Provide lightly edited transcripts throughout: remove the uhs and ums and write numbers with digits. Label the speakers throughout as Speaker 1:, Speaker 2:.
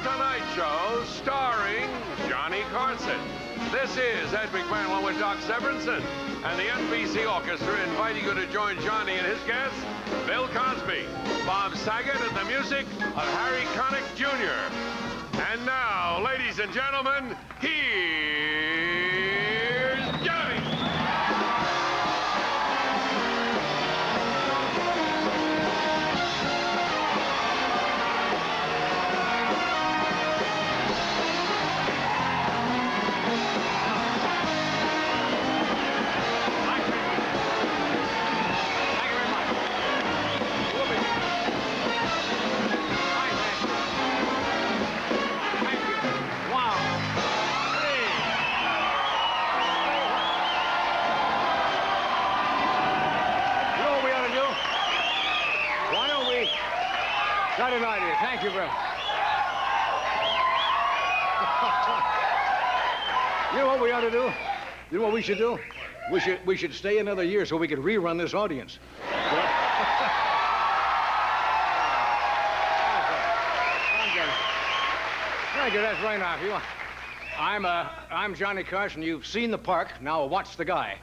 Speaker 1: Tonight Show, starring Johnny Carson. This is Ed McMahon along with Doc Severinsen and the NBC Orchestra inviting you to join Johnny and his guests, Bill Cosby, Bob Saget, and the music of Harry Connick Jr. And now, ladies and gentlemen, here's Johnny.
Speaker 2: Got an idea. Thank you, Bill. You know what we ought to do? You know what we should do? We should stay another year so we could rerun this audience. Thank you. That's very nice. I'm Johnny Carson. You've seen the park. Now watch the guy.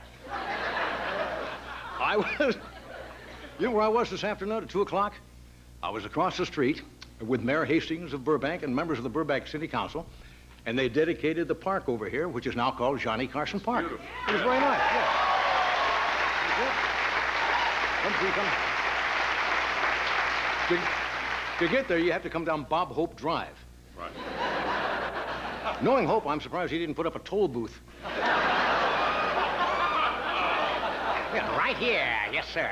Speaker 2: You know where I was this afternoon at 2 o'clock? I was across the street with Mayor Hastings of Burbank and members of the Burbank City Council, and they dedicated the park over here, which is now called Johnny Carson Park. Beautiful. It was very nice, yes. Come. To get there, you have to come down Bob Hope Drive.
Speaker 1: Right.
Speaker 2: Knowing Hope, I'm surprised he didn't put up a toll booth. Yeah, right here. Yes, sir.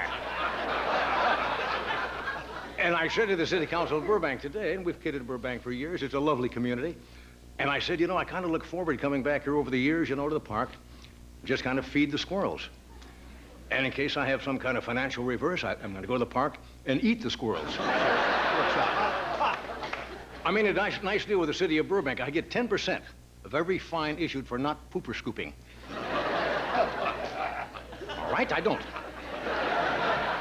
Speaker 2: And I said to the City Council of Burbank today, and we've kidded Burbank for years, it's a lovely community. And I said, you know, I kind of look forward to coming back here over the years, you know, to the park, just kind of feed the squirrels. And in case I have some kind of financial reverse, I'm going to go to the park and eat the squirrels. I mean, a nice deal with the city of Burbank. I get 10% of every fine issued for not pooper scooping. All right, I don't.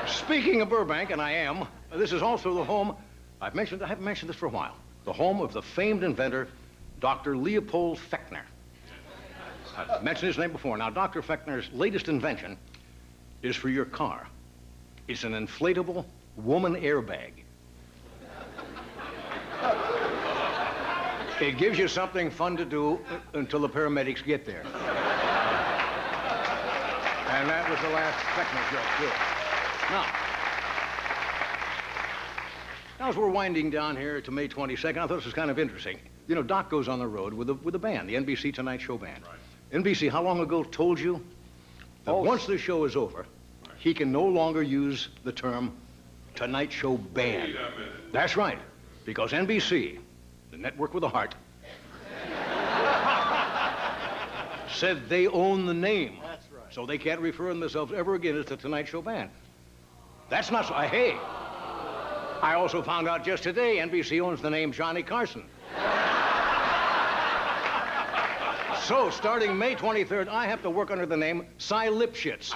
Speaker 2: Speaking of Burbank, and I am, this is also the home, I haven't mentioned this for a while, the home of the famed inventor, Dr. Leopold Fechner. I've mentioned his name before. Now, Dr. Fechner's latest invention is for your car. It's an inflatable woman airbag. It gives you something fun to do until the paramedics get there. And that was the last Fechner joke, too. Now, as we're winding down here to May 22nd, I thought this was kind of interesting. You know, Doc goes on the road with the band, the NBC Tonight Show band. Right. NBC, how long ago told you that once the show is over, he can no longer use the term Tonight Show band.
Speaker 1: Wait a minute.
Speaker 2: That's right, because NBC, the network with a heart, said they own the name.
Speaker 3: That's right.
Speaker 2: So they can't refer to themselves ever again as the Tonight Show band. That's not so. Hey, I also found out just today NBC owns the name Johnny Carson. So, starting May 23rd, I have to work under the name Cy Lipschitz.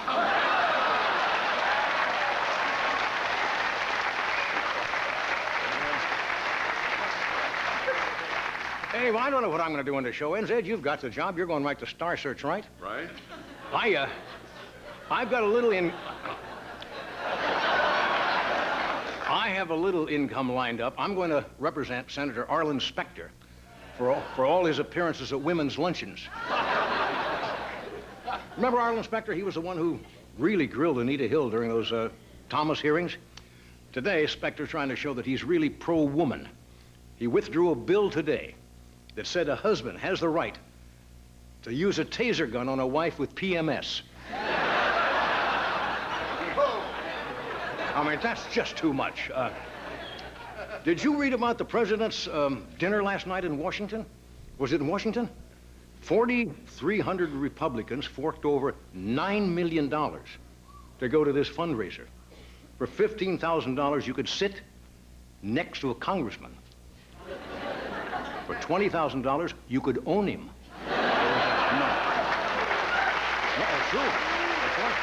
Speaker 2: Anyway, I don't know what I'm going to do when the show ends. Ed, you've got the job. You're going right to Star Search, right?
Speaker 1: Right.
Speaker 2: I've got a little I have a little income lined up. I'm going to represent Senator Arlen Specter for all his appearances at women's luncheons. Remember Arlen Specter? He was the one who really grilled Anita Hill during those Thomas hearings. Today, Specter's trying to show that he's really pro-woman. He withdrew a bill today that said a husband has the right to use a taser gun on a wife with PMS. I mean, that's just too much. Did you read about the president's dinner last night in Washington? Was it in Washington? 4,300 Republicans forked over $9 million to go to this fundraiser. For $15,000, you could sit next to a congressman. For $20,000, you could own him. No. That's true. That's right.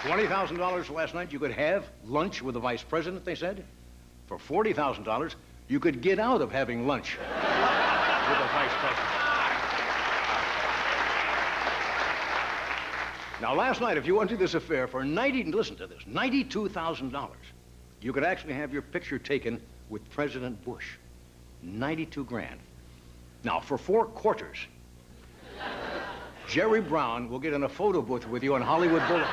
Speaker 2: $20,000 last night, you could have lunch with the vice president, they said. For $40,000, you could get out of having lunch with the vice president. Now, last night, if you went to this affair for listen to this, $92,000, you could actually have your picture taken with President Bush. 92 grand. Now, for 4 quarters, Jerry Brown will get in a photo booth with you on Hollywood Boulevard.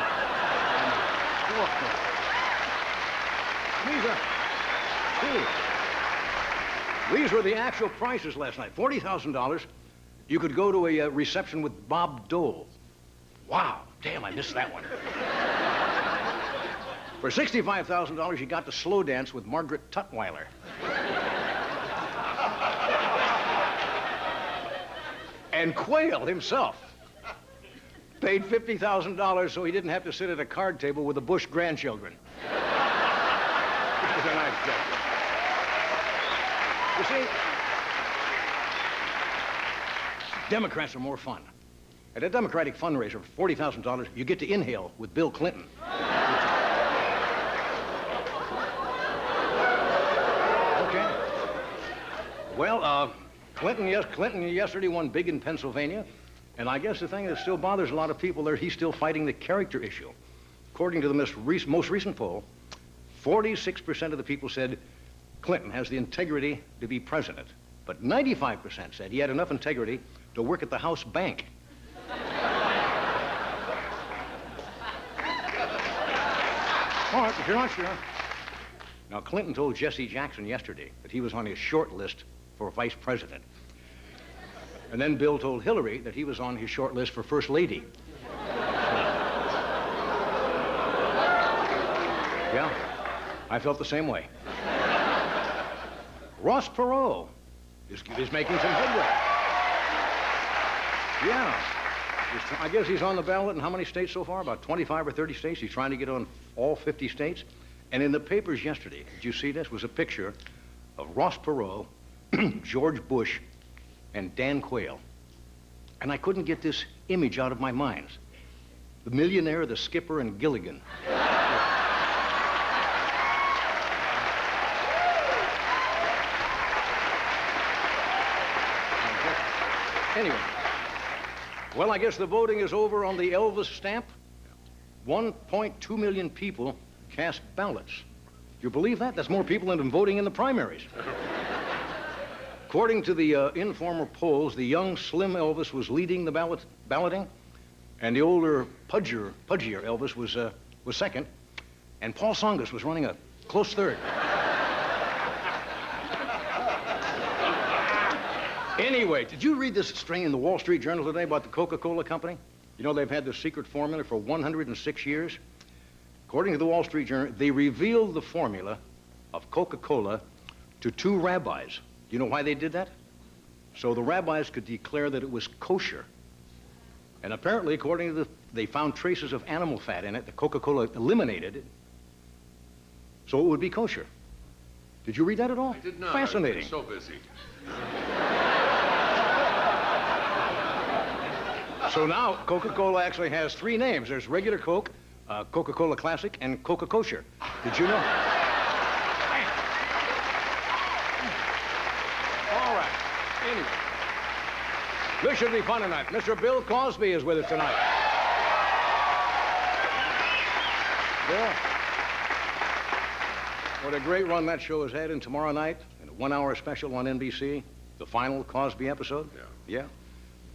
Speaker 2: These were the actual prices last night. $40,000, you could go to a reception with Bob Dole. Wow, damn, I missed that one. For $65,000, you got to slow dance with Margaret Tutwiler. And Quayle himself paid $50,000 so he didn't have to sit at a card table with the Bush grandchildren. Which was a nice gesture. You see, Democrats are more fun. At a Democratic fundraiser for $40,000, you get to inhale with Bill Clinton. Okay. Well, Clinton yesterday won big in Pennsylvania, and I guess the thing that still bothers a lot of people there, he's still fighting the character issue. According to the most recent poll, 46% of the people said Clinton has the integrity to be president, but 95% said he had enough integrity to work at the House Bank. All right, if you're not sure. Now, Clinton told Jesse Jackson yesterday that he was on his short list for vice president. And then Bill told Hillary that he was on his short list for first lady. Yeah, I felt the same way. Ross Perot is making some headway. Yeah. I guess he's on the ballot in how many states so far? About 25 or 30 states. He's trying to get on all 50 states. And in the papers yesterday, did you see this? Was a picture of Ross Perot, George Bush, and Dan Quayle. And I couldn't get this image out of my mind. The millionaire, the skipper, and Gilligan. Anyway, well, I guess the voting is over on the Elvis stamp. 1.2 million people cast ballots. Do you believe that? That's more people than have been voting in the primaries. According to the informal polls, the young, slim Elvis was leading the balloting, and the older, pudgier Elvis was second, and Paul Tsongas was running a close third. Anyway, did you read this string in the Wall Street Journal today about the Coca-Cola Company? You know, they've had this secret formula for 106 years. According to the Wall Street Journal, they revealed the formula of Coca-Cola to 2 rabbis. You know why they did that? So the rabbis could declare that it was kosher. And apparently, according to they found traces of animal fat in it that Coca-Cola eliminated it, so it would be kosher. Did you read that at all?
Speaker 1: I did not.
Speaker 2: Fascinating.
Speaker 1: I've been so busy.
Speaker 2: So now, Coca-Cola actually has 3 names. There's regular Coke, Coca-Cola Classic, and Coca-Kosher. Did you know? All right. Anyway, this should be fun tonight. Mr. Bill Cosby is with us tonight. Bill, what a great run that show has had. And tomorrow night, in a 1-hour special on NBC, the final Cosby episode. Yeah.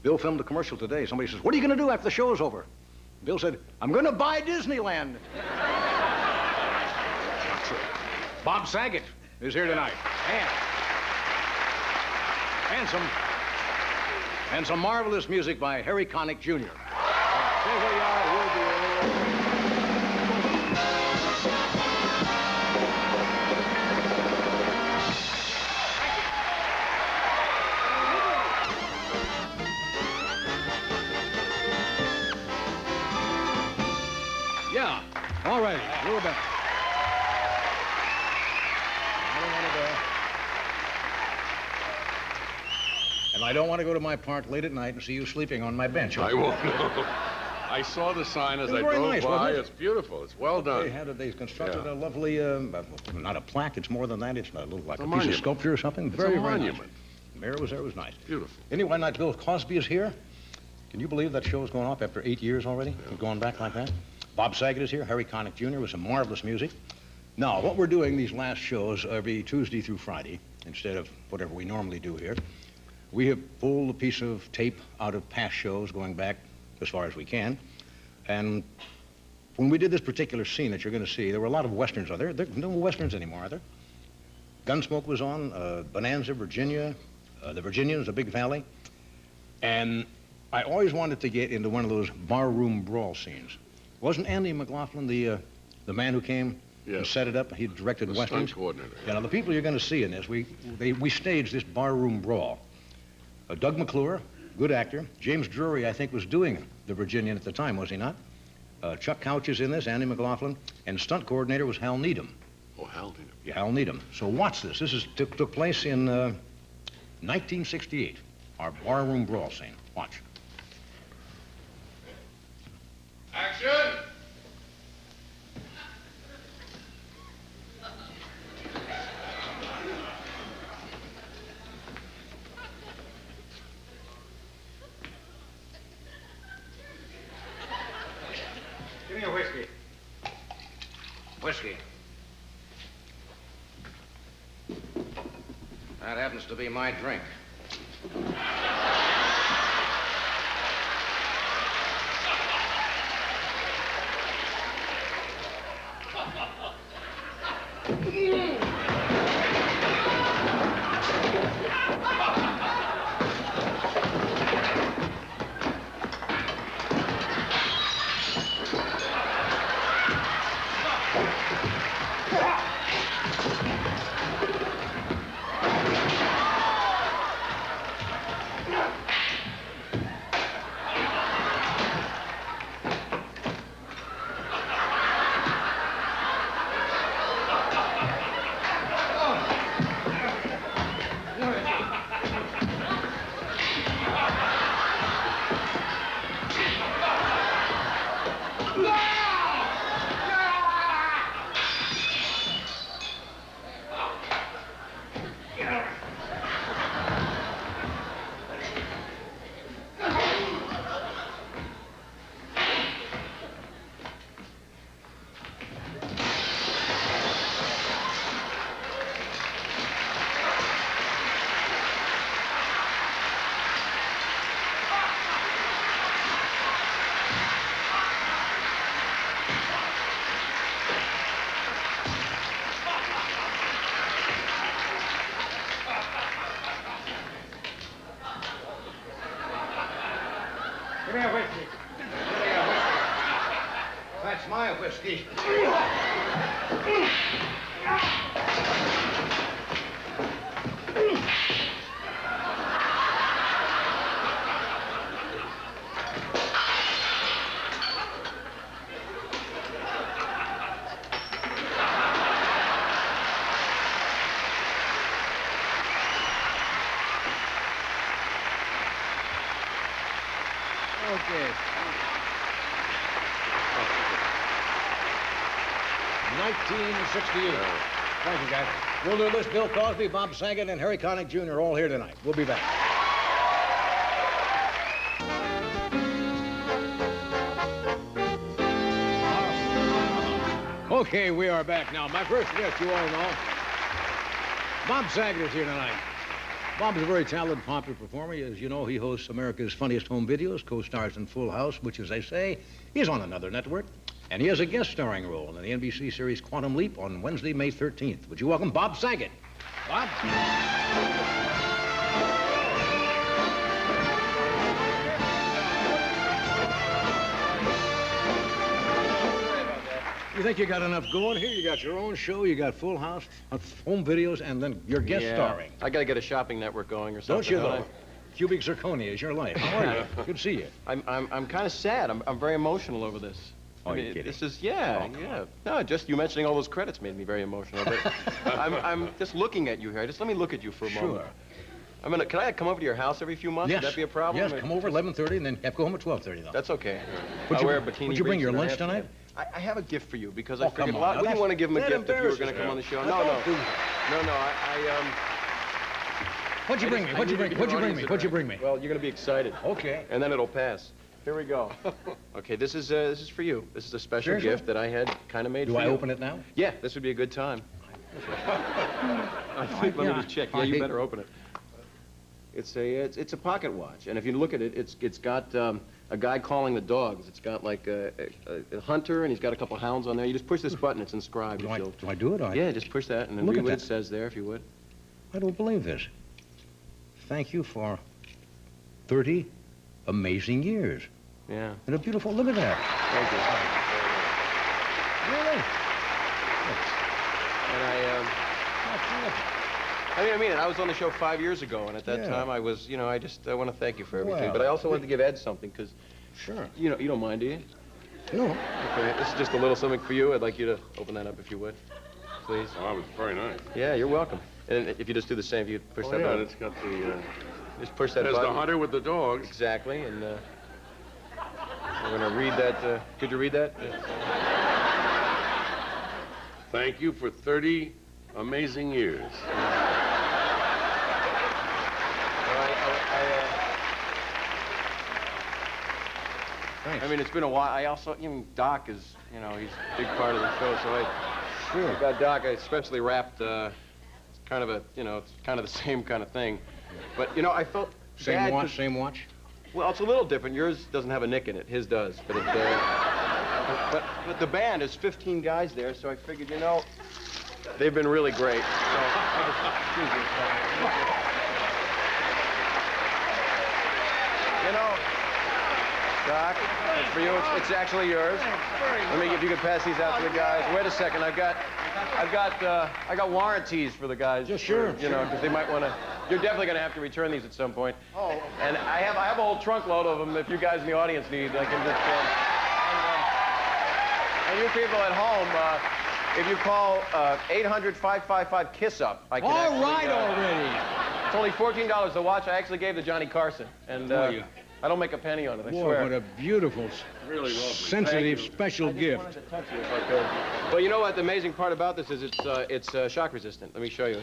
Speaker 2: Bill filmed a commercial today. Somebody says, "What are you going to do after the show is over?" Bill said, "I'm going to buy Disneyland." Not true. Bob Saget is here tonight. And some marvelous music by Harry Connick, Jr. Here we are. We'll be Yeah. All right. We're back. And I don't want to go to my park late at night and see you sleeping on my bench.
Speaker 1: I won't know. I saw the sign as
Speaker 2: It was
Speaker 1: I
Speaker 2: very
Speaker 1: drove
Speaker 2: nice,
Speaker 1: by.
Speaker 2: wasn't it?
Speaker 1: It's beautiful. It's well done.
Speaker 2: They constructed
Speaker 1: Yeah.
Speaker 2: a lovely, not a plaque, it's more than that. It's a little like a piece
Speaker 1: monument.
Speaker 2: of sculpture or something.
Speaker 1: It's
Speaker 2: Very,
Speaker 1: a
Speaker 2: very nice.
Speaker 1: monument.
Speaker 2: The mayor was there, it was nice.
Speaker 1: Beautiful.
Speaker 2: Anyway, night Bill Cosby is here. Can you believe that show's going off after 8 years already? Yeah. Going back like that? Bob Saget is here, Harry Connick Jr. with some marvelous music. Now, what we're doing these last shows every Tuesday through Friday, instead of whatever we normally do here, we have pulled a piece of tape out of past shows going back as far as we can. And when we did this particular scene that you're going to see, there were a lot of Westerns. There are no Westerns anymore, are there? Gunsmoke was on, Bonanza, Virginia, the Virginians, the Big Valley. And I always wanted to get into one of those barroom brawl scenes. Wasn't Andy McLaughlin the man who came and set it up? He directed Westerns.
Speaker 1: Stunt coordinator.
Speaker 2: Yeah, now the people you're going to see in this, we staged this barroom brawl. Doug McClure, good actor. James Drury, I think, was doing the Virginian at the time, was he not? Chuck Couch is in this, Andy McLaughlin, and stunt coordinator was Hal Needham.
Speaker 1: Oh, Hal Needham.
Speaker 2: Yeah, Hal Needham. So watch this. This took place in 1968, our barroom brawl scene. Watch.
Speaker 1: Action!
Speaker 2: Give me a whiskey. Whiskey. That happens to be my drink. Give me a whiskey. Give me a whiskey. That's my whiskey. Okay. 1968. Thank you, guys. We'll do this. Bill Cosby, Bob Saget, and Harry Connick Jr. all here tonight. We'll be back. Okay, we are back now. My first guest, you all know, Bob Saget is here tonight. Bob is a very talented, popular performer. As you know, he hosts America's Funniest Home Videos, co-stars in Full House, which, as they say, is on another network. And he has a guest starring role in the NBC series Quantum Leap on Wednesday, May 13th. Would you welcome Bob Saget? Bob? You think you got enough going here? You got your own show, you got Full House, home videos, and then your guest starring.
Speaker 3: I got to get a shopping network going or something.
Speaker 2: Don't you, though? Cubic zirconia is your life. How are you? Good to see you.
Speaker 3: I'm kind of sad. I'm very emotional over this.
Speaker 2: Oh, you're kidding.
Speaker 3: This is, yeah. No, just you mentioning all those credits made me very emotional. But I'm just looking at you here. Just let me look at you for a moment.
Speaker 2: Sure.
Speaker 3: Can I come over to your house every few months?
Speaker 2: Yes.
Speaker 3: Would that be a problem?
Speaker 2: Yes, come over 11:30 and then have to go home at 12:30, though.
Speaker 3: That's okay.
Speaker 2: Would
Speaker 3: I'll
Speaker 2: you,
Speaker 3: wear a bikini.
Speaker 2: would you bring
Speaker 3: briefs
Speaker 2: your
Speaker 3: and a
Speaker 2: lunch
Speaker 3: half-
Speaker 2: tonight?
Speaker 3: I have a gift for you because
Speaker 2: Oh,
Speaker 3: I figured
Speaker 2: come
Speaker 3: a
Speaker 2: on.
Speaker 3: lot.
Speaker 2: Now,
Speaker 3: We didn't want to give him a
Speaker 2: that
Speaker 3: gift if you were
Speaker 2: embarrasses
Speaker 3: going to come
Speaker 2: you.
Speaker 3: on the show.
Speaker 2: Now,
Speaker 3: No,
Speaker 2: don't do
Speaker 3: no.
Speaker 2: that.
Speaker 3: No.
Speaker 2: What'd you bring me? What'd you bring me? What'd you bring me? What'd you bring me?
Speaker 3: Well, you're going to be excited.
Speaker 2: Okay.
Speaker 3: And then it'll pass. Here we go. Okay, this is for you. This is a special
Speaker 2: Sure, sure.
Speaker 3: gift that I had kind of made
Speaker 2: Do
Speaker 3: for
Speaker 2: I
Speaker 3: you.
Speaker 2: open it now?
Speaker 3: Yeah, this would be a good time. Let me just check. Yeah, you better open it. It's a pocket watch, and if you look at it, it's got a guy calling the dogs. It's got like a hunter, and he's got a couple hounds on there. You just push this button, it's inscribed.
Speaker 2: Do I do it?
Speaker 3: Yeah, just push that, and then
Speaker 2: Look
Speaker 3: read
Speaker 2: at
Speaker 3: what
Speaker 2: that.
Speaker 3: it says there, if you would.
Speaker 2: I don't believe this. Thank you for 30 amazing years.
Speaker 3: Yeah.
Speaker 2: And a beautiful, look at that.
Speaker 3: Thank you.
Speaker 2: Really?
Speaker 3: And I mean it. I was on the show 5 years ago, and at that
Speaker 2: Yeah.
Speaker 3: time I was, I want to thank you for everything.
Speaker 2: Well,
Speaker 3: but I also wanted to give Ed something, because,
Speaker 2: Sure.
Speaker 3: you don't mind, do you?
Speaker 2: No.
Speaker 3: Okay, this is just a little something for you. I'd like you to open that up if you would, please.
Speaker 1: Oh, that was very nice.
Speaker 3: Yeah, you're welcome. And if you just do the same, if you push that
Speaker 1: Yeah,
Speaker 3: button.
Speaker 1: it's got the...
Speaker 3: Just push that
Speaker 1: There's
Speaker 3: button.
Speaker 1: the hunter with the dogs.
Speaker 3: Exactly, and we're going to read that. Could you read that?
Speaker 1: Thank you for 30 amazing years.
Speaker 2: Thanks.
Speaker 3: I mean, it's been a while. I also, Doc is, he's a big part of the show, so I got Doc. I especially wrapped, it's kind of it's kind of the same kind of thing. But, I felt
Speaker 2: Same
Speaker 3: bad
Speaker 2: watch,
Speaker 3: 'cause-
Speaker 2: same watch?
Speaker 3: Well, it's a little different. Yours doesn't have a nick in it. His does. But but the band is 15 guys there, so I figured, they've been really great. So, excuse me. Doc, it's for you. It's actually yours. Let me, if you could pass these out to the guys. Wait a second. I got warranties for the guys.
Speaker 2: Yeah, sure,
Speaker 3: Because they might want to. You're definitely going to have to return these at some point. Oh. And I have a whole trunk load of them. If you guys in the audience need, I can just. And you people at home, if you call 800-555-KISS-UP, I can.
Speaker 2: All right already.
Speaker 3: It's only $14 the watch. I actually gave to Johnny Carson, and I don't make a penny on it. I swear.
Speaker 2: Boy, what a beautiful,
Speaker 1: Really lovely.
Speaker 2: sensitive, special gift.
Speaker 3: Well, you know what? The amazing part about this is it's shock resistant. Let me show you.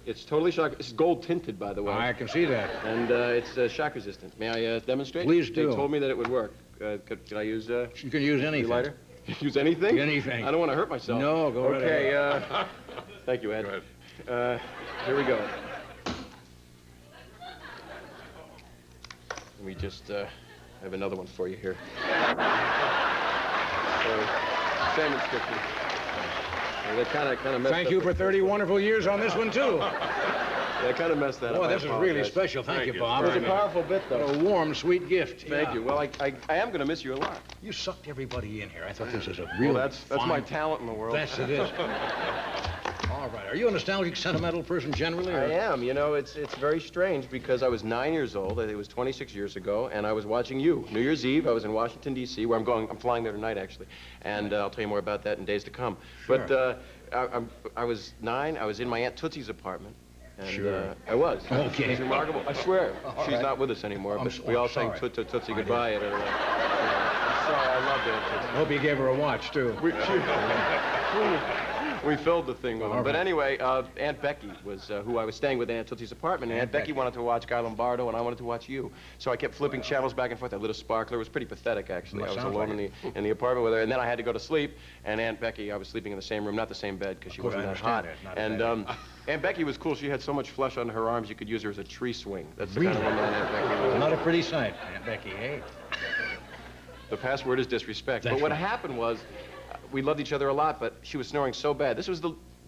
Speaker 3: It's totally shock. It's gold tinted, by the way.
Speaker 2: I can see that.
Speaker 3: And it's shock resistant. May I demonstrate?
Speaker 2: Please do.
Speaker 3: They told me that it would work. Could I use
Speaker 2: You can use
Speaker 3: the
Speaker 2: anything.
Speaker 3: lighter? Use anything?
Speaker 2: Anything.
Speaker 3: I don't want to hurt myself.
Speaker 2: No, go right ahead.
Speaker 3: Okay. Thank you, Ed.
Speaker 1: Go ahead.
Speaker 3: Here we go. We just have another one for you here. Same inscription. They kind of messed
Speaker 2: Thank
Speaker 3: up
Speaker 2: you
Speaker 3: the-
Speaker 2: for 30 wonderful years on this one, too.
Speaker 3: They kind of messed that up.
Speaker 2: Boy,
Speaker 3: I
Speaker 2: this is really
Speaker 3: apologize.
Speaker 2: special. Thank you, Bob.
Speaker 3: It was a powerful bit, though.
Speaker 2: A warm, sweet gift.
Speaker 3: Thank
Speaker 2: Yeah.
Speaker 3: you. Well, I am going to miss you a lot.
Speaker 2: You sucked everybody in here. I thought this was a real.
Speaker 3: Well, that's my talent in the world.
Speaker 2: Yes, it is. All right. Are you a nostalgic, sentimental person generally? Or?
Speaker 3: I am. It's very strange because I was 9 years old. It was 26 years ago, and I was watching you. New Year's Eve, I was in Washington, D.C., where I'm flying there tonight, actually. And I'll tell you more about that in days to come.
Speaker 2: Sure.
Speaker 3: But I was 9. I was in my Aunt Tootsie's apartment. And,
Speaker 2: Sure.
Speaker 3: I was.
Speaker 2: Okay.
Speaker 3: It was remarkable. I swear.
Speaker 2: All
Speaker 3: She's
Speaker 2: right.
Speaker 3: not with us anymore, but
Speaker 2: I'm
Speaker 3: we all
Speaker 2: sorry.
Speaker 3: sang Tootsie Goodbye at her. I'm sorry. I loved Aunt Tootsie.
Speaker 2: I hope you gave her a watch, too.
Speaker 3: We filled the thing with
Speaker 2: All
Speaker 3: them. But
Speaker 2: right.
Speaker 3: anyway, Aunt Becky was who I was staying with at Aunt Tootsie's apartment. And Aunt Becky wanted to watch Guy Lombardo, and I wanted to watch you. So I kept flipping channels back and forth. I lit a sparkler. It was pretty pathetic, actually.
Speaker 2: Well,
Speaker 3: I was
Speaker 2: sounds
Speaker 3: alone
Speaker 2: like
Speaker 3: in the apartment with her. And then I had to go to sleep. And Aunt Becky, I was sleeping in the same room, not the same bed, because she
Speaker 2: Of course,
Speaker 3: wasn't
Speaker 2: I
Speaker 3: that hot.
Speaker 2: understand that. Not a
Speaker 3: And
Speaker 2: bad
Speaker 3: Aunt Becky was cool. She had so much flesh on her arms, you could use her as a tree swing. That's the kind of
Speaker 2: Really?
Speaker 3: woman Aunt Becky was.
Speaker 2: Not a pretty sight, Aunt Becky, hey?
Speaker 3: The password is disrespect.
Speaker 2: That's
Speaker 3: But what
Speaker 2: right.
Speaker 3: happened was, we loved each other a lot, but she was snoring so bad. This was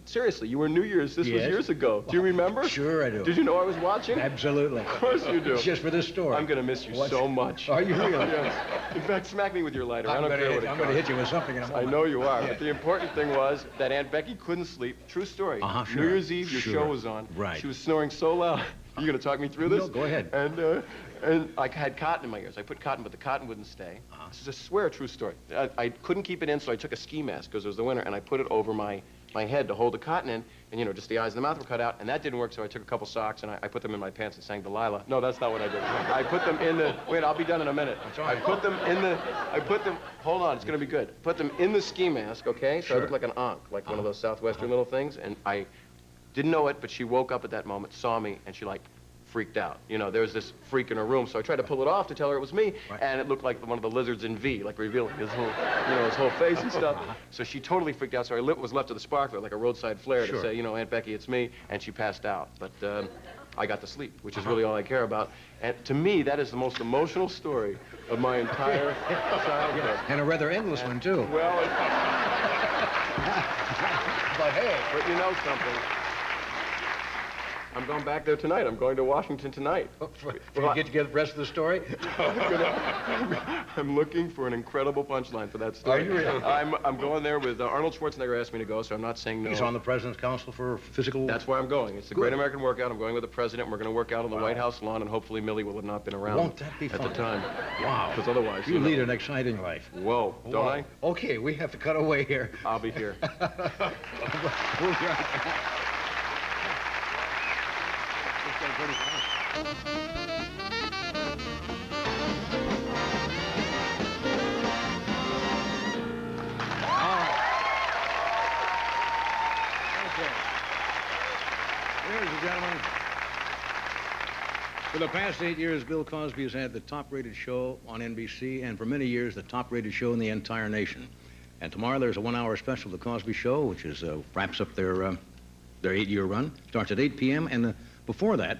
Speaker 3: seriously, you were New Year's. This was
Speaker 2: Yes.
Speaker 3: years ago. Do you remember?
Speaker 2: Sure I do.
Speaker 3: Did you know I was watching?
Speaker 2: Absolutely.
Speaker 3: Of course you do.
Speaker 2: It's just for this story.
Speaker 3: I'm going to miss you
Speaker 2: What?
Speaker 3: so much.
Speaker 2: Are you really?
Speaker 3: Yes. In fact, smack me with your lighter. I don't care what it
Speaker 2: I'm going to
Speaker 3: costs.
Speaker 2: hit you with something in a
Speaker 3: I
Speaker 2: moment.
Speaker 3: know you are.
Speaker 2: Yeah.
Speaker 3: But the important thing was that Aunt Becky couldn't sleep. True story.
Speaker 2: Sure.
Speaker 3: New Year's Eve, your
Speaker 2: Sure.
Speaker 3: show was on.
Speaker 2: Right.
Speaker 3: She was snoring so loud. You going to talk me through this?
Speaker 2: No, go ahead.
Speaker 3: And I had cotton in my ears. I put cotton, but the cotton wouldn't stay. This is, I swear, a true story. I couldn't keep it in, so I took a ski mask because it was the winter, and I put it over my my head to hold the cotton in, and, you know, just the eyes and the mouth were cut out, and that didn't work, so I took a couple socks, and I put them in my pants and sang Delilah. No, that's not what I did. I put them in the, wait, I'll be done in a minute.
Speaker 2: That's all right.
Speaker 3: I put them, hold on, it's gonna be good. Put them in the ski mask, okay? So
Speaker 2: Sure.
Speaker 3: I looked like an ankh, like one of those Southwestern little things, and I didn't know it, but she woke up at that moment, saw me, and she, like, freaked out. You know, there was this freak in her room, so I tried to pull it off to tell her it was me,
Speaker 2: Right.
Speaker 3: and it looked like one of the lizards in V, like revealing his whole, you know, his whole face and stuff. So she totally freaked out, so I was left with a sparkler, like a roadside flare,
Speaker 2: Sure.
Speaker 3: to say, you know, Aunt Becky, it's me, and she passed out. But I got to sleep, which is really all I care about. And to me, that is the most emotional story of my entire childhood.
Speaker 2: And a rather endless one, too.
Speaker 3: Well,
Speaker 2: But hey.
Speaker 3: but you know something. I'm going back there tonight. I'm going to Washington tonight.
Speaker 2: Do you get to get the rest of the story?
Speaker 3: I'm looking for an incredible punchline for that story.
Speaker 2: Are you really?
Speaker 3: I'm going there with Arnold Schwarzenegger asked me to go, so I'm not saying no.
Speaker 2: He's on the President's Council for Physical...
Speaker 3: That's where I'm going. It's the Great American Workout. I'm going with the president. We're going to work out on the White House lawn, and hopefully Millie will have not been around.
Speaker 2: Won't that be
Speaker 3: at
Speaker 2: fun?
Speaker 3: the time?
Speaker 2: Wow.
Speaker 3: Because otherwise,
Speaker 2: You
Speaker 3: know.
Speaker 2: lead an exciting life.
Speaker 3: Whoa, don't
Speaker 2: Whoa.
Speaker 3: I?
Speaker 2: Okay, we have to cut away here.
Speaker 3: I'll be here.
Speaker 2: We'll be right back. Ladies and gentlemen, for the past 8 years, Bill Cosby has had the top-rated show on NBC, and for many years, the top-rated show in the entire nation. And tomorrow, there's a one-hour special, The Cosby Show, which is wraps up their 8-year run. Starts at 8 p.m., and before that,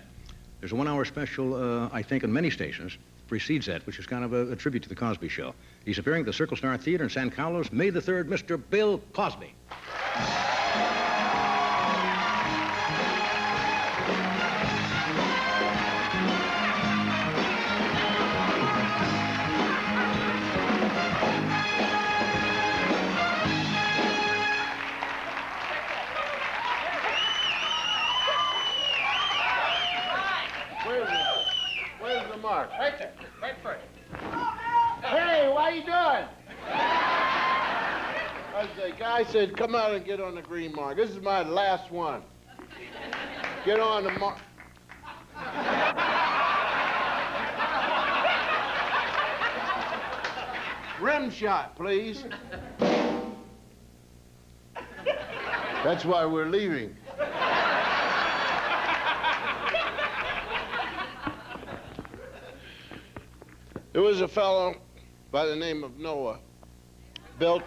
Speaker 2: there's a one-hour special, I think, on many stations, precedes that, which is kind of a tribute to The Cosby Show. He's appearing at the Circle Star Theater in San Carlos, May the 3rd, Mr. Bill Cosby.
Speaker 4: Where's the mark?
Speaker 5: Right there. Right first.
Speaker 4: Hey, what are you doing? The guy said, come out and get on the green mark. This is my last one. Get on the mark. Rim shot, please. That's why we're leaving. There was a fellow by the name of Noah, built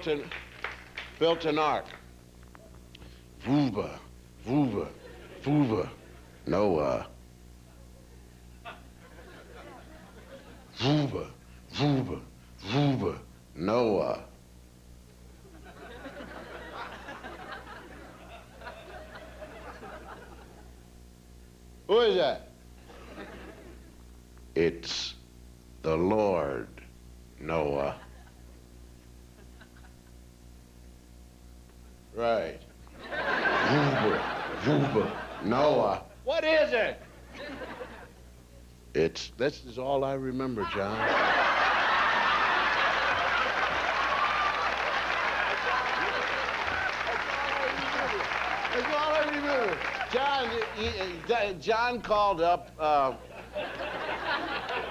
Speaker 4: an ark. Vuba, vuba, vuba, Noah. Vuba, vuba, vuba, Noah. Who is that? It's the Lord, Noah. Right. Vuba, vuba, Noah. What is it? This is all I remember, John. That's all I remember. John called up,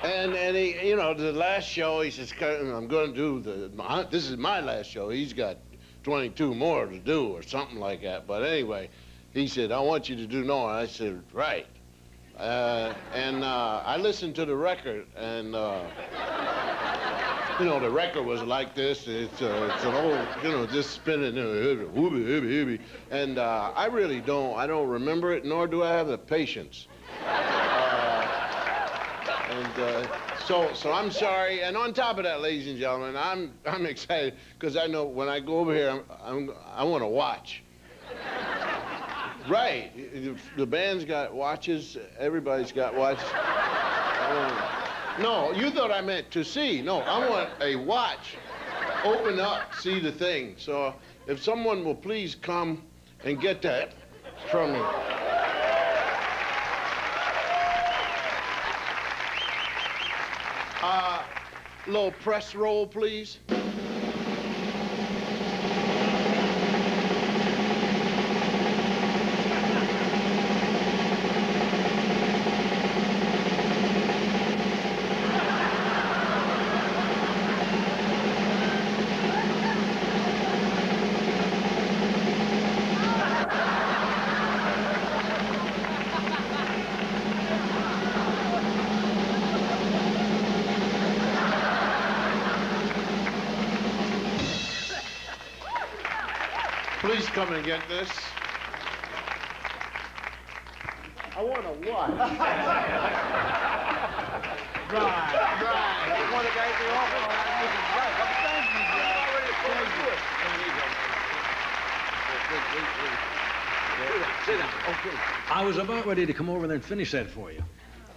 Speaker 4: and he, you know, the last show, he says, I'm going to do this is my last show. He's got 22 more to do or something like that. But anyway, he said, I want you to do Noah. I said, right. I listened to the record, and, you know, the record was like this. It's an old, you know, just spinning, whoopie, hibby, hibby. And I really don't remember it, nor do I have the patience. So I'm sorry. And on top of that, ladies and gentlemen, I'm excited because I know when I go over here, I want to watch. Right. The band's got watches. Everybody's got watches. No, you thought I meant to see. No, I want a watch. Open up, see the thing. So if someone will please come and get that from me. Little press roll, please. Please come and get this. I want to watch. Right.
Speaker 2: One of the guys in the office.
Speaker 4: Thank you,
Speaker 2: Sit down. Okay. I was about ready to come over there and finish that for you.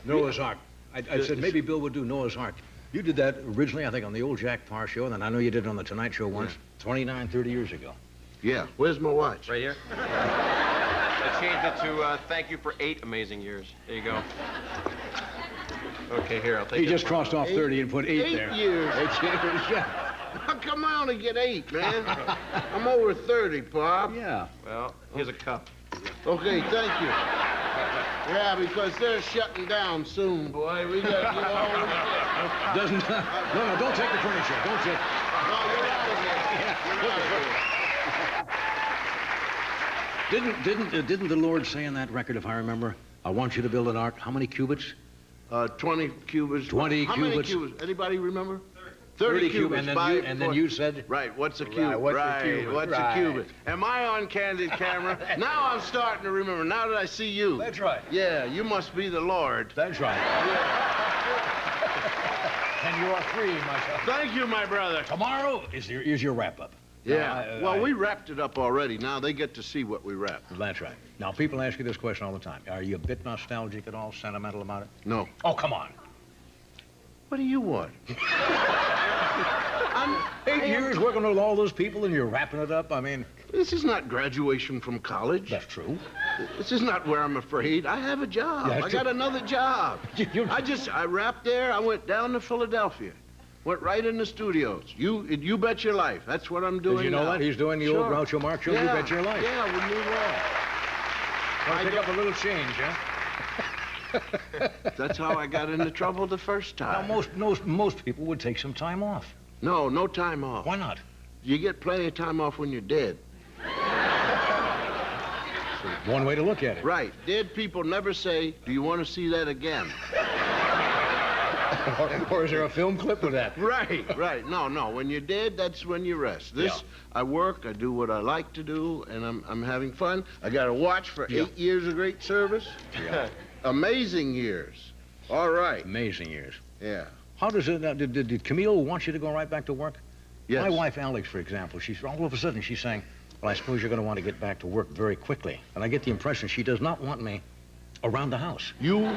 Speaker 2: Noah's Ark. I said maybe Bill would do Noah's Ark. You did that originally, I think, on the old Jack Parr show, and then I know you did it on the Tonight Show once, 29, 30 years ago.
Speaker 4: Yeah. Where's my watch?
Speaker 3: Right here. I changed it to thank you for 8 amazing years. There you go. Okay, here, I'll take it.
Speaker 2: He just crossed off 30 and put 8 there.
Speaker 4: 8 years.
Speaker 2: 8 years, yeah.
Speaker 4: Come on and get 8, man. I'm over 30, Pop.
Speaker 2: Yeah.
Speaker 3: Well, here's a cup.
Speaker 4: Okay, thank you. Yeah, because they're shutting down soon, boy. We got to get all
Speaker 2: Doesn't... No, don't take the furniture. Don't take...
Speaker 4: No, you're out of here. You're out of here.
Speaker 2: Didn't the Lord say in that record, if I remember, I want you to build an ark, how many cubits?
Speaker 4: 20 cubits.
Speaker 2: 20
Speaker 4: How
Speaker 2: cubits.
Speaker 4: many cubits? Anybody remember? 30 cubits.
Speaker 2: And then you said?
Speaker 4: Right, what's a cubit? What's a cubit? Am I on candid camera? Now I'm starting to remember. Now that I see you.
Speaker 2: That's right.
Speaker 4: Yeah, you must be the Lord.
Speaker 2: That's right. And you are free, my son.
Speaker 4: Thank you, my brother.
Speaker 2: Tomorrow is your wrap-up.
Speaker 4: Yeah. Well, we wrapped it up already. Now they get to see what we wrapped.
Speaker 2: That's right. Now, people ask you this question all the time. Are you a bit nostalgic at all, sentimental about it?
Speaker 4: No.
Speaker 2: Oh, come on.
Speaker 4: What do you want? I'm
Speaker 2: 8 years working with all those people and you're wrapping it up? I mean...
Speaker 4: This is not graduation from college.
Speaker 2: That's true.
Speaker 4: This is not where I'm afraid. I have a job.
Speaker 2: Yeah,
Speaker 4: I got another job. I wrapped there. I went down to Philadelphia. Went right in the studios. You bet your life. That's what I'm doing.
Speaker 2: Did you know
Speaker 4: now.
Speaker 2: that? He's doing the old Groucho Marx show.
Speaker 4: Yeah.
Speaker 2: You bet your life.
Speaker 4: Yeah, we knew that.
Speaker 2: Want to pick up a little change, huh?
Speaker 4: That's how I got into trouble the first time.
Speaker 2: Now, most people would take some time off.
Speaker 4: No, no time off.
Speaker 2: Why not?
Speaker 4: You get plenty of time off when you're dead.
Speaker 2: One way to look at it.
Speaker 4: Right. Dead people never say, do you want to see that again?
Speaker 2: Or is there a film clip with that?
Speaker 4: Right. No. When you're dead, that's when you rest. I work, I do what I like to do, and I'm having fun. I got a watch for 8 years of great service.
Speaker 2: Yeah.
Speaker 4: Amazing years. All right.
Speaker 2: Amazing years.
Speaker 4: Yeah.
Speaker 2: How does it, did Camille want you to go right back to work?
Speaker 4: Yes.
Speaker 2: My wife, Alex, for example, she's all of a sudden she's saying, well, I suppose you're going to want to get back to work very quickly. And I get the impression she does not want me around the house.
Speaker 4: You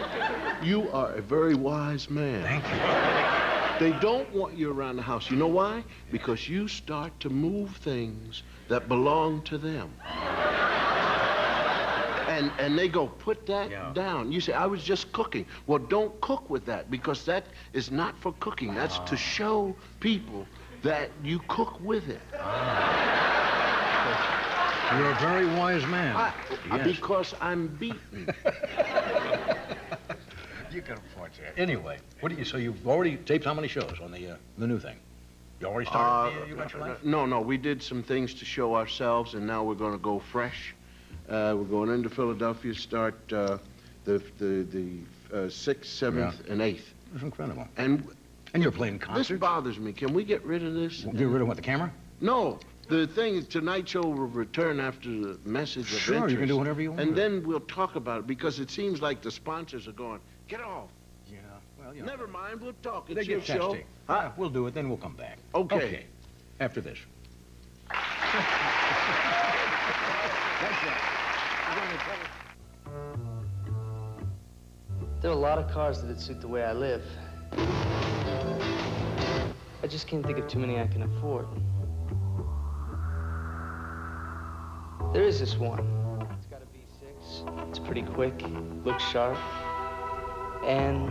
Speaker 4: are a very wise man.
Speaker 2: Thank you.
Speaker 4: They don't want you around the house. You know why? Because you start to move things that belong to them. And they go, put that down. You say, I was just cooking. Well, don't cook with that, because that is not for cooking. That's to show people that you cook with it.
Speaker 2: You're a very wise man.
Speaker 4: Yes. Because I'm beaten.
Speaker 2: You can afford that. Anyway, so you've already taped how many shows on the new thing? You already started You Bet Your Life?
Speaker 4: No, we did some things to show ourselves, and now we're going to go fresh. We're going into Philadelphia, start the 6th, 7th, and 8th.
Speaker 2: That's incredible.
Speaker 4: And
Speaker 2: you're playing concerts?
Speaker 4: This bothers me. Can we get rid of this?
Speaker 2: Get rid of what, the camera?
Speaker 4: No. The thing is, Tonight Show will return after the message of interest.
Speaker 2: You can do whatever you want.
Speaker 4: And then we'll talk about it, because it seems like the sponsors are going, get off.
Speaker 2: Yeah, well, you know.
Speaker 4: Never mind, we'll talk.
Speaker 2: They
Speaker 4: It's your
Speaker 2: get
Speaker 4: show.
Speaker 2: testy. Huh? We'll do it, then we'll come back.
Speaker 4: Okay.
Speaker 2: After this.
Speaker 5: There are a lot of cars that'd suit the way I live. I just can't think of too many I can afford. There is this one. It's got a V6. It's pretty quick, looks sharp, and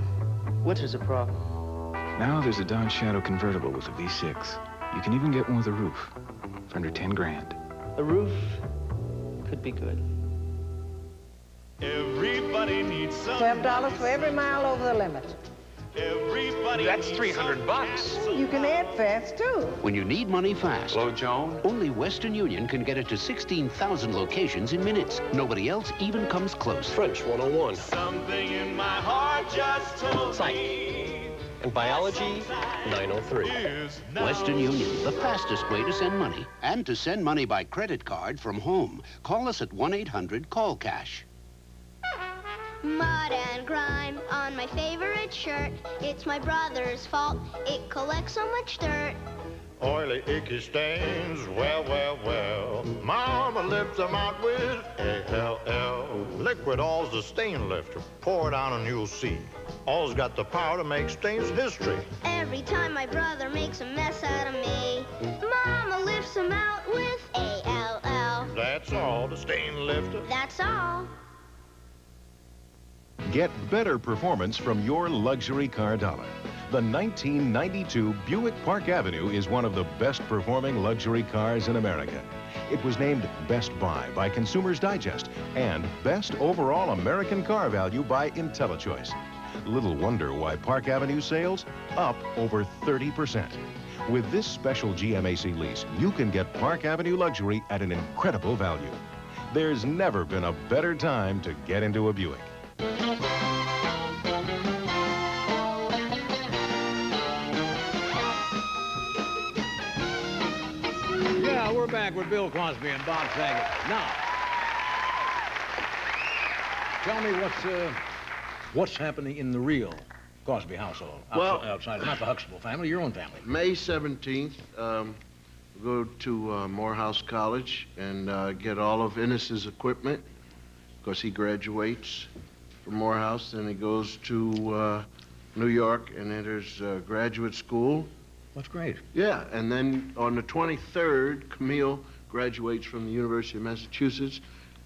Speaker 5: winter's a problem.
Speaker 6: Now there's a Dodge Shadow convertible with a V6. You can even get one with a roof for under 10 grand.
Speaker 5: A roof could be good.
Speaker 7: Everybody needs some.
Speaker 8: $12 for every mile over the limit.
Speaker 7: Everybody.
Speaker 9: That's $300.
Speaker 8: You can add fast, too.
Speaker 10: When you need money fast.
Speaker 9: Hello, Joan.
Speaker 10: Only Western Union can get it to 16,000 locations in minutes. Nobody else even comes close.
Speaker 9: French 101.
Speaker 7: Something in my heart just told me.
Speaker 9: And biology, 903.
Speaker 10: Western Union, the fastest way to send money. And to send money by credit card from home. Call us at 1-800-CALL-CASH.
Speaker 11: Mud and grime on my favorite shirt. It's my brother's fault. It collects so much dirt.
Speaker 12: Oily, icky stains, well, well, well. Mama lifts them out with A-L-L. Liquid All's the stain lifter. Pour it on and you'll see. All's got the power to make stains history.
Speaker 11: Every time my brother makes a mess out of me, Mama lifts him out with A-L-L.
Speaker 12: That's all, the stain lifter.
Speaker 11: That's all.
Speaker 13: Get better performance from your luxury car dollar. The 1992 Buick Park Avenue is one of the best performing luxury cars in America. It was named Best Buy by Consumers Digest and Best Overall American Car Value by IntelliChoice. Little wonder why Park Avenue sales up over 30%. With this special GMAC lease, you can get Park Avenue luxury at an incredible value. There's never been a better time to get into a Buick.
Speaker 2: Yeah, we're back with Bill Cosby and Bob Saget. Now, tell me what's happening in the real Cosby household.
Speaker 4: Well,
Speaker 2: outside, not the Huxtable family, your own family.
Speaker 4: May 17th, go to Morehouse College and get all of Ennis's equipment, because he graduates from Morehouse. Then he goes to New York and enters graduate school.
Speaker 2: That's great.
Speaker 4: Yeah, and then on the 23rd, Camille graduates from the University of Massachusetts.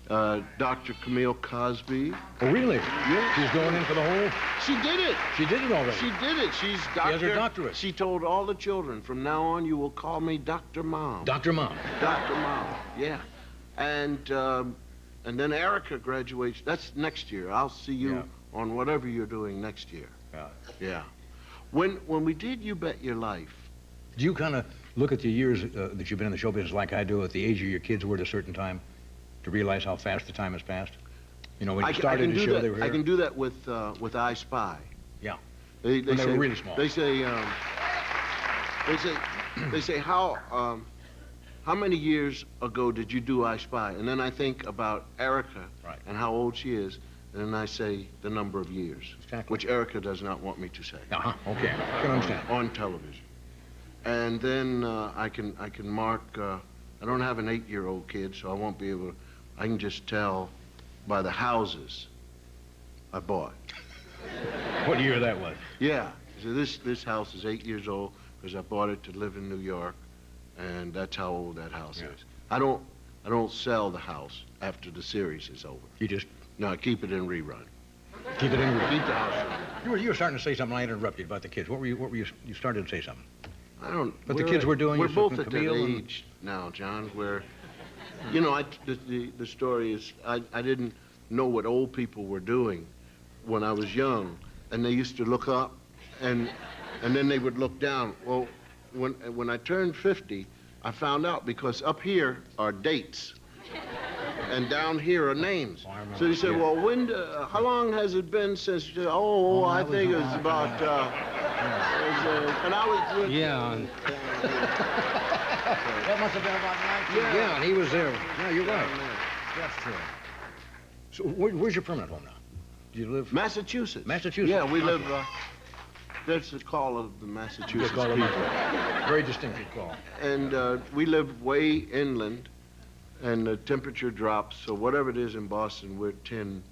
Speaker 4: Dr. Camille Cosby.
Speaker 2: Oh, really?
Speaker 4: Yeah.
Speaker 2: She's going in for the whole...
Speaker 4: She did it.
Speaker 2: She did it already.
Speaker 4: She did it. She's doctor.
Speaker 2: She has her doctorate.
Speaker 4: She told all the children, from now on, you will call me Dr. Mom.
Speaker 2: Dr. Mom.
Speaker 4: Dr. Mom, yeah. And then Erica graduates. That's next year. I'll see you on whatever you're doing next year.
Speaker 2: Yeah.
Speaker 4: Yeah. When we did You Bet Your Life.
Speaker 2: Do you kind of look at the years that you've been in the show business like I do, at the age of your kids were at a certain time, to realize how fast the time has passed? You know, when you started the show, they were here.
Speaker 4: I can do that with I Spy.
Speaker 2: Yeah.
Speaker 4: They
Speaker 2: when
Speaker 4: say,
Speaker 2: they were really small.
Speaker 4: They say how many years ago did you do I Spy? And then I think about Erica and how old she is, and then I say the number of years, which Erica does not want me to say.
Speaker 2: Okay, I can understand.
Speaker 4: On television. And then I can mark, I don't have an 8-year-old kid, so I won't be able to, I can just tell by the houses I bought.
Speaker 2: What year that was?
Speaker 4: Yeah, so this house is 8 years old because I bought it to live in New York, and that's how old that house is. I don't sell the house after the series is over.
Speaker 2: You just...
Speaker 4: No, I keep it in rerun.
Speaker 2: Keep it in rerun.
Speaker 4: Keep the house in
Speaker 2: You were starting to say something. I interrupted about the kids. What were you started to say something?
Speaker 4: I don't...
Speaker 2: But the kids were doing...
Speaker 4: We're both at that age now, John, where, you know, the story is, I didn't know what old people were doing when I was young, and they used to look up, and then they would look down. Well, when I turned 50, I found out, because up here are dates, and down here are names. So he said, well, how long has it been since, I think it was about, and I was...
Speaker 2: Yeah. That must have been about 19. Yeah, and he was there. Yeah, you're right. That's true. So where's your permanent home now? Do you live?
Speaker 4: Massachusetts.
Speaker 2: Massachusetts?
Speaker 4: Yeah, we live, that's the call of the Massachusetts people.
Speaker 2: Very distinctive call.
Speaker 4: And we live way inland, and the temperature drops, so whatever it is in Boston, we're 10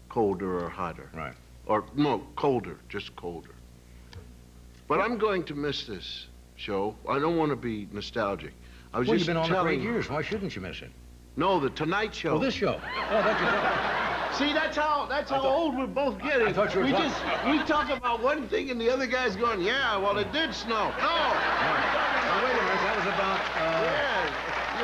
Speaker 4: colder or hotter.
Speaker 2: Right.
Speaker 4: Or, no, colder, just colder. But I'm going to miss this show. I don't want to be nostalgic. I was
Speaker 2: Well,
Speaker 4: just
Speaker 2: you've been on it for 8
Speaker 4: telling...
Speaker 2: years. Why shouldn't you miss it?
Speaker 4: No, the Tonight Show.
Speaker 2: Oh, this show. Oh, that's your...
Speaker 4: See, that's how old we're both getting.
Speaker 2: I thought you were
Speaker 4: we talk about one thing and the other guy's going, yeah, well, it did snow. No!
Speaker 2: Now, wait a minute, that was about...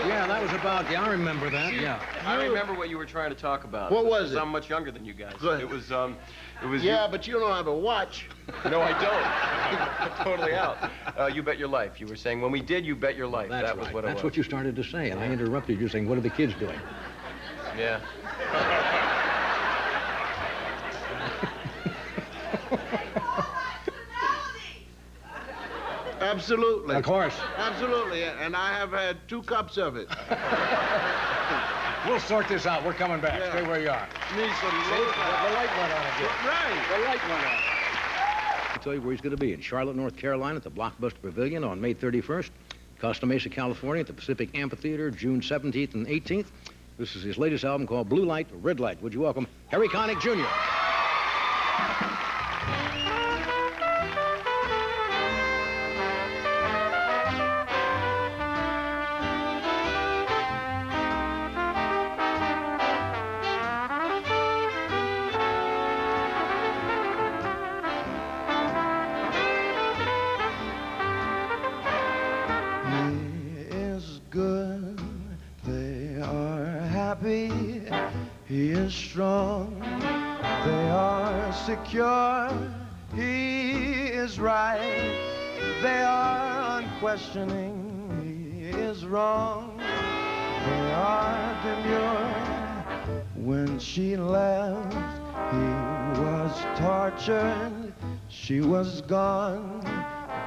Speaker 2: Yeah, that was about... Yeah, I remember that, yeah.
Speaker 3: I remember what you were trying to talk about.
Speaker 4: What was it?
Speaker 3: I'm much younger than you guys.
Speaker 4: Go ahead.
Speaker 3: It was
Speaker 4: Yeah, but you don't have a watch.
Speaker 3: No, I don't. I'm totally out. You Bet Your Life. You were saying, when we did You Bet Your Life, that was what it was.
Speaker 2: That's what you started to say, and I interrupted you saying, what are the kids doing?
Speaker 3: Yeah.
Speaker 4: Absolutely.
Speaker 2: Of course.
Speaker 4: Absolutely, and I have had 2 cups of it.
Speaker 2: We'll sort this out. We're coming back.
Speaker 4: Yeah.
Speaker 2: Stay where you are.
Speaker 4: Need some
Speaker 2: The light went on again.
Speaker 4: Right.
Speaker 2: The light went on. I'll tell you where he's going to be. In Charlotte, North Carolina, at the Blockbuster Pavilion on May 31st. Costa Mesa, California, at the Pacific Amphitheater, June 17th and 18th. This is his latest album called Blue Light, Red Light. Would you welcome Harry Connick, Jr.
Speaker 14: He is strong, they are secure, he is right, they are unquestioning, he is wrong, they are demure. When she left, he was tortured, she was gone,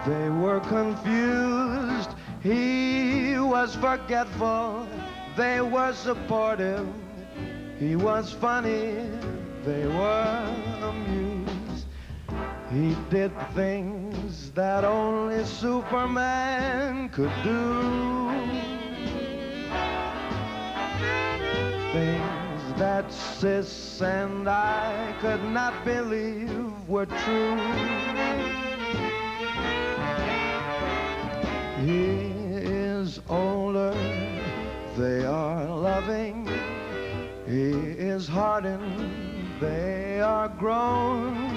Speaker 14: they were confused, he was forgetful, they were supportive. He was funny, they were amused. He did things that only Superman could do. Things that Sis and I could not believe were true. He is older, they are loving. He is hardened, they are grown.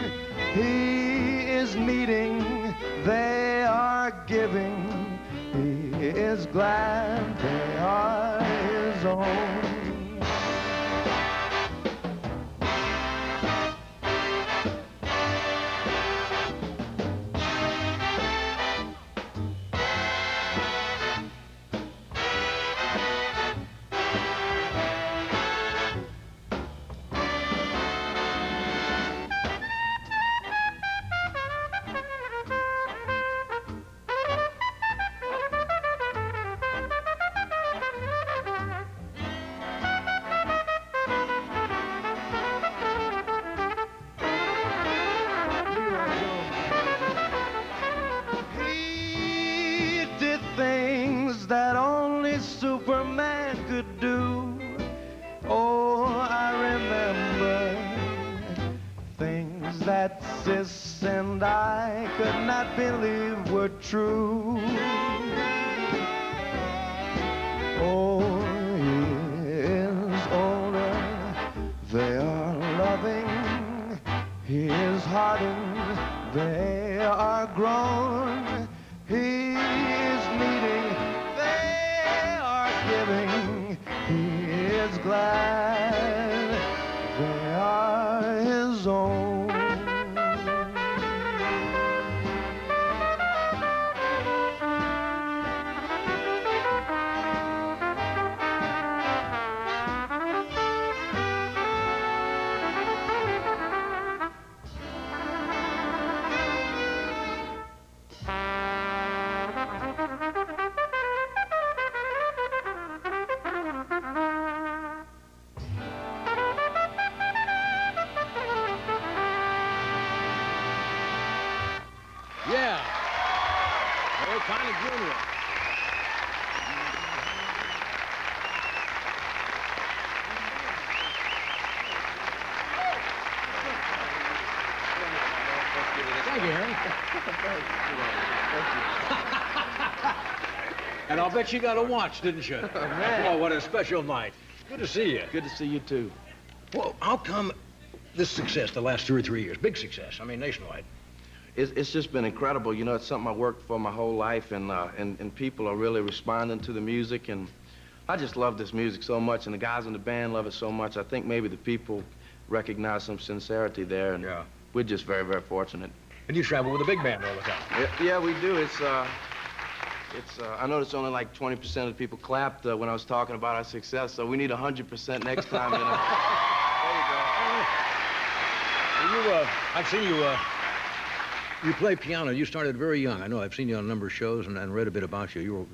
Speaker 14: He is needing, they are giving. He is glad they are his own. That only Superman could do. Oh, I remember things that Sis and I could not believe were true. Oh, he is older, they are loving. He is hardened, they are grown. He is needing, giving, he is glad they are his own.
Speaker 2: Yeah. Harry Connick Jr. Thank you, Harry. And I'll bet you got a watch, didn't you?
Speaker 3: Oh, man.
Speaker 2: Oh, what a special night. Good to see you.
Speaker 3: Good to see you, too.
Speaker 2: Well, how come this success the last 2 or 3 years? Big success, I mean, nationwide.
Speaker 3: It's just been incredible. You know, it's something I worked for my whole life, and people are really responding to the music, and I just love this music so much, and the guys in the band love it so much. I think maybe the people recognize some sincerity there, and we're just very, very fortunate.
Speaker 2: And you travel with a big band all the time.
Speaker 3: Yeah, we do. I noticed only like 20% of the people clapped when I was talking about our success, so we need 100% next time, you know. There you go.
Speaker 2: I've seen you You play piano. You started very young. I know. I've seen you on a number of shows and read a bit about you. You were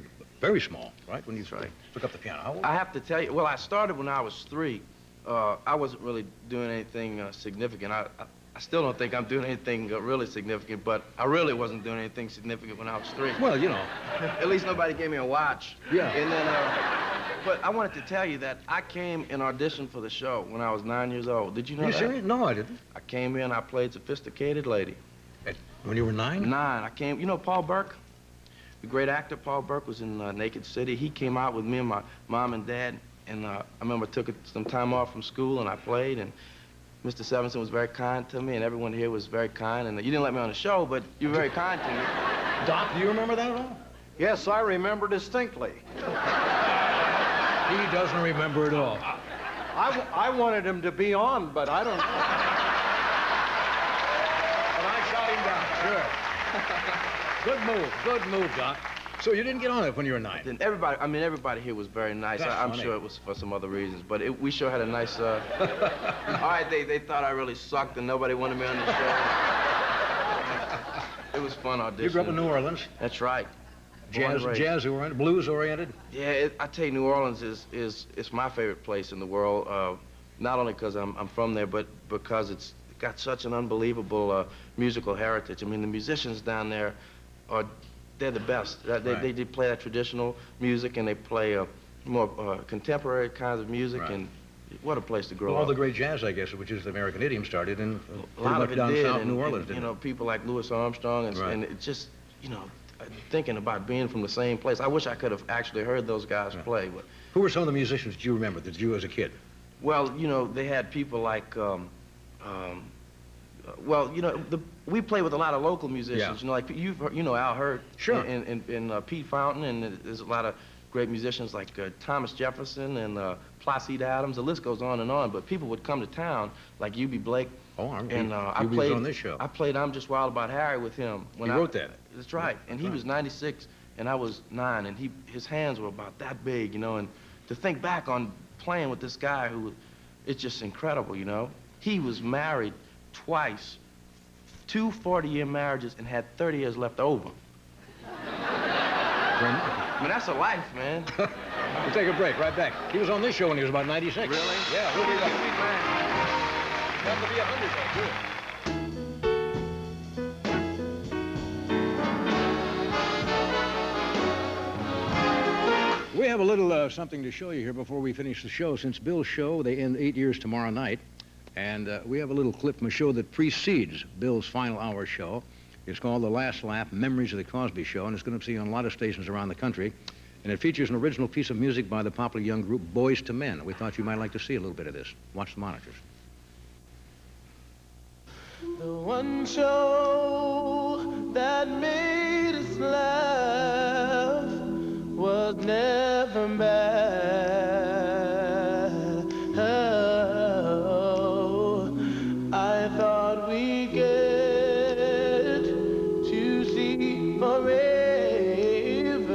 Speaker 2: very small, right, when you took up the piano. How old?
Speaker 15: I have to tell you, well, I started when I was 3. I wasn't really doing anything significant. I still don't think I'm doing anything really significant, but I really wasn't doing anything significant when I was 3.
Speaker 2: Well, you know.
Speaker 15: At least nobody gave me a watch.
Speaker 2: Yeah.
Speaker 15: And then, but I wanted to tell you that I came and auditioned for the show when I was 9 years old. Did you know
Speaker 2: Are you
Speaker 15: that?
Speaker 2: serious? No, I didn't.
Speaker 15: I came in, I played Sophisticated Lady.
Speaker 2: When you were 9?
Speaker 15: 9. I came, you know Paul Burke? The great actor Paul Burke was in Naked City. He came out with me and my mom and dad, and I remember I took some time off from school and I played, and Mr. Sevenson was very kind to me, and everyone here was very kind, and you didn't let me on the show, but you were very kind to me.
Speaker 2: Doc, do you remember that at all?
Speaker 14: Yes, I remember distinctly.
Speaker 2: He doesn't remember at all.
Speaker 14: I wanted him to be on, but I don't know.
Speaker 2: And I shot him down. Sure. Good move, Doc. So you didn't get on it when you were 9?
Speaker 15: Then everybody here was very nice. I'm sure it was for some other reasons, but we sure had a nice, all right, they thought I really sucked and nobody wanted me on the show. It was fun auditioning.
Speaker 2: You grew up in New Orleans?
Speaker 15: That's right.
Speaker 2: Jazz oriented, blues oriented?
Speaker 15: Yeah, I tell you, New Orleans is my favorite place in the world. Not only because I'm from there, but because it's got such an unbelievable musical heritage. I mean, the musicians down there they're the best. They play that traditional music and they play more contemporary kinds of music, and what a place to grow up.
Speaker 2: All the great jazz, I guess, which is the American idiom, started in
Speaker 15: a lot of it
Speaker 2: down
Speaker 15: did,
Speaker 2: south
Speaker 15: and,
Speaker 2: New Orleans,
Speaker 15: you know, people like Louis Armstrong, and it just, you know, thinking about being from the same place. I wish I could have actually heard those guys play. But
Speaker 2: who were some of the musicians you remember that you as a kid?
Speaker 15: Well, you know, they had people like, well, you know, we play with a lot of local musicians. You know, like you know Al Hurt,
Speaker 2: sure,
Speaker 15: and Pete Fountain, and there's a lot of great musicians like Thomas Jefferson and Placide Adams. The list goes on and on. But people would come to town like Eubie Blake.
Speaker 2: Oh,
Speaker 15: and
Speaker 2: I played on this show.
Speaker 15: I played "I'm Just Wild About Harry" with him.
Speaker 2: When he wrote that.
Speaker 15: That's right. And he was 96, and I was 9, and his hands were about that big, you know. And to think back on playing with this guy it's just incredible, you know. He was married twice, 2 40-year marriages, and had 30 years left over. I mean, that's a life, man.
Speaker 2: We'll take a break. Right back. He was on this show when he was about 96.
Speaker 15: Really?
Speaker 2: Yeah, we'll be back. Have to be 100, though, We have a little something to show you here before we finish the show. Since Bill's show, they end 8 years tomorrow night. And we have a little clip from a show that precedes Bill's final hour show. It's called The Last Laugh, Memories of the Cosby Show, and it's going to be on a lot of stations around the country. And it features an original piece of music by the popular young group Boys to Men. We thought you might like to see a little bit of this. Watch the monitors.
Speaker 16: The one show that made us laugh was never bad. Oh, I thought we'd get to see forever,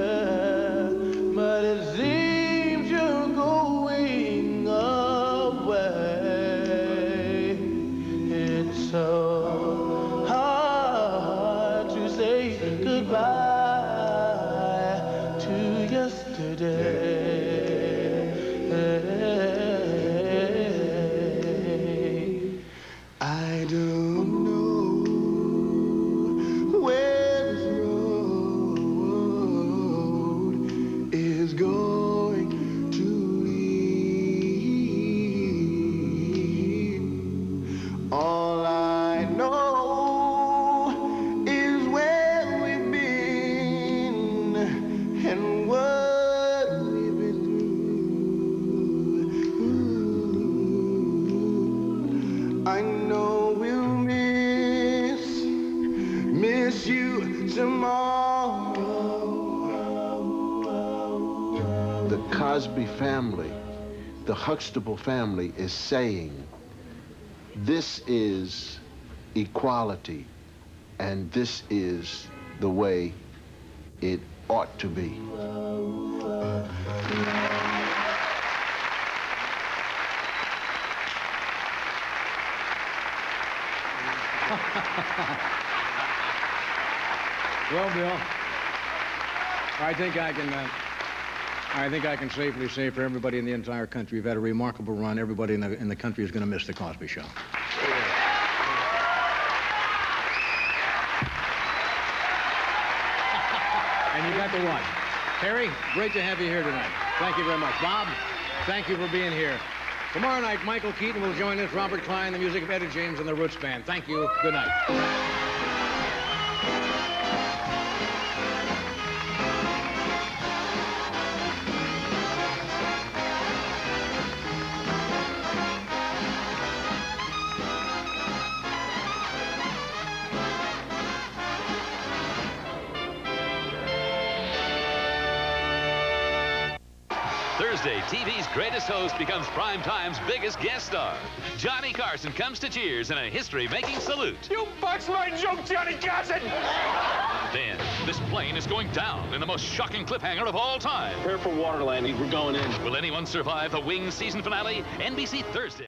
Speaker 16: but it seems you're going away. It's so hard to say goodbye to yesterday. I don't know where this road is going to lead. All I know is where we've been and what we've been through. I know we'll miss you tomorrow.
Speaker 4: The Cosby family, the Huxtable family is saying, this is equality, and this is the way it ought to be.
Speaker 2: Well, Bill, I think I can safely say for everybody in the entire country, we've had a remarkable run. Everybody in the country is going to miss the Cosby Show. And you got to watch. Terry, great to have you here tonight. Thank you very much. Bob, thank you for being here. Tomorrow night, Michael Keaton will join us, Robert Klein, the music of Eddie James and the Roots Band. Thank you. Good night.
Speaker 17: Thursday, TV's greatest host becomes Primetime's biggest guest star. Johnny Carson comes to Cheers in a history-making salute.
Speaker 7: You botched my joke, Johnny Carson!
Speaker 17: Then, this plane is going down in the most shocking cliffhanger of all time.
Speaker 9: Prepare for water landing. We're going in.
Speaker 17: Will anyone survive the Wings season finale? NBC Thursday.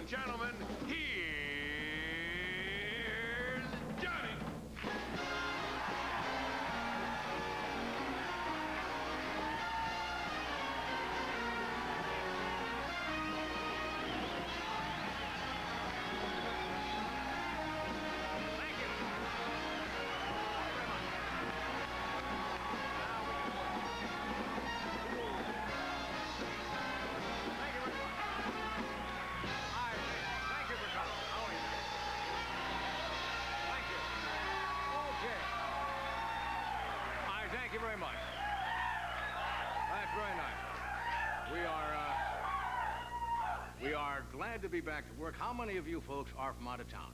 Speaker 1: Gentlemen, here's Johnny. Thank you very much. That's very nice. We are glad to be back to work. How many of you folks are from out of town?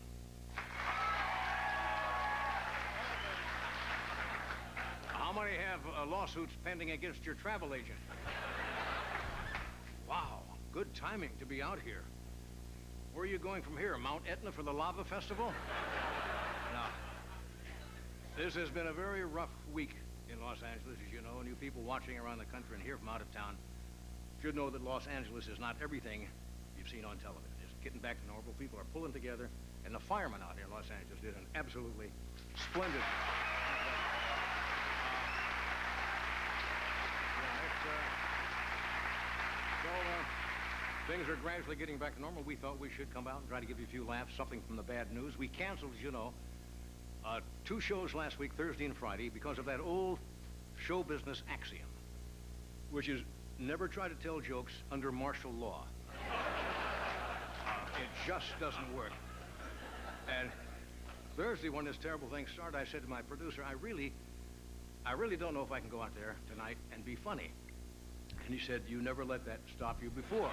Speaker 1: How many have lawsuits pending against your travel agent? Wow, good timing to be out here. Where are you going from here? Mount Etna for the Lava Festival? No. This has been a very rough week in Los Angeles, as you know, and you people watching around the country and here from out of town should know that Los Angeles is not everything you've seen on television. It's getting back to normal. People are pulling together, and the firemen out here in Los Angeles did an absolutely splendid things are gradually getting back to normal. We thought we should come out and try to give you a few laughs, something from the bad news. We canceled, as you know, 2 shows last week, Thursday and Friday, because of that old show business axiom, which is never try to tell jokes under martial law. It just doesn't work. And Thursday, when this terrible thing started, I said to my producer, I really don't know if I can go out there tonight and be funny. And he said, you never let that stop you before.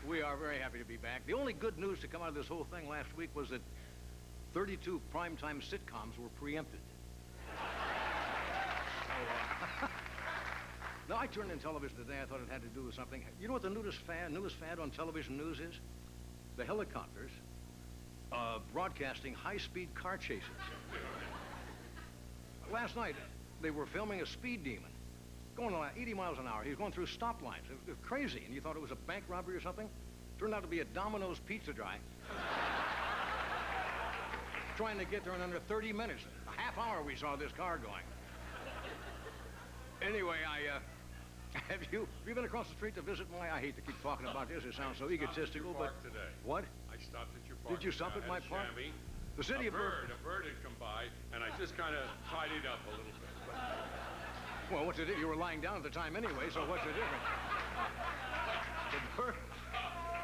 Speaker 1: We are very happy to be back. The only good news to come out of this whole thing last week was that 32 primetime sitcoms were preempted. Now, I turned in television today. I thought it had to do with something. You know what the newest fad on television news is? The helicopters broadcasting high-speed car chases. Last night, they were filming a speed demon going 80 miles an hour. He was going through stop lines. It was crazy, and you thought it was a bank robbery or something? Turned out to be a Domino's pizza drive. Trying to get there in under 30 minutes. A half hour we saw this car going. Anyway, have you been across the street to visit my, I hate to keep talking about this, it sounds so egotistical, but... Today.
Speaker 2: What?
Speaker 1: I stopped at your park.
Speaker 2: Did you stop at my park?
Speaker 1: Chamois.
Speaker 2: The city of
Speaker 1: a bird had come by, and I just kind of tidied up a little bit.
Speaker 2: Well, what's the difference? You were lying down at the time anyway, so what's the difference?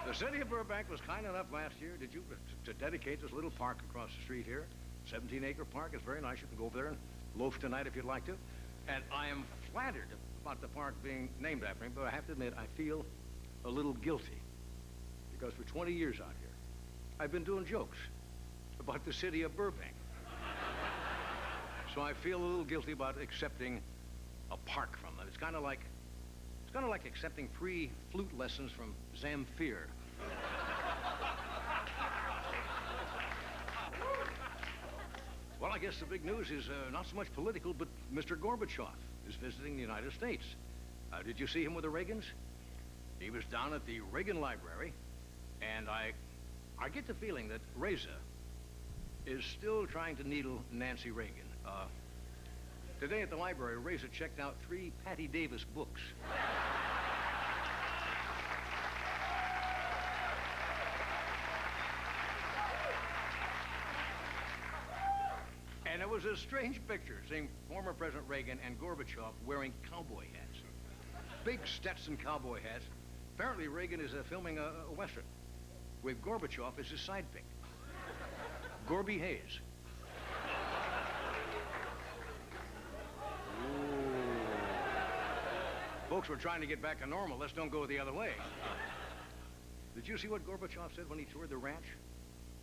Speaker 2: The city of Burbank was kind enough last year, to dedicate this little park across the street here. 17-acre park. It's very nice. You can go over there and loaf tonight if you'd like to. And I am flattered about the park being named after him, but I have to admit, I feel a little guilty. Because for 20 years out here, I've been doing jokes about the city of Burbank. So I feel a little guilty about accepting a park from them. It's kind of like accepting free flute lessons from Zamfir. Well, I guess the big news is not so much political, but Mr. Gorbachev is visiting the United States. Did you see him with the Reagans? He was down at the Reagan Library, and I get the feeling that Reza is still trying to needle Nancy Reagan. Today at the library, Reza checked out 3 Patty Davis books. And it was a strange picture, seeing former President Reagan and Gorbachev wearing cowboy hats. Big Stetson cowboy hats. Apparently, Reagan is filming a Western with Gorbachev as his sidekick. Gorby Hayes. Ooh. Folks, we're trying to get back to normal. Let's don't go the other way. Did you see what Gorbachev said when he toured the ranch?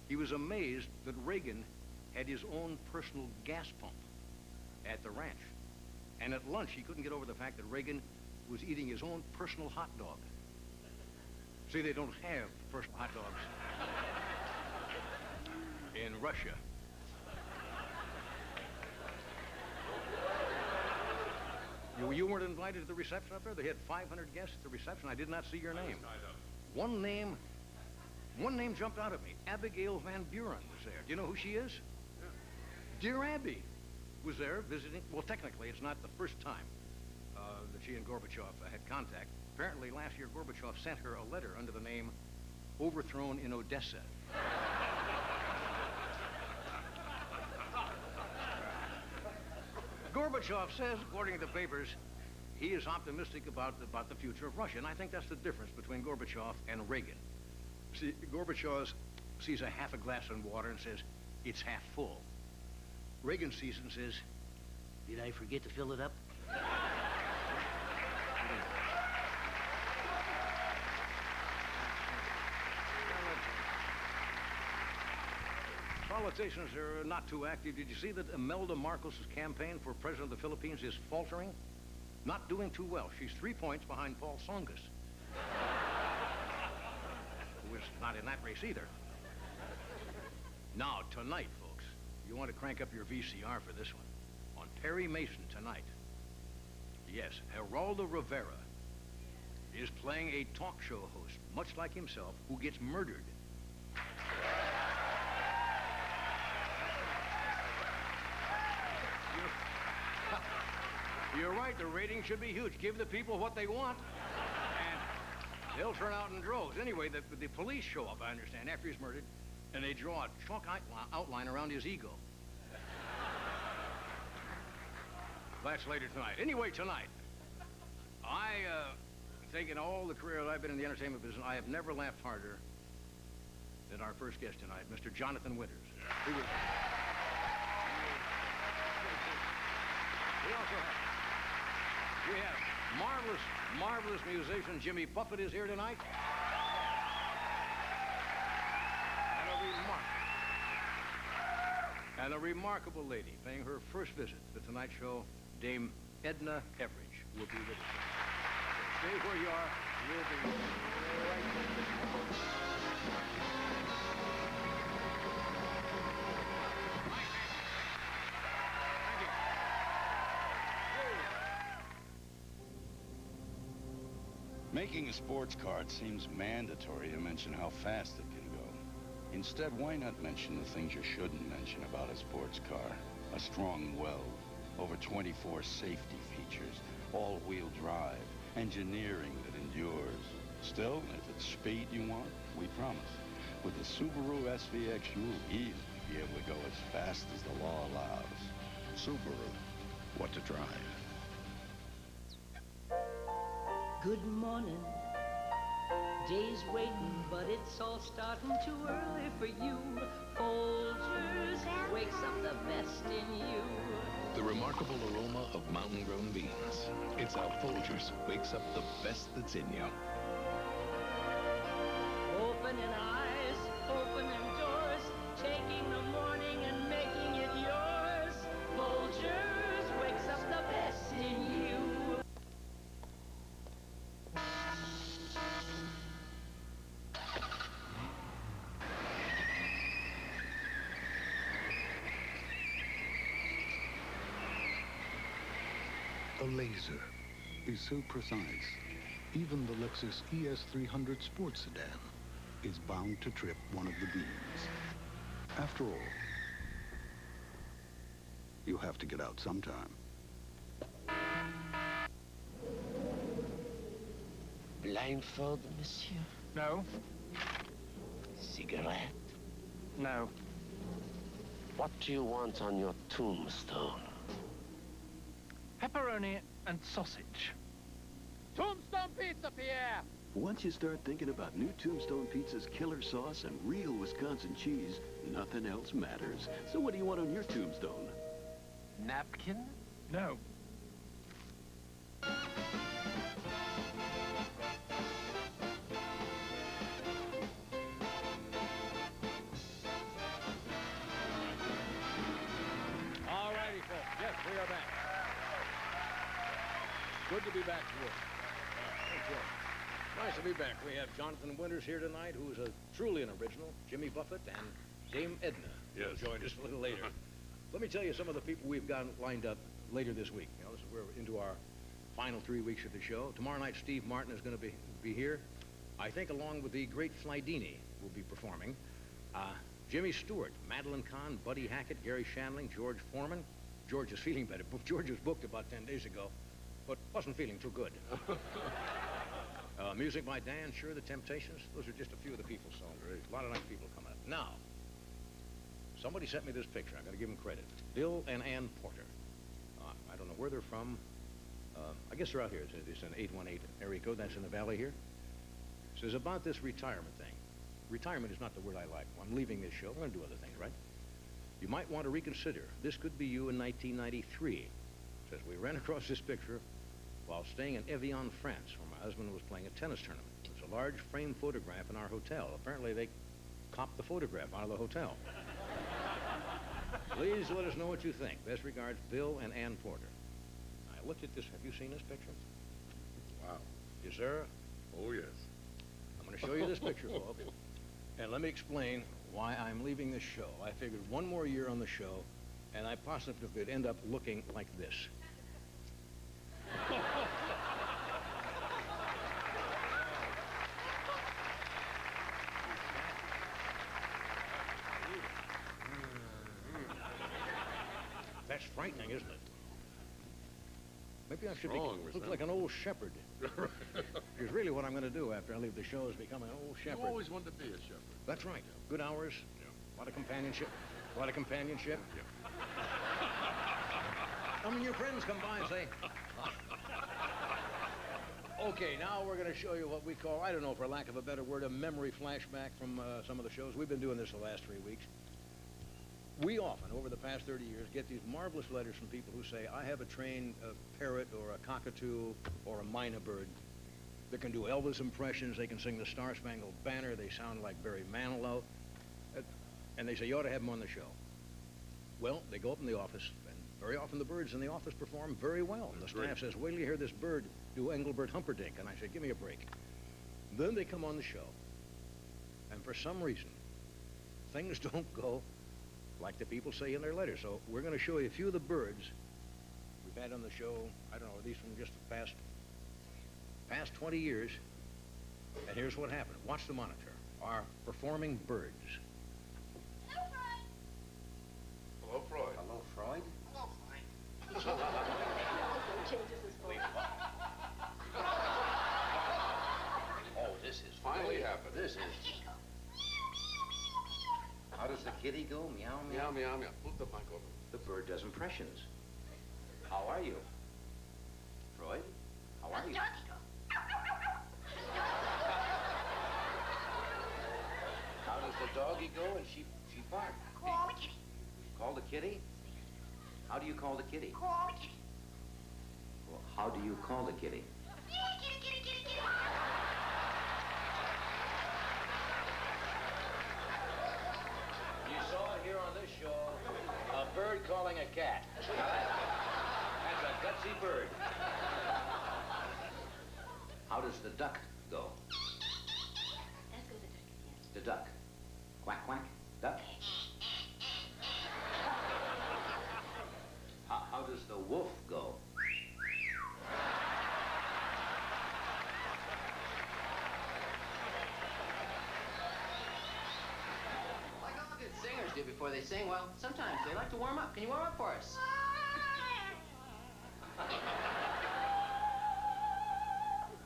Speaker 2: He was amazed that Reagan had his own personal gas pump at the ranch. And at lunch, he couldn't get over the fact that Reagan was eating his own personal hot dog. See, they don't have personal hot dogs in Russia. You weren't invited to the reception up there? They had 500 guests at the reception. I did not see your name. One name jumped out at me. Abigail Van Buren was there. Do you know who she is? Yeah. Dear Abby was there visiting. Well, technically, it's not the first time that she and Gorbachev had contact. Apparently, last year, Gorbachev sent her a letter under the name Overthrown in Odessa. Gorbachev says, according to the papers, he is optimistic about the future of Russia. And I think that's the difference between Gorbachev and Reagan. See, Gorbachev sees a half a glass of water and says, it's half full. Reagan sees it and says, did I forget to fill it up? Politicians are not too active. Did you see that Imelda Marcos' campaign for president of the Philippines is faltering? Not doing too well. She's 3 points behind Paul Tsongas, who is not in that race either. Now, tonight, folks, you want to crank up your VCR for this one. On Perry Mason tonight. Yes, Geraldo Rivera is playing a talk show host, much like himself, who gets murdered. You're right, the ratings should be huge. Give the people what they want, and they'll turn out in droves. Anyway, the police show up, I understand, after he's murdered, and they draw a chalk outline around his ego. That's later tonight. Anyway, tonight, I think in all the career that I've been in the entertainment business, I have never laughed harder than our first guest tonight, Mr. Jonathan Winters. We also have marvelous musician Jimmy Buffett is here tonight. And a remarkable lady paying her first visit to the Tonight Show, Dame Edna Everidge, will be with us. So stay where you are. We'll be right
Speaker 18: Making a sports car, it seems mandatory to mention how fast it can go. Instead, why not mention the things you shouldn't mention about a sports car? A strong weld, over 24 safety features, all-wheel drive, engineering that endures. Still, if it's speed you want, we promise. With the Subaru SVX, you'll easily be able to go as fast as the law allows. Subaru, what to drive.
Speaker 19: Good morning. Day's waiting, but it's all starting too early for you. Folgers wakes up the best in you.
Speaker 20: The remarkable aroma of mountain-grown beans. It's how Folgers wakes up the best that's in you.
Speaker 19: Open
Speaker 20: laser is so precise, even the Lexus ES300 sports sedan is bound to trip one of the beams. After all, you have to get out sometime.
Speaker 21: Blindfold, monsieur?
Speaker 7: No.
Speaker 21: Cigarette?
Speaker 7: No.
Speaker 21: What do you want on your tombstone?
Speaker 7: Pepperoni and sausage.
Speaker 22: Tombstone pizza, Pierre!
Speaker 23: Once you start thinking about new Tombstone Pizza's killer sauce and real Wisconsin cheese, nothing else matters. So what do you want on your tombstone?
Speaker 22: Napkin?
Speaker 7: No.
Speaker 2: All righty, folks. Yes, we are back. Good to be back to work. Okay. Nice to be back. We have Jonathan Winters here tonight, who's truly an original, Jimmy Buffett, and Dame Edna, who joined us a little later. Let me tell you some of the people we've got lined up later this week. You know, we're into our final 3 weeks of the show. Tomorrow night, Steve Martin is going to be here. I think along with the great Flydini will be performing. Jimmy Stewart, Madeline Kahn, Buddy Hackett, Gary Shandling, George Foreman. George is feeling better. George was booked about 10 days ago, but wasn't feeling too good. Music by Dan, Sure, The Temptations. Those are just a few of the people, so a lot of nice people coming up. Now, somebody sent me this picture. I got to give them credit. Bill and Ann Porter. I don't know where they're from. I guess they're out here. It's an 818 area code. That's in the valley here. It says about this retirement thing. Retirement is not the word I like. Well, I'm leaving this show. I'm going to do other things, right? You might want to reconsider. This could be you in 1993. It says, we ran across this picture while staying in Evian, France, where my husband was playing a tennis tournament. It's a large frame photograph in our hotel. Apparently, they copped the photograph out of the hotel. Please let us know what you think. Best regards, Bill and Ann Porter. I looked at this. Have you seen this picture?
Speaker 1: Wow.
Speaker 2: Yes, sir?
Speaker 1: Oh, yes.
Speaker 2: I'm going to show you this picture, folks. And let me explain why I'm leaving this show. I figured one more year on the show, and I possibly could end up looking like this. That's frightening, isn't it? Maybe I should look like an old shepherd. Because really what I'm going to do after I leave the show is become an old shepherd.
Speaker 1: You always wanted to be a shepherd.
Speaker 2: That's right. Good hours, a lot of companionship. A lot of companionship. I mean, your friends come by and say, okay, now we're going to show you what we call, I don't know, for lack of a better word, a memory flashback from some of the shows. We've been doing this the last 3 weeks. We often, over the past 30 years, get these marvelous letters from people who say, I have a trained parrot or a cockatoo or a mynah bird that can do Elvis impressions. They can sing the Star-Spangled Banner. They sound like Barry Manilow. And they say, you ought to have them on the show. Well, they go up in the office, and very often the birds in the office perform very well. And the staff says, wait till you hear this bird do Engelbert Humperdinck. And I say, give me a break. Then they come on the show. And for some reason, things don't go like the people say in their letters. So we're going to show you a few of the birds we've had on the show, I don't know, these from just the past 20 years. And here's what happened. Watch the monitor. Our performing birds.
Speaker 1: Hello, Freud.
Speaker 2: Hello, Freud.
Speaker 11: Hello, Freud. Changes his voice.
Speaker 2: Oh, this is
Speaker 1: Finally happened.
Speaker 2: This is. How does the kitty go? Meow, meow.
Speaker 1: Meow, meow, meow. Move the mic over.
Speaker 2: The bird does impressions. How are you? Freud? How are you? How does the doggy go and she bark?
Speaker 11: Call the kitty.
Speaker 2: Call the kitty? How do you call the kitty?
Speaker 11: Call the kitty.
Speaker 2: Well, how do you call the kitty?
Speaker 11: Kitty, kitty, kitty, kitty.
Speaker 2: You saw it here on this show, a bird calling a cat. That's a gutsy bird. How does the duck go?
Speaker 11: Let's go to the duck again.
Speaker 2: The duck. Quack, quack. Duck. How does the wolf go?
Speaker 5: do before they sing? Well, sometimes they like to warm up. Can you warm up for us?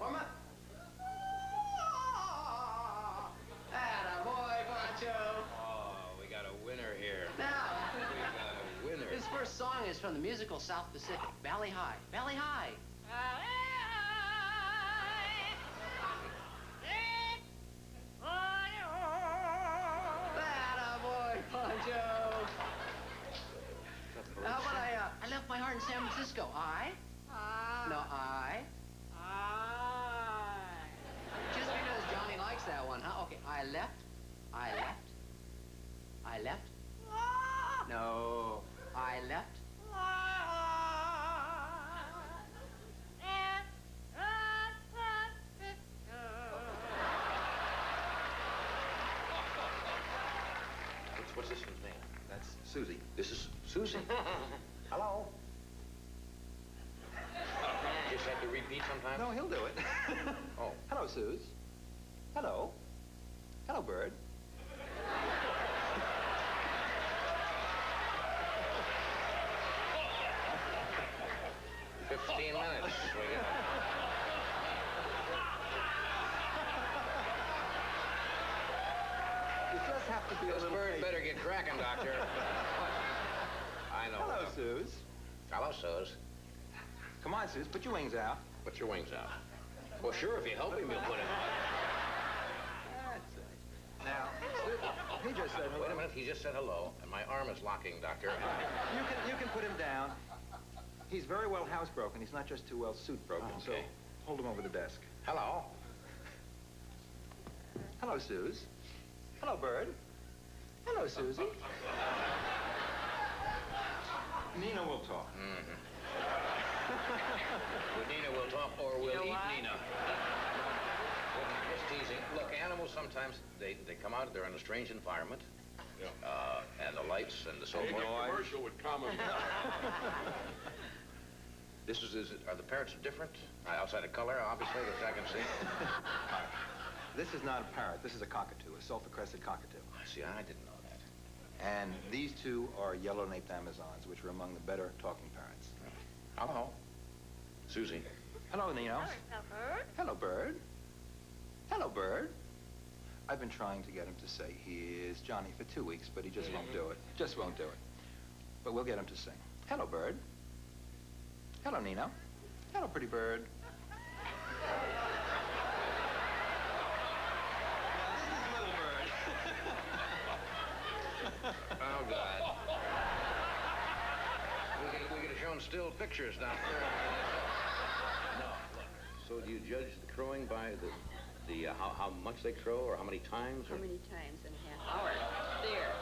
Speaker 5: Warm up. Attaboy, Pancho.
Speaker 2: Oh, we got a winner here.
Speaker 5: Now,
Speaker 2: We got a winner.
Speaker 5: his first song is from the musical South Pacific, Valley High. Valley High. Attaboy, Pancho. How about I left my heart in San Francisco. I? No, I. Just because Johnny likes that one, huh? Okay, I left. No, I left.
Speaker 2: What's this one's name? That's Susie. This is Susie. Hello. Just have to repeat sometimes?
Speaker 6: No, he'll do it.
Speaker 2: Oh.
Speaker 6: Hello, Suze. Hello. Hello, Bird.
Speaker 2: 15 minutes.
Speaker 6: You just have to be a
Speaker 2: This
Speaker 6: little
Speaker 2: bird
Speaker 6: patient.
Speaker 2: better get cracking, Doctor. I know.
Speaker 6: Hello, Suze.
Speaker 2: Hello, Suze.
Speaker 6: Come on, Suze, put your wings out.
Speaker 2: Put your wings out. Well, sure, if you help him, you'll put him out.
Speaker 6: That's it. Now, he just said hello.
Speaker 2: Wait a minute, he just said hello, and my arm is locking, Doctor.
Speaker 6: You can put him down. He's very well housebroken. He's not just too well suit broken.
Speaker 2: Oh, okay.
Speaker 6: So hold him over the desk.
Speaker 2: Hello.
Speaker 6: Hello, Suze. Hello, Bird. Hello, Susie. Nina will talk.
Speaker 2: Mm-hmm. Well, Nina will talk, or we'll
Speaker 5: know
Speaker 2: eat
Speaker 5: what?
Speaker 2: Nina. Just teasing. Look, animals sometimes, they come out, they're in a strange environment. And the lights and the so forth.
Speaker 1: Commercial with common.
Speaker 2: Are the parrots different? Outside of color, obviously, which I can see.
Speaker 6: This is not a parrot. This is a cockatoo, a sulphur-crested cockatoo.
Speaker 2: See, I didn't know that.
Speaker 6: And these two are yellow-naped Amazons, which are among the better talking parrots.
Speaker 2: Hello. Susie.
Speaker 6: Hello, Nino. Hello, Bird. Hello, Bird. I've been trying to get him to say he is Johnny for 2 weeks, but he just won't do it. Just won't do it. But we'll get him to sing. Hello, Bird. Hello, Nino. Hello, pretty bird.
Speaker 2: Oh, God. We could have shown still pictures down there. No, look. So do you judge the crowing by the how much they crow, or how many times? Or?
Speaker 8: How many times in a half hour? There.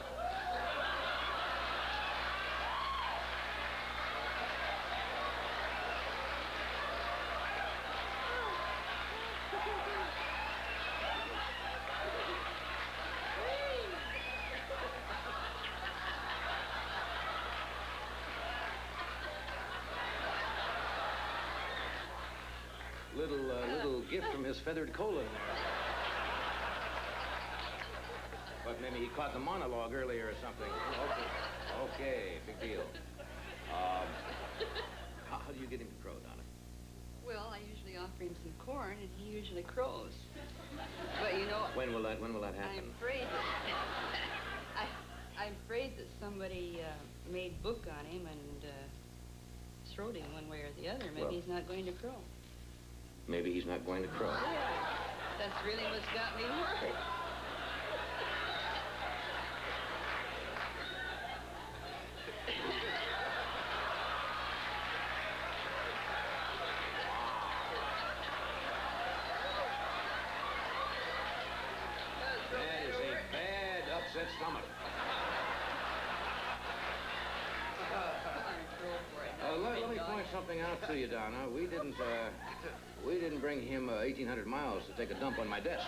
Speaker 2: Little gift from his feathered colon there. But maybe he caught the monologue earlier or something. Okay, big deal. How do you get him to crow, Donna?
Speaker 8: Well, I usually offer him some corn, and he usually crows. But you know...
Speaker 2: When will that happen?
Speaker 8: I'm afraid that... I'm afraid that somebody made book on him and throwed him one way or the other. Maybe
Speaker 2: Well,
Speaker 8: he's not going to crow.
Speaker 2: Maybe he's not going to crow.
Speaker 8: Yeah, that's really what's got me worried.
Speaker 2: That is a bad upset stomach. Let me point something out to you, Donna. We didn't bring him 1,800 miles to take a dump on my desk.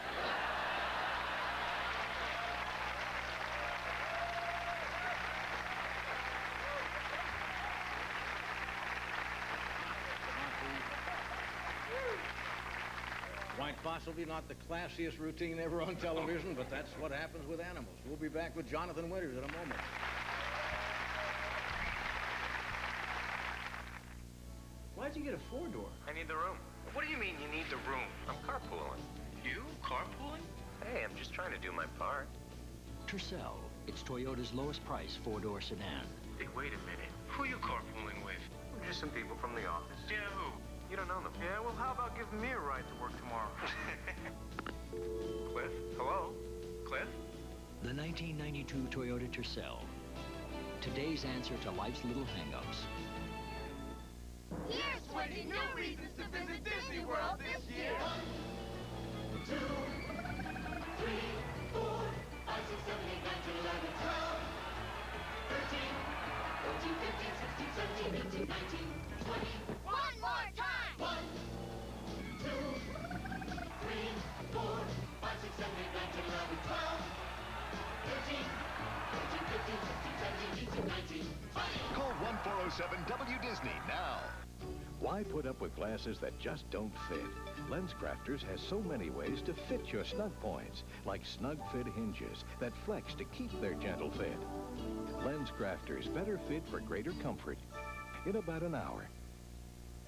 Speaker 2: possibly not the classiest routine ever on television, but that's what happens with animals. We'll be back with Jonathan Winters in a moment.
Speaker 3: Why'd you get a four-door?
Speaker 6: I need the room.
Speaker 10: What do you mean you need the room?
Speaker 6: I'm carpooling.
Speaker 10: You carpooling?
Speaker 6: Hey, I'm just trying to do my part.
Speaker 12: Tercel, it's Toyota's lowest price four-door sedan.
Speaker 10: Hey, wait a minute. Who are you carpooling with?
Speaker 6: Just some people from the office.
Speaker 10: Yeah, who?
Speaker 6: You don't know them.
Speaker 10: Yeah, well, how about giving me a ride to work tomorrow?
Speaker 6: Cliff? Hello? Cliff?
Speaker 12: The 1992 Toyota Tercel. Today's answer to life's little hang-ups.
Speaker 16: Here's 20 new reasons to visit Disney World this year. 1, 2, 3, 4, 5, 6, 7, 8, 9, 10, 11, 12, 13, 14, 15, 16, 17, 18, 19, 20. One more time. 1, 2, 3, 4, 5, 6, 7, 8, 9, 10, 11, 12, 13, 14, 15, 16, 17, 18, 19, 20.
Speaker 13: Call 1407-WDisney now. Why put up with glasses that just don't fit? LensCrafters has so many ways to fit your snug points, like snug fit hinges that flex to keep their gentle fit. LensCrafters better fit for greater comfort in about an hour.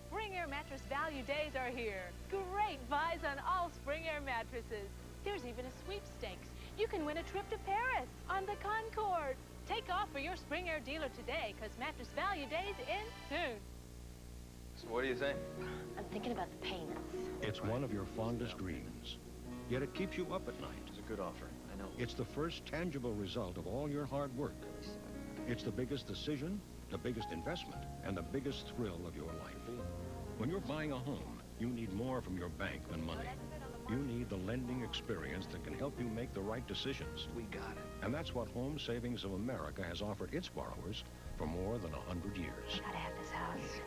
Speaker 24: Spring Air Mattress Value Days are here. Great buys on all Spring Air mattresses. There's even a sweepstakes. You can win a trip to Paris on the Concorde. Take off for your Spring Air dealer today, because Mattress Value Days end soon.
Speaker 6: So what do you think?
Speaker 25: I'm thinking about the payments.
Speaker 26: It's one of your fondest dreams, yet it keeps you up at night.
Speaker 3: It's a good offer, I know.
Speaker 26: It's the first tangible result of all your hard work. It's the biggest decision, the biggest investment, and the biggest thrill of your life. When you're buying a home, you need more from your bank than money. You need the lending experience that can help you make the right decisions.
Speaker 3: We got it.
Speaker 26: And that's what Home Savings of America has offered its borrowers for more than 100 years.
Speaker 25: Gotta have this house.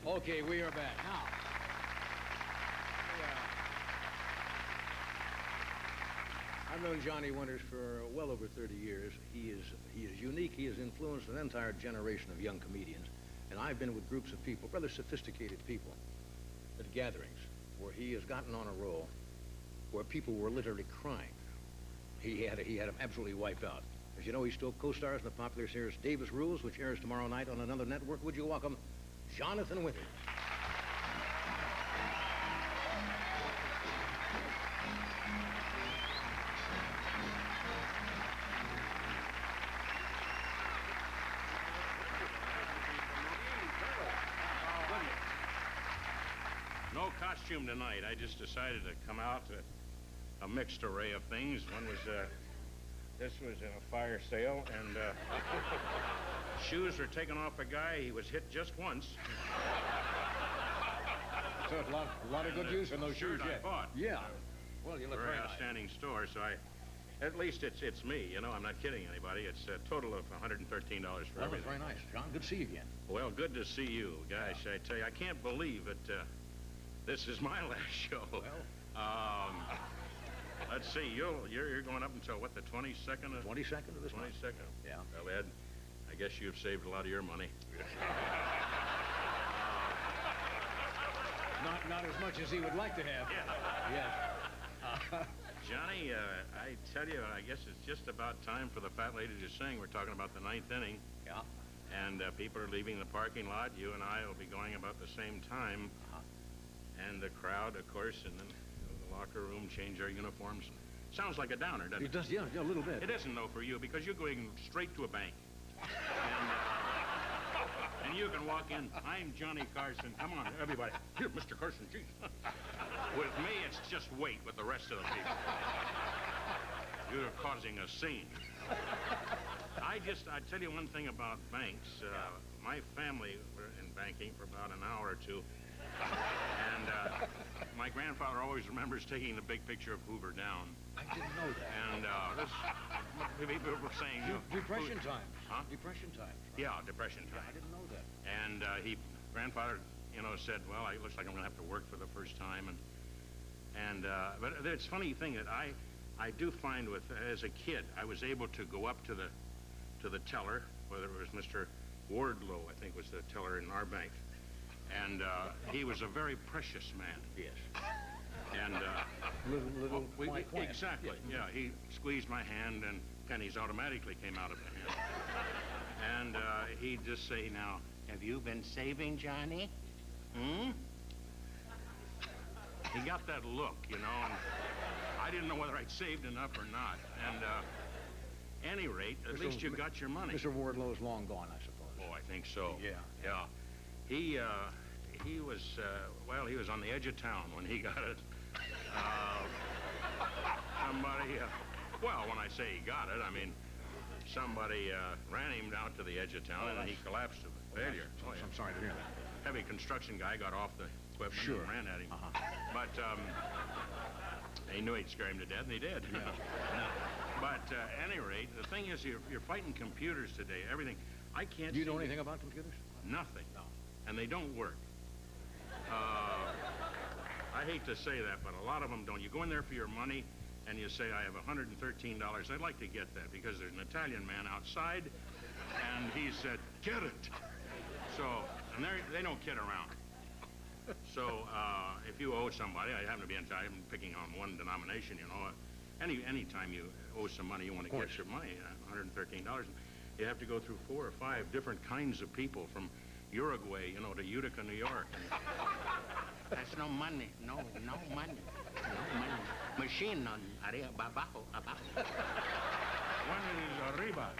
Speaker 2: Okay, we are back. Now, I've known Johnny Winters for well over 30 years. He is unique. He has influenced an entire generation of young comedians. And I've been with groups of people, rather sophisticated people, at gatherings where he has gotten on a roll where people were literally crying. He had him absolutely wiped out. As you know, he still co-stars in the popular series Davis Rules, which airs tomorrow night on another network. Would you welcome Jonathan Winters?
Speaker 27: No costume tonight. I just decided to come out to a mixed array of things. One was, this was in a fire sale, and shoes were taken off a guy. He was hit just once.
Speaker 2: So a lot of good use in those shoes,
Speaker 27: I bought.
Speaker 2: Yeah. Well, you look
Speaker 27: very
Speaker 2: very
Speaker 27: outstanding store, so at least it's me, you know, I'm not kidding anybody. It's a total of $113 for everything.
Speaker 2: That was very nice. John, good to see you again.
Speaker 27: Well, good to see you. Gosh, I tell you, I can't believe it. This is my last show. Well, let's see. You're going up until what, the 22nd?
Speaker 2: 22nd of this month.
Speaker 27: 22nd.
Speaker 2: Yeah.
Speaker 27: Well, Ed, I guess you've saved a lot of your money.
Speaker 2: Not as much as he would like to have.
Speaker 27: Yeah.
Speaker 2: Yes.
Speaker 27: Johnny, I tell you, I guess it's just about time for the fat lady to sing. We're talking about the 9th inning.
Speaker 2: Yeah.
Speaker 27: And people are leaving the parking lot. You and I will be going about the same time. And the crowd, of course, and then the locker room, change our uniforms. Sounds like a downer, doesn't it?
Speaker 2: It does, yeah, a little bit.
Speaker 27: It isn't, though, for you, because you're going straight to a bank. And you can walk in, I'm Johnny Carson. Come on, everybody. Here, Mr. Carson, geez. With me, it's just wait with the rest of the people. You're causing a scene. I tell you one thing about banks. My family were in banking for about an hour or two. And my grandfather always remembers taking the big picture of Hoover down.
Speaker 2: I didn't know that.
Speaker 27: And people were saying...
Speaker 2: Depression times.
Speaker 27: Huh?
Speaker 2: Depression times. Right?
Speaker 27: Yeah, Depression times.
Speaker 2: Yeah, I didn't know that.
Speaker 27: And grandfather, you know, said, well, it looks like I'm going to have to work for the first time. But it's a funny thing that I do find as a kid, I was able to go up to the teller whether it was Mr. Wardlow, I think was the teller in our bank. And he was a very precious man.
Speaker 2: Yes.
Speaker 27: And exactly, yeah. He squeezed my hand, and pennies automatically came out of the hand. And he'd just say, "Now, have you been saving, Johnny? Hmm?" He got that look, you know, and I didn't know whether I'd saved enough or not. And any rate, at least you got your money.
Speaker 2: Mr. Wardlow's long gone, I suppose.
Speaker 27: Oh, I think so.
Speaker 2: Yeah.
Speaker 27: Yeah. He was, well, he was on the edge of town when he got it. Somebody, well, when I say he got it, I mean, somebody ran him down to the edge of town, and he collapsed to failure.
Speaker 2: Oh, yeah. I'm sorry to hear that.
Speaker 27: Heavy construction guy got off the equipment and ran at him. But he knew he'd scare him to death, and he did.
Speaker 2: Yeah.
Speaker 27: But at any rate, the thing is, you're fighting computers today. Everything. I can't.
Speaker 2: Do you know anything about computers?
Speaker 27: Nothing.
Speaker 2: No.
Speaker 27: And they don't work. I hate to say that, but a lot of them don't. You go in there for your money, and you say, "I have $113. I'd like to get that," because there's an Italian man outside, and he said, "Get it." So, and they don't kid around. So, if you owe somebody, I happen to be Italian, I'm picking on one denomination, you know. Any time you owe some money, you want to get your money, $113. You have to go through 4 or 5 different kinds of people, from Uruguay, you know, to Utica, New York. That's no money. No money. No money. Machine on abajo. One is arriba.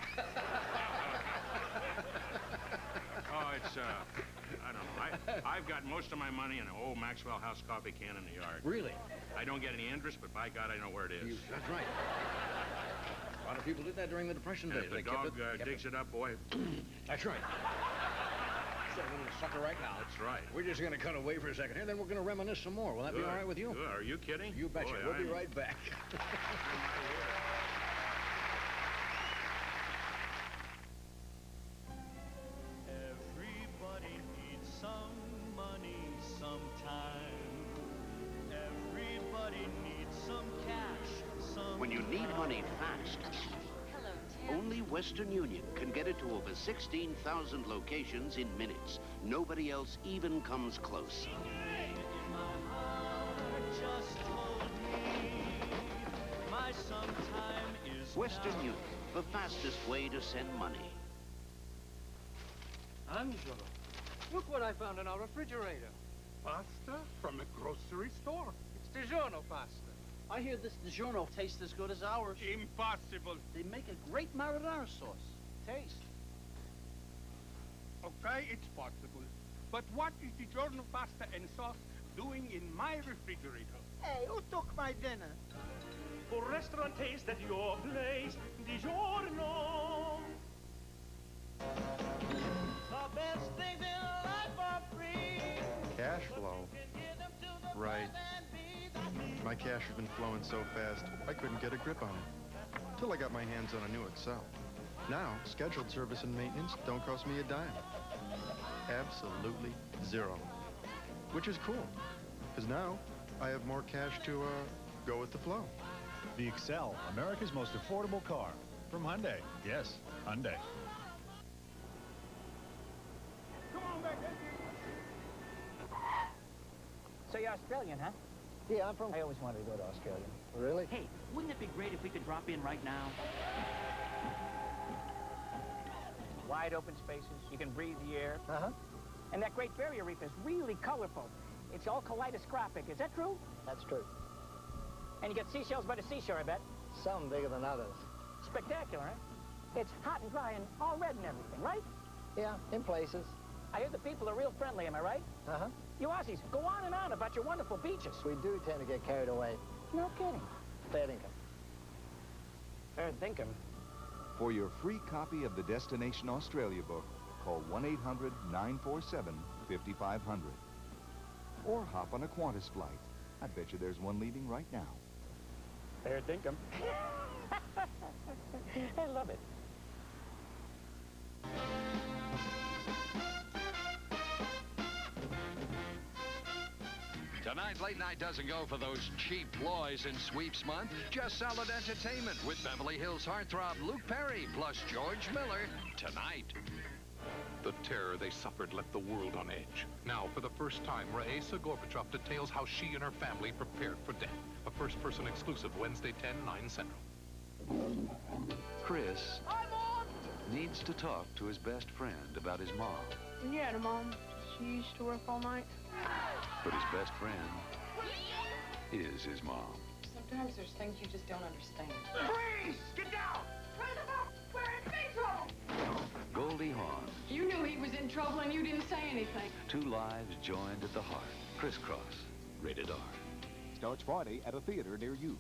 Speaker 27: Oh, it's, I don't know. I've got most of my money in an old Maxwell House coffee can in the yard.
Speaker 2: Really?
Speaker 27: I don't get any interest, but by God, I know where it is.
Speaker 2: That's right. A lot of people did that during the Depression days.
Speaker 27: If the dog digs it up, boy.
Speaker 2: That's right. It's a little sucker right now.
Speaker 27: That's right.
Speaker 2: We're just going to cut away for a second here, then we're going to reminisce some more. Will that be all right with you?
Speaker 27: Good. Are you kidding?
Speaker 2: You betcha.
Speaker 27: Boy,
Speaker 2: We'll be right back.
Speaker 16: Everybody needs some money sometime. Everybody needs some cash sometime.
Speaker 4: When you need money fast,
Speaker 25: Hello, Tim.
Speaker 4: only Western Union can get it to over 16,000 locations in minutes. Nobody else even comes close.
Speaker 16: Just told me my sometime is
Speaker 4: Western
Speaker 16: now.
Speaker 4: Union, the fastest way to send money.
Speaker 22: Angelo, look what I found in our refrigerator. Pasta from a grocery store. It's DiGiorno pasta.
Speaker 5: I hear this DiGiorno tastes as good as ours.
Speaker 22: Impossible.
Speaker 5: They make a great marinara sauce. Taste.
Speaker 22: Okay, it's possible. But what is DiGiorno pasta and sauce doing in my refrigerator?
Speaker 9: Hey, who took my dinner?
Speaker 22: For restaurant taste at your place, DiGiorno.
Speaker 16: The best things in life are free.
Speaker 14: Cash flow. Right. My cash has been flowing so fast, I couldn't get a grip on it. Till I got my hands on a new Excel. Now, scheduled service and maintenance don't cost me a dime. Absolutely zero. Which is cool, because now I have more cash to go with the flow.
Speaker 15: The Excel, America's most affordable car. From Hyundai. Yes, Hyundai.
Speaker 22: Come on back,
Speaker 17: So you're Australian, huh?
Speaker 9: Yeah, I'm from...
Speaker 17: I always wanted to go to Australia.
Speaker 9: Really?
Speaker 5: Hey, wouldn't it be great if we could drop in right now?
Speaker 17: Wide open spaces, you can breathe the air.
Speaker 9: Uh-huh.
Speaker 17: And that Great Barrier Reef is really colorful. It's all kaleidoscopic, is that true?
Speaker 9: That's true.
Speaker 17: And you get seashells by the seashore, I bet.
Speaker 9: Some bigger than others.
Speaker 17: Spectacular, huh? It's hot and dry and all red and everything, right?
Speaker 9: Yeah, in places.
Speaker 17: I hear the people are real friendly, am I right?
Speaker 9: Uh-huh.
Speaker 17: You Aussies, go on and on about your wonderful beaches.
Speaker 9: We do tend to get carried away.
Speaker 17: No kidding.
Speaker 9: Fair dinkum.
Speaker 17: Fair dinkum.
Speaker 18: For your free copy of the Destination Australia book, call 1-800-947-5500. Or hop on a Qantas flight. I bet you there's one leaving right now.
Speaker 17: Fair dinkum. I love it.
Speaker 1: Tonight, late night doesn't go for those cheap ploys in sweeps month. Just solid entertainment with Beverly Hills heartthrob Luke Perry plus George Miller tonight.
Speaker 7: The terror they suffered left the world on edge. Now, for the first time, Raisa Gorbachev details how she and her family prepared for death. A first-person exclusive Wednesday, 9 Central.
Speaker 11: Chris needs to talk to his best friend about his mom.
Speaker 19: Yeah, Mom. She used to work all night.
Speaker 11: But his best friend is his mom.
Speaker 5: Sometimes there's things you just don't understand.
Speaker 22: Freeze! Get down!
Speaker 19: We're in big trouble!
Speaker 11: Goldie Hawn,
Speaker 5: You knew he was in trouble and you didn't say anything.
Speaker 11: two lives joined at the heart. Crisscross, rated R.
Speaker 18: Starts Friday at a theater near you.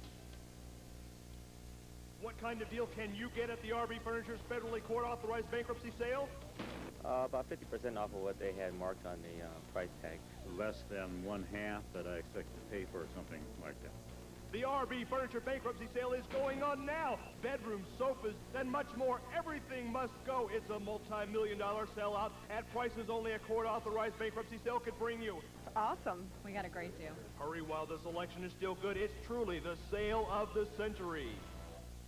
Speaker 20: What kind of deal can you get at the RB Furniture's federally court-authorized bankruptcy sale?
Speaker 21: About 50% off of what they had marked on the price tag.
Speaker 23: Less than one-half that I expected to pay for something like that.
Speaker 20: The RB Furniture bankruptcy sale is going on now. Bedrooms, sofas, and much more. Everything must go. It's a multi-million-dollar sellout at prices only a court-authorized bankruptcy sale could bring you.
Speaker 19: Awesome. We got a great deal.
Speaker 20: Hurry while the selection is still good. It's truly the sale of the century.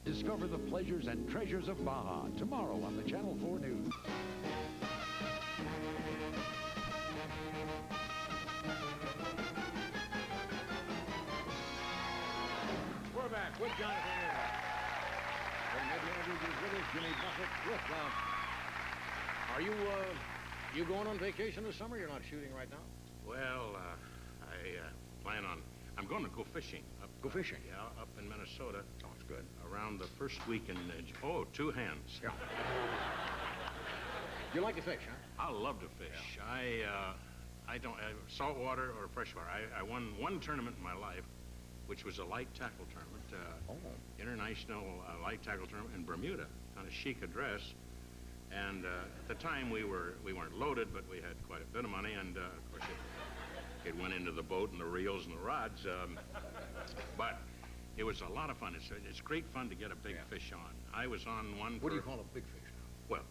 Speaker 26: Discover the pleasures and treasures of Baja tomorrow on the Channel 4 News.
Speaker 2: We're back with Jonathan Irving. From Midland is with us, Jimmy Buffett. Look, are you going on vacation this summer? You're not shooting right now?
Speaker 27: Well, I plan on... I'm going to go fishing.
Speaker 2: Go fishing?
Speaker 27: Yeah, up in Minnesota.
Speaker 2: Oh, that's good.
Speaker 27: Around the first week in... two hands.
Speaker 2: Yeah. You like to fish, huh?
Speaker 27: I love to fish. Yeah. I don't... saltwater or freshwater. I won one tournament in my life, which was a light tackle tournament. International light tackle tournament in Bermuda on a chic address. And at the time, we weren't loaded, but we had quite a bit of money, and of course it went into the boat and the reels and the rods. But it was a lot of fun. It's great fun to get a big fish on. I was on one.
Speaker 2: What do you call a big fish?
Speaker 27: Well,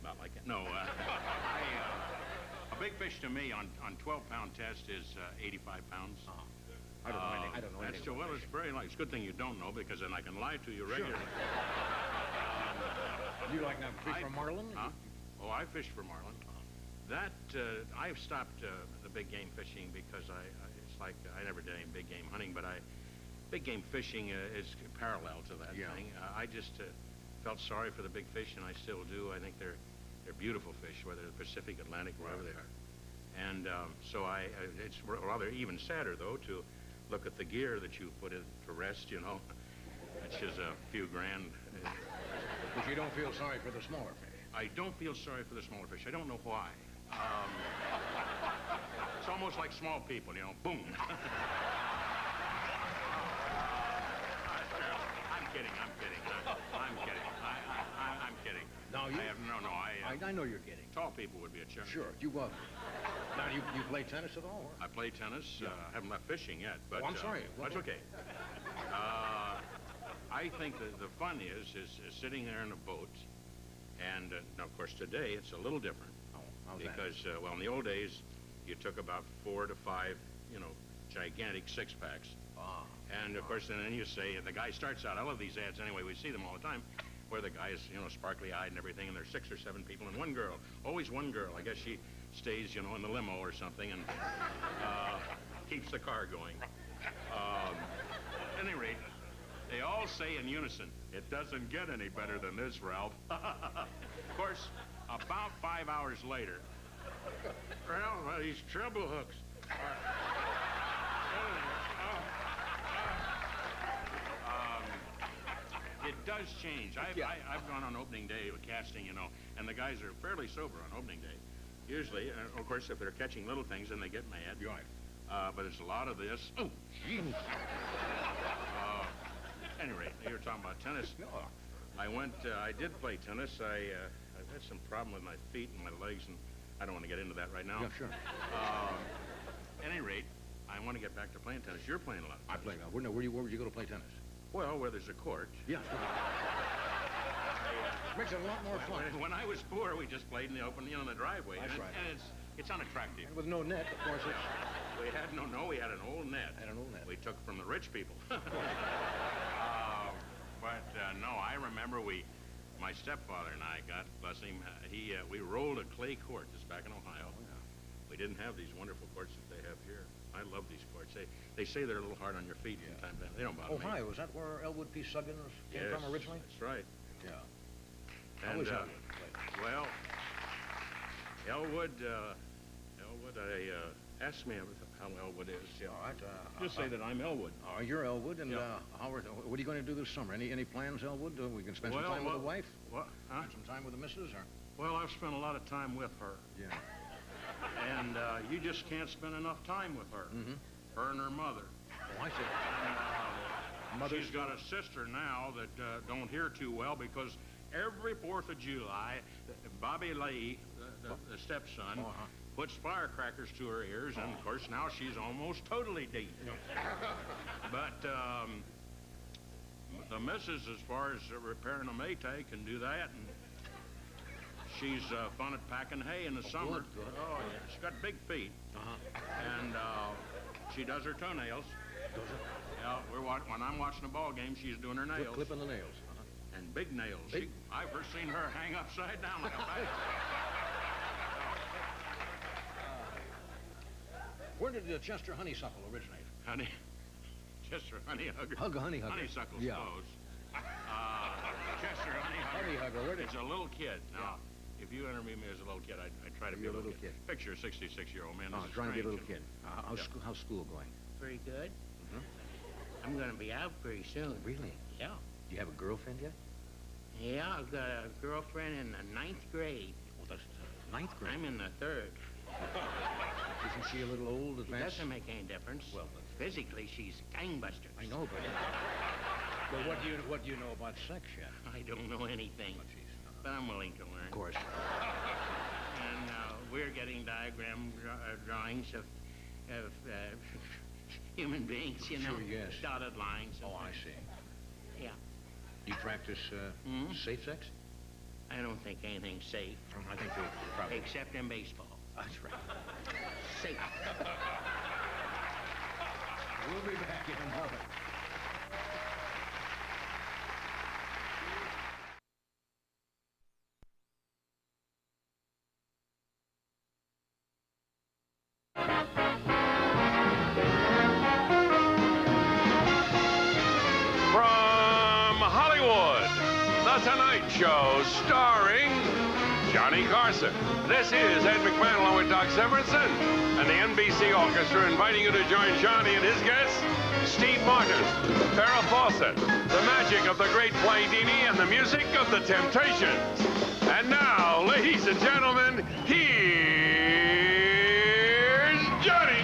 Speaker 27: not like that. No, a big fish to me on 12-pound test is 85 pounds.
Speaker 2: I don't know anything. I don't know
Speaker 27: that's
Speaker 2: anything.
Speaker 27: Well, it's very light. It's a good thing you don't know, because then I can lie to you regularly.
Speaker 2: You like now fish for marlin?
Speaker 27: Huh? Oh, I fish for marlin. That I've stopped the big game fishing because it's like I never did any big game hunting, but big game fishing is parallel to that thing. I just felt sorry for the big fish, and I still do. I think they're beautiful fish, whether the Pacific, Atlantic, wherever they are. And so it's rather even sadder though to look at the gear that you put in to rest. It's just a few grand.
Speaker 2: But you don't feel sorry for the smaller fish?
Speaker 27: I don't feel sorry for the smaller fish. I don't know why. It's almost like small people, boom. I'm kidding. I'm kidding.
Speaker 2: No, I know you're kidding.
Speaker 27: Tall people would be a challenge.
Speaker 2: Sure. Now, you play tennis at all?
Speaker 27: I play tennis. I haven't left fishing yet. But,
Speaker 2: I'm sorry.
Speaker 27: That's okay. I think that the fun is sitting there in a boat. And, now, of course, today it's a little different. Because, well, in the old days, you took about 4 to 5, gigantic six-packs. And, of course, then you say, the guy starts out, I love these ads anyway, we see them all the time, where the guy is, sparkly-eyed and everything, and there's 6 or 7 people and one girl. Always one girl. I guess she stays, in the limo or something and keeps the car going. At any rate, they all say in unison, it doesn't get any better than this, Ralph. Of course, about 5 hours later, Ralph, these treble hooks are... It does change. I've gone on opening day with casting, and the guys are fairly sober on opening day. Usually, of course, if they're catching little things, then they get mad. Right. But there's a lot of this. Oh, jeez. Anyway, you were talking about tennis. I did play tennis. I've had some problem with my feet and my legs, and I don't want to get into that right now.
Speaker 2: Yeah, sure.
Speaker 27: At any rate, I want to get back to playing tennis. You're playing a lot.
Speaker 2: I play now. Where would you go to play tennis?
Speaker 27: Well, where there's a court.
Speaker 2: Yeah. Makes it a lot more fun.
Speaker 27: When I was poor, we just played in the open, in the driveway.
Speaker 2: That's right.
Speaker 27: And it's unattractive.
Speaker 2: And with no net, of course,
Speaker 27: We had we had an old net.
Speaker 2: Had an old net.
Speaker 27: We took from the rich people. No, I remember my stepfather and I got, bless him, we rolled a clay court just back in Ohio.
Speaker 2: Oh, yeah.
Speaker 27: We didn't have these wonderful courts that they have here. I love these courts. They say they're a little hard on your feet from time to time. They don't bother me.
Speaker 2: Ohio, is that where Elwood P. Suggins came from originally?
Speaker 27: That's right.
Speaker 2: Yeah.
Speaker 27: And,
Speaker 2: How was Elwood?
Speaker 27: Well, Elwood, ask me how Elwood is. Yeah.
Speaker 2: All right.
Speaker 27: Just say that I'm Elwood.
Speaker 2: Oh, you're Elwood, and Howard, what are you going to do this summer? Any plans, Elwood? We can spend some time with the wife?
Speaker 27: What? Huh?
Speaker 2: Some time with the missus, or?
Speaker 27: Well, I've spent a lot of time with her.
Speaker 2: Yeah.
Speaker 27: And you just can't spend enough time with her.
Speaker 2: Mm-hmm.
Speaker 27: Her and her mother.
Speaker 2: Oh, I see.
Speaker 27: She's got a sister now that don't hear too well because every 4th of July, Bobby Lee, the stepson, puts firecrackers to her ears, and of course now she's almost totally dead. But the missus, as far as repairing a Maytag, can do that, and she's fun at packing hay in the summer.
Speaker 2: Good.
Speaker 27: Oh yeah, she's got big feet, and she does her toenails.
Speaker 2: Does it?
Speaker 27: Yeah, when I'm watching a ball game, she's doing her nails.
Speaker 2: Clipping the nails.
Speaker 27: And big nails.
Speaker 2: Big?
Speaker 27: I've ever seen her hang upside down like a bat.
Speaker 2: Where did Chester Honeysuckle originate?
Speaker 27: Chester Honeyhugger.
Speaker 2: Honeyhugger.
Speaker 27: Honeysuckle's
Speaker 2: Yeah.
Speaker 27: close. Chester Honeyhugger.
Speaker 2: Honeyhugger,
Speaker 27: It's a little kid. Now, if you interview me as a little kid, I'd try to be a little kid. Picture a 66-year-old man.
Speaker 2: Oh, trying to be a little kid. How's school going?
Speaker 3: Pretty good.
Speaker 2: Mm-hmm.
Speaker 3: I'm going to be out pretty soon.
Speaker 2: Really?
Speaker 3: Yeah.
Speaker 2: Do you have a girlfriend yet?
Speaker 3: Yeah, I've got a girlfriend in the 9th grade.
Speaker 2: Oh, that's 9th grade.
Speaker 3: I'm in the 3rd.
Speaker 2: Isn't she a little old,
Speaker 3: It
Speaker 2: advanced?
Speaker 3: doesn't make any difference.
Speaker 2: Well,
Speaker 3: physically, she's gangbuster.
Speaker 2: I know, but what do you know about sex yet?
Speaker 3: I don't know anything, but I'm willing to learn.
Speaker 2: Of course.
Speaker 3: And we're getting diagram drawings of human beings, you know.
Speaker 2: Sure, yes.
Speaker 3: Dotted lines.
Speaker 2: Oh, I see.
Speaker 3: Yeah.
Speaker 2: You practice safe sex?
Speaker 3: I don't think anything's safe.
Speaker 2: I think they probably...
Speaker 3: Except in baseball.
Speaker 2: That's right.
Speaker 3: Safe.
Speaker 2: We'll be back in a moment.
Speaker 6: From Hollywood, The Tonight Show, starring Johnny Carson. This is Ed McMahon along with Doc Severinsen and the NBC Orchestra inviting you to join Johnny and his guests, Steve Martin, Farrah Fawcett, the magic of the great Playdini, and the music of the Temptations. And now, ladies and gentlemen, here's Johnny.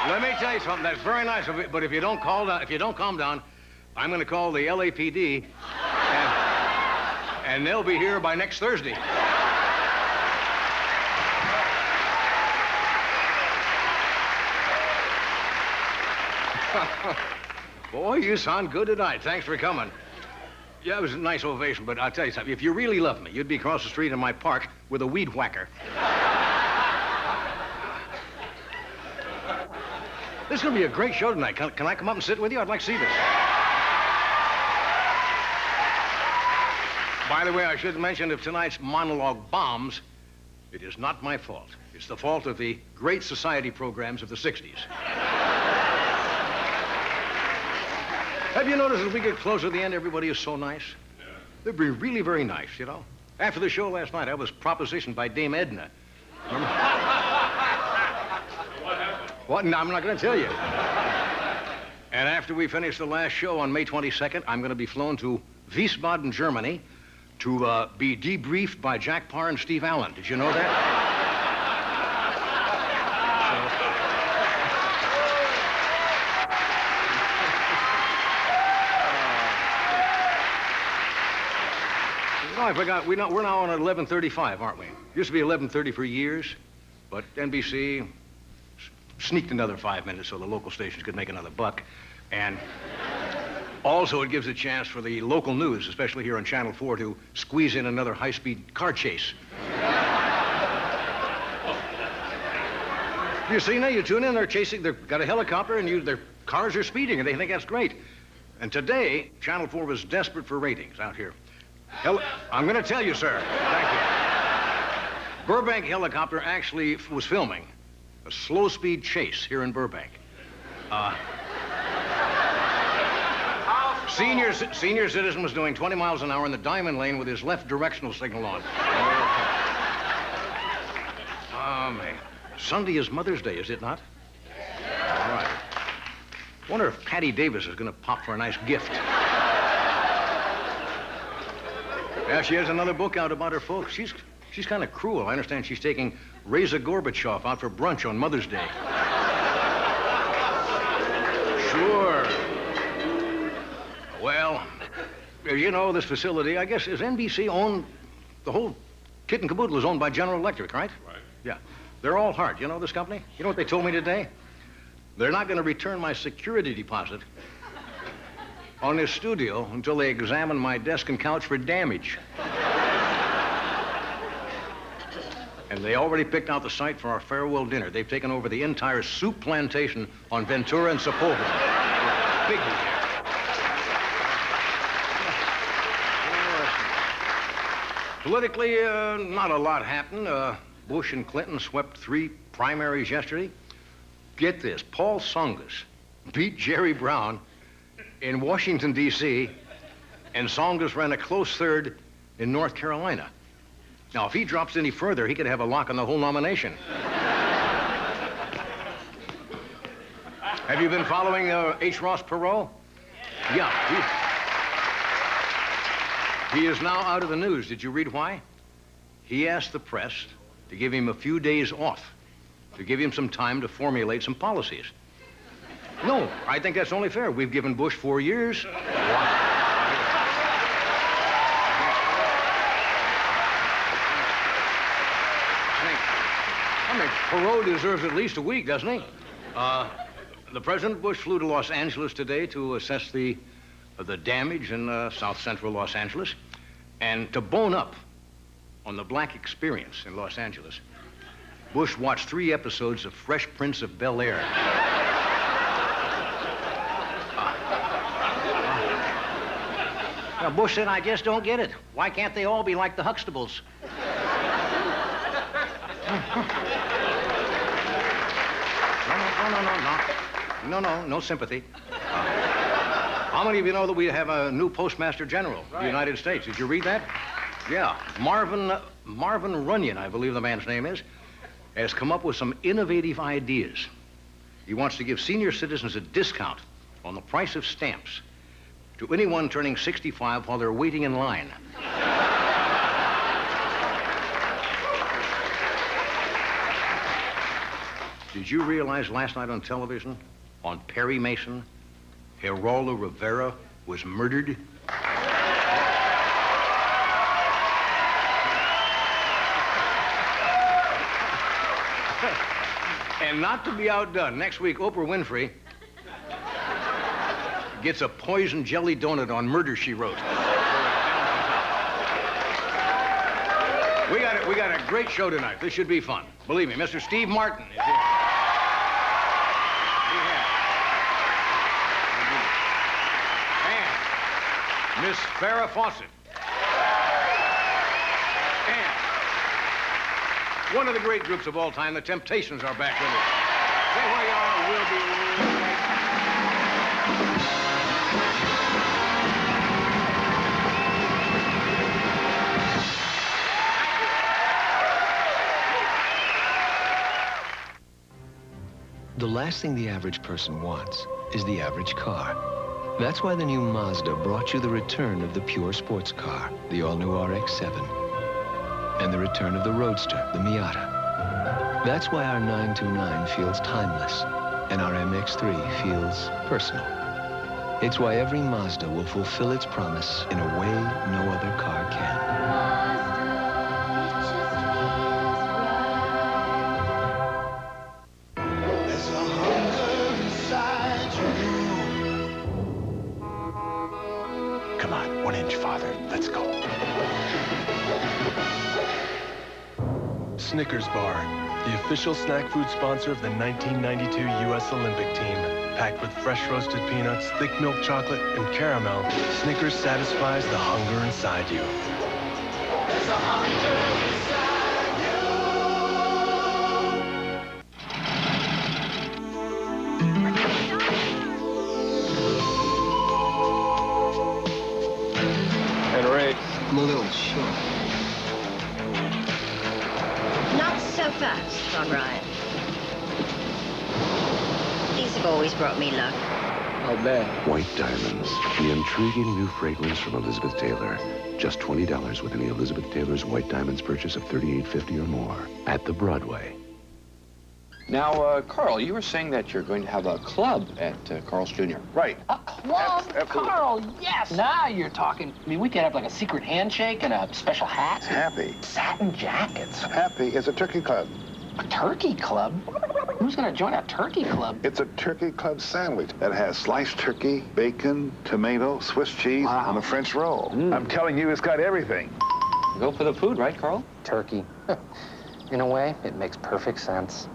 Speaker 2: Let me tell you something. That's very nice of you, but if you don't calm down, I'm going to call the LAPD, and they'll be here by next Thursday. Boy, you sound good tonight. Thanks for coming. Yeah, it was a nice ovation, but I'll tell you something. If you really loved me, you'd be across the street in my park with a weed whacker. This is going to be a great show tonight. Can I come up and sit with you? I'd like to see this. By the way, I should mention if tonight's monologue bombs, it is not my fault. It's the fault of the great society programs of the 60s. Have you noticed as we get closer to the end, everybody is so nice? Yeah. They'd be really very nice, you know? After the show last night, I was propositioned by Dame Edna. Remember? What? No, I'm not going to tell you. And after we finish the last show on May 22nd, I'm going to be flown to Wiesbaden, Germany, to be debriefed by Jack Parr and Steve Allen. Did you know that? Oh, I forgot. We're now on at 11:35, aren't we? Used to be 11:30 for years, but NBC sneaked another 5 minutes so the local stations could make another buck. And also it gives a chance for the local news, especially here on Channel 4, to squeeze in another high-speed car chase. You see now, you tune in, they've got a helicopter and their cars are speeding and they think that's great. And today, Channel 4 was desperate for ratings out here. I'm going to tell you, sir. Thank you. Burbank helicopter actually was filming a slow-speed chase here in Burbank. Senior citizen was doing 20 miles an hour in the diamond lane with his left directional signal on. Oh, man. Sunday is Mother's Day, is it not? All right. Wonder if Patty Davis is going to pop for a nice gift. Yeah, she has another book out about her folks. She's kind of cruel. I understand she's taking Reza Gorbachev out for brunch on Mother's Day. Sure. Well, you know, this facility, I guess, is NBC owned, the whole kit and caboodle is owned by General Electric, right? Right. Yeah. They're all hard. You know this company? You know what they told me today? They're not going to return my security deposit on this studio until they examine my desk and couch for damage. And they already picked out the site for our farewell dinner. They've taken over the entire soup plantation on Ventura and Sepulveda. Big here. Politically, not a lot happened. Bush and Clinton swept 3 primaries yesterday. Get this, Paul Tsongas beat Jerry Brown in Washington, D.C., and Tsongas ran a close third in North Carolina. Now, if he drops any further, he could have a lock on the whole nomination. Have you been following H. Ross Perot? Yeah. He is now out of the news. Did you read why? He asked the press to give him a few days off, to give him some time to formulate some policies. No, I think that's only fair. We've given Bush 4 years. I mean, Perot deserves at least a week, doesn't he? The President Bush flew to Los Angeles today to assess the damage in south central Los Angeles and to bone up on the black experience in Los Angeles. Bush watched 3 episodes of Fresh Prince of Bel-Air. Now, Bush said, I just don't get it. Why can't they all be like the Huxtables? No sympathy. How many of you know that we have a new Postmaster General of the United States? Did you read that? Yeah, Marvin Runyon, I believe the man's name is, has come up with some innovative ideas. He wants to give senior citizens a discount on the price of stamps to anyone turning 65 while they're waiting in line. Did you realize last night on television, on Perry Mason, Geraldo Rivera was murdered? And not to be outdone, next week Oprah Winfrey gets a poison jelly donut on Murder, She Wrote. We got a great show tonight. This should be fun. Believe me, Mr. Steve Martin is here. And Miss Farrah Fawcett. And one of the great groups of all time, the Temptations, are back with us. Stay where you are. We'll be right back.
Speaker 4: The last thing the average person wants is the average car. That's why the new Mazda brought you the return of the pure sports car, the all-new RX-7, and the return of the Roadster, the Miata. That's why our 929 feels timeless, and our MX-3 feels personal. It's why every Mazda will fulfill its promise in a way no other car can.
Speaker 8: Come on, 1 inch farther. Let's go.
Speaker 10: Snickers Bar, the official snack food sponsor of the 1992 U.S. Olympic team. Packed with fresh roasted peanuts, thick milk chocolate, and caramel, Snickers satisfies the hunger inside you.
Speaker 16: There's a hunger inside
Speaker 12: And Riggs. I'm a little short.
Speaker 13: Not so fast, Ron Ryan. These have always brought me luck.
Speaker 12: I'll bet.
Speaker 24: White Diamonds, the intriguing new fragrance from Elizabeth Taylor. Just $20 with any Elizabeth Taylor's White Diamonds purchase of $38.50 or more at the Broadway.
Speaker 5: Now, Carl, you were saying that you're going to have a club at Carl's Jr.
Speaker 25: Right.
Speaker 5: A club? Carl, yes! Now you're talking. I mean, we could have like a secret handshake and a special hat.
Speaker 25: Happy.
Speaker 5: Satin jackets.
Speaker 25: Happy is a turkey club.
Speaker 5: A turkey club? Who's going to join a turkey club?
Speaker 25: It's a turkey club sandwich that has sliced turkey, bacon, tomato, Swiss cheese, and a French roll. I'm telling you, it's got everything.
Speaker 5: Go for the food, right, Carl? Turkey. In a way, it makes perfect sense.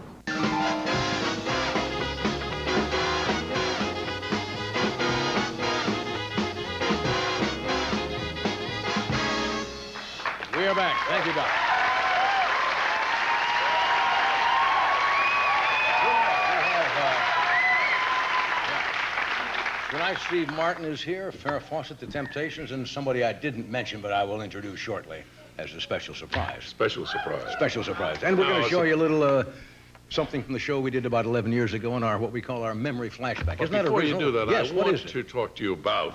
Speaker 2: We are back. Thank you, Doc. Tonight, Steve Martin is here, Farrah Fawcett, The Temptations, and somebody I didn't mention, but I will introduce shortly as a special surprise.
Speaker 6: Special surprise.
Speaker 2: Special surprise. And we're going to show you a little something from the show we did about 11 years ago in our what we call our memory flashback.
Speaker 6: But
Speaker 2: Isn't that
Speaker 6: before
Speaker 2: original?
Speaker 6: you do that,
Speaker 2: yes,
Speaker 6: I
Speaker 2: what
Speaker 6: want
Speaker 2: is it?
Speaker 6: to talk to you about.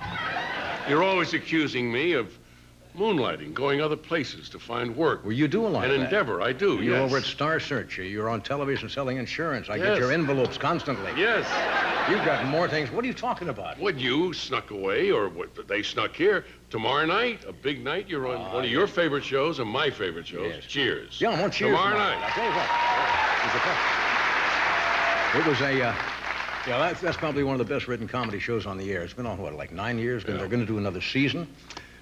Speaker 6: You're always accusing me of moonlighting, going other places to find work.
Speaker 2: Well, you do a lot
Speaker 6: An
Speaker 2: of that.
Speaker 6: endeavor, I do,
Speaker 2: You're
Speaker 6: yes.
Speaker 2: over at Star Search. You're on television selling insurance. I get
Speaker 6: Yes.
Speaker 2: your envelopes constantly.
Speaker 6: Yes.
Speaker 2: You've got more things. What are you talking about?
Speaker 6: What, you snuck away, or what, they snuck here? Tomorrow night, a big night, you're on one of your favorite shows and my favorite shows, Cheers.
Speaker 2: Yeah, I'm on Cheers.
Speaker 6: Tomorrow
Speaker 2: tonight.
Speaker 6: night.
Speaker 2: I'll tell you what. It was a, yeah, that's probably one of the best written comedy shows on the air. It's been on, what, like 9 years? And they're going to do another season.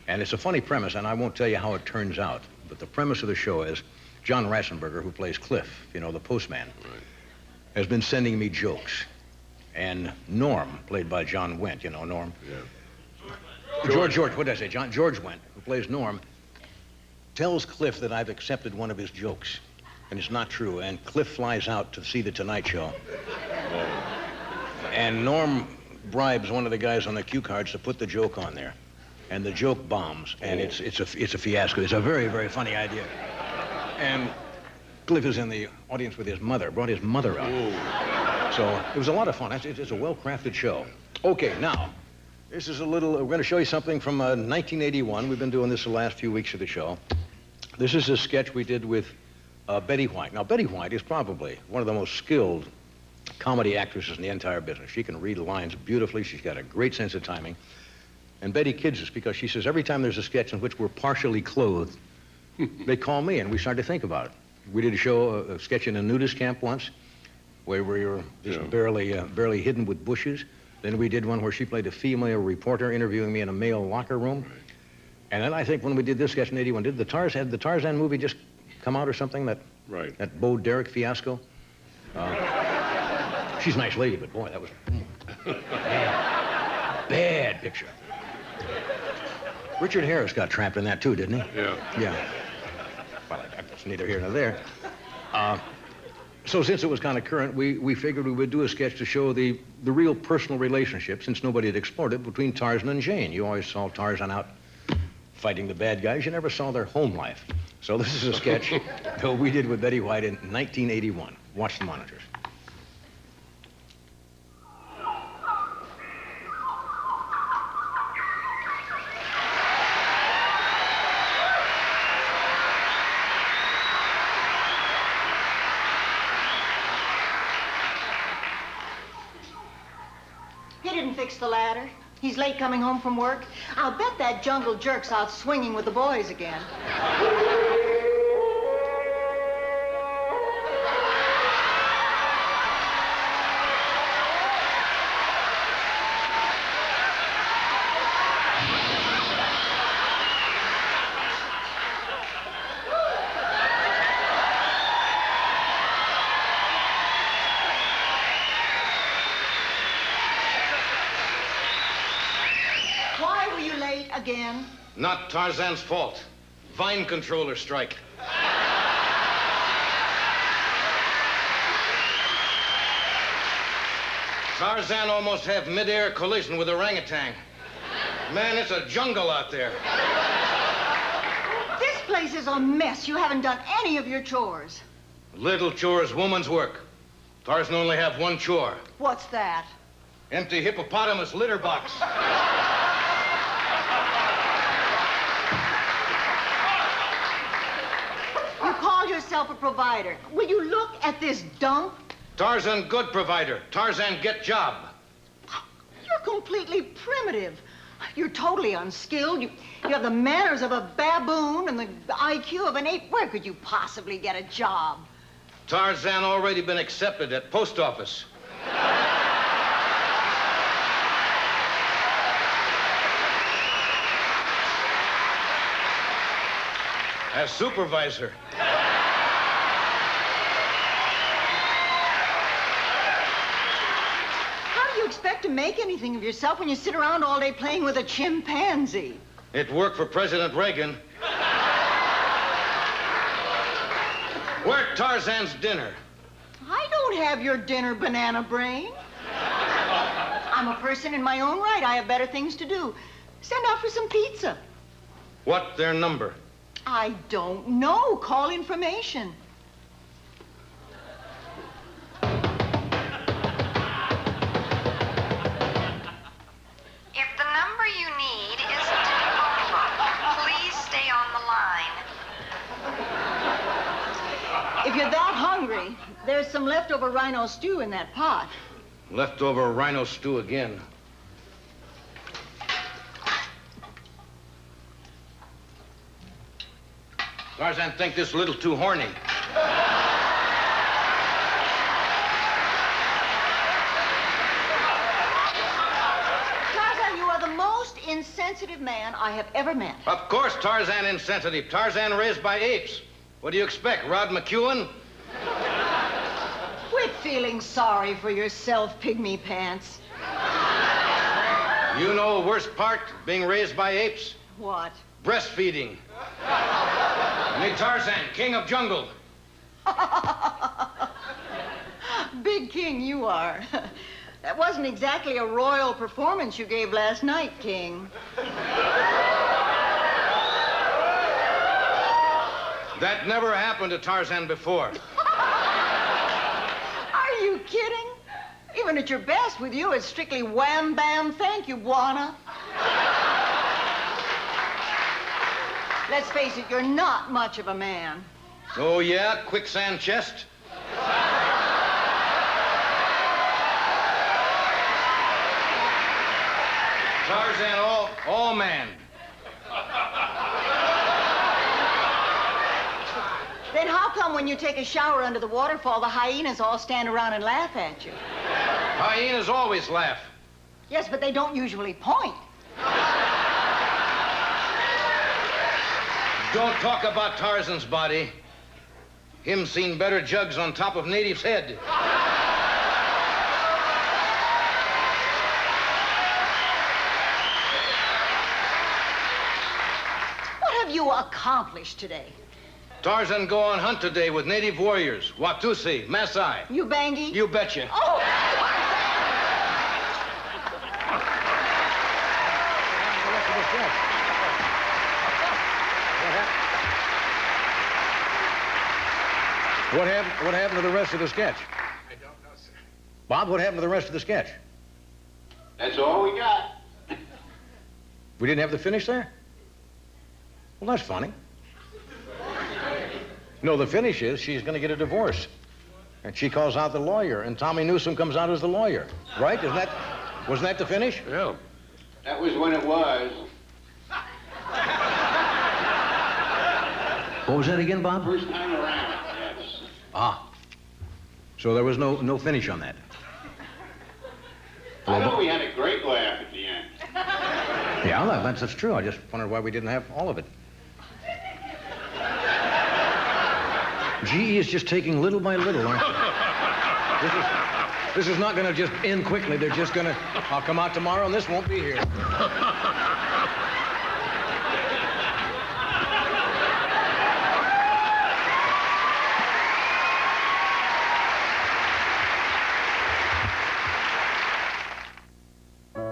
Speaker 2: And it's a funny premise, and I won't tell you how it turns out. But the premise of the show is John Ratzenberger, who plays Cliff, you know, the postman, has been sending me jokes. And Norm, played by John Wendt, you know, Norm.
Speaker 6: Yeah.
Speaker 2: George, what did I say? George Wendt, who plays Norm, tells Cliff that I've accepted one of his jokes. And it's not true. And Cliff flies out to see The Tonight Show. And Norm bribes one of the guys on the cue cards to put the joke on there. And the joke bombs, and it's a fiasco. It's a very, very funny idea. And Cliff is in the audience with his mother, brought his mother out. So it was a lot of fun. It's a well-crafted show. Okay, now, this is a little, we're going to show you something from 1981. We've been doing this the last few weeks of the show. This is a sketch we did with Betty White. Now, Betty White is probably one of the most skilled comedy actresses in the entire business. She can read lines beautifully. She's got a great sense of timing. And Betty kids us because she says every time there's a sketch in which we're partially clothed, they call me, and we start to think about it. We did a sketch in a nudist camp once where we were just barely hidden with bushes. Then we did one where she played a female reporter interviewing me in a male locker room. And then I think when we did this sketch in 81, did the Tarzan movie just come out or something? That Bo Derek fiasco? She's a nice lady, but boy, that was bad picture. Richard Harris got trapped in that too, didn't he?
Speaker 6: Yeah.
Speaker 2: Yeah. Well, that's neither here nor there. So since it was kind of current, we figured we would do a sketch to show the real personal relationship, since nobody had explored it, between Tarzan and Jane. You always saw Tarzan out fighting the bad guys. You never saw their home life. So this is a sketch that we did with Betty White in 1981. Watch the monitors.
Speaker 1: fix the ladder. He's late coming home from work. I'll bet that jungle jerk's out swinging with the boys again. Again?
Speaker 2: Not Tarzan's fault. Vine controller strike. Tarzan almost had mid-air collision with orangutan. Man, it's a jungle out there.
Speaker 1: This place is a mess. You haven't done any of your chores.
Speaker 2: Little chores, woman's work. Tarzan only have one chore.
Speaker 1: What's that?
Speaker 2: Empty hippopotamus litter box.
Speaker 1: You call yourself a provider. Will you look at this dump?
Speaker 2: Tarzan good provider. Tarzan get job.
Speaker 1: You're completely primitive. You're totally unskilled. You have the manners of a baboon and the IQ of an ape. Where could you possibly get a job?
Speaker 2: Tarzan already been accepted at post office. As supervisor.
Speaker 1: How do you expect to make anything of yourself when you sit around all day playing with a chimpanzee?
Speaker 2: It worked for President Reagan. Where's Tarzan's dinner?
Speaker 1: I don't have your dinner, banana brain. I'm a person in my own right. I have better things to do. Send out for some pizza.
Speaker 2: What their number?
Speaker 1: I don't know. Call information.
Speaker 13: If the number you need isn't in the phone book, please stay on the line.
Speaker 1: If you're that hungry, there's some leftover rhino stew in that pot.
Speaker 2: Leftover rhino stew again. Tarzan think this a little too horny.
Speaker 1: Tarzan, you are the most insensitive man I have ever met.
Speaker 2: Of course Tarzan insensitive. Tarzan raised by apes. What do you expect, Rod McEwen?
Speaker 1: Quit feeling sorry for yourself, pygmy pants.
Speaker 2: You know the worst part of being raised by apes?
Speaker 1: What?
Speaker 2: Breastfeeding. Me Tarzan, king of jungle.
Speaker 1: Big king you are. That wasn't exactly a royal performance you gave last night, King.
Speaker 2: That never happened to Tarzan before.
Speaker 1: Are you kidding? Even at your best with you, it's strictly wham, bam, thank you, Buana. Let's face it, you're not much of a man.
Speaker 2: Oh, yeah? Quicksand chest? Tarzan, all man.
Speaker 1: Then how come when you take a shower under the waterfall, the hyenas all stand around and laugh at you?
Speaker 2: Hyenas always laugh.
Speaker 1: Yes, but they don't usually point.
Speaker 2: Don't talk about Tarzan's body. Him seen better jugs on top of native's head.
Speaker 1: What have you accomplished today?
Speaker 2: Tarzan go on hunt today with native warriors. Watusi, Masai.
Speaker 1: You bangy?
Speaker 2: You betcha.
Speaker 1: Oh!
Speaker 2: What happened to the rest of the sketch?
Speaker 3: I don't know, sir.
Speaker 2: Bob, what happened to the rest of the sketch?
Speaker 3: That's all we got.
Speaker 2: We didn't have the finish there? Well, that's funny. No, the finish is she's going to get a divorce. And she calls out the lawyer, and Tommy Newsom comes out as the lawyer. Right? Isn't that... Was that the finish?
Speaker 23: Yeah.
Speaker 7: That was when it was.
Speaker 2: What was that again, Bob?
Speaker 7: First time around, yes.
Speaker 2: Ah. So there was no finish on that.
Speaker 7: I know we had a great laugh at the end.
Speaker 2: Yeah, that's true. I just wondered why we didn't have all of it. GE is just taking little by little, aren't they? This is not going to just end quickly. They're just going to, I'll come out tomorrow and this won't be here.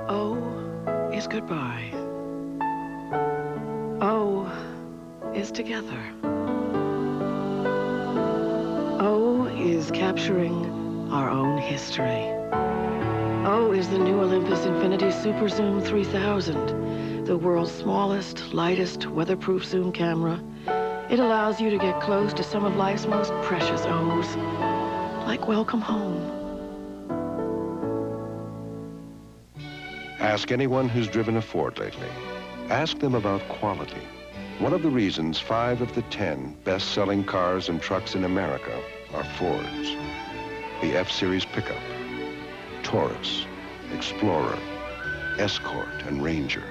Speaker 9: O is goodbye. O is together. O is capturing our own history. O is the new Olympus Infinity Super Zoom 3000, the world's smallest, lightest, weatherproof zoom camera. It allows you to get close to some of life's most precious O's, like welcome home.
Speaker 24: Ask anyone who's driven a Ford lately. Ask them about quality. One of the reasons 5 of the 10 best-selling cars and trucks in America are Fords. The F-Series pickup, Taurus, Explorer, Escort, and Ranger.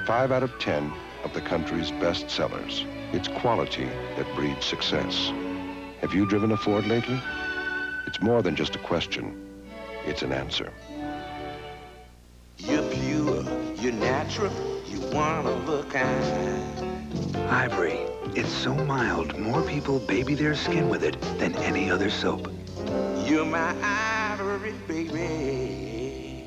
Speaker 24: 5 out of 10 of the country's best sellers. It's quality that breeds success. Have you driven a Ford lately? It's more than just a question. It's an answer.
Speaker 11: You're pure, you're natural, you're one of a kind.
Speaker 14: Ivory. It's so mild, more people baby their skin with it than any other soap.
Speaker 11: You're my ivory, baby.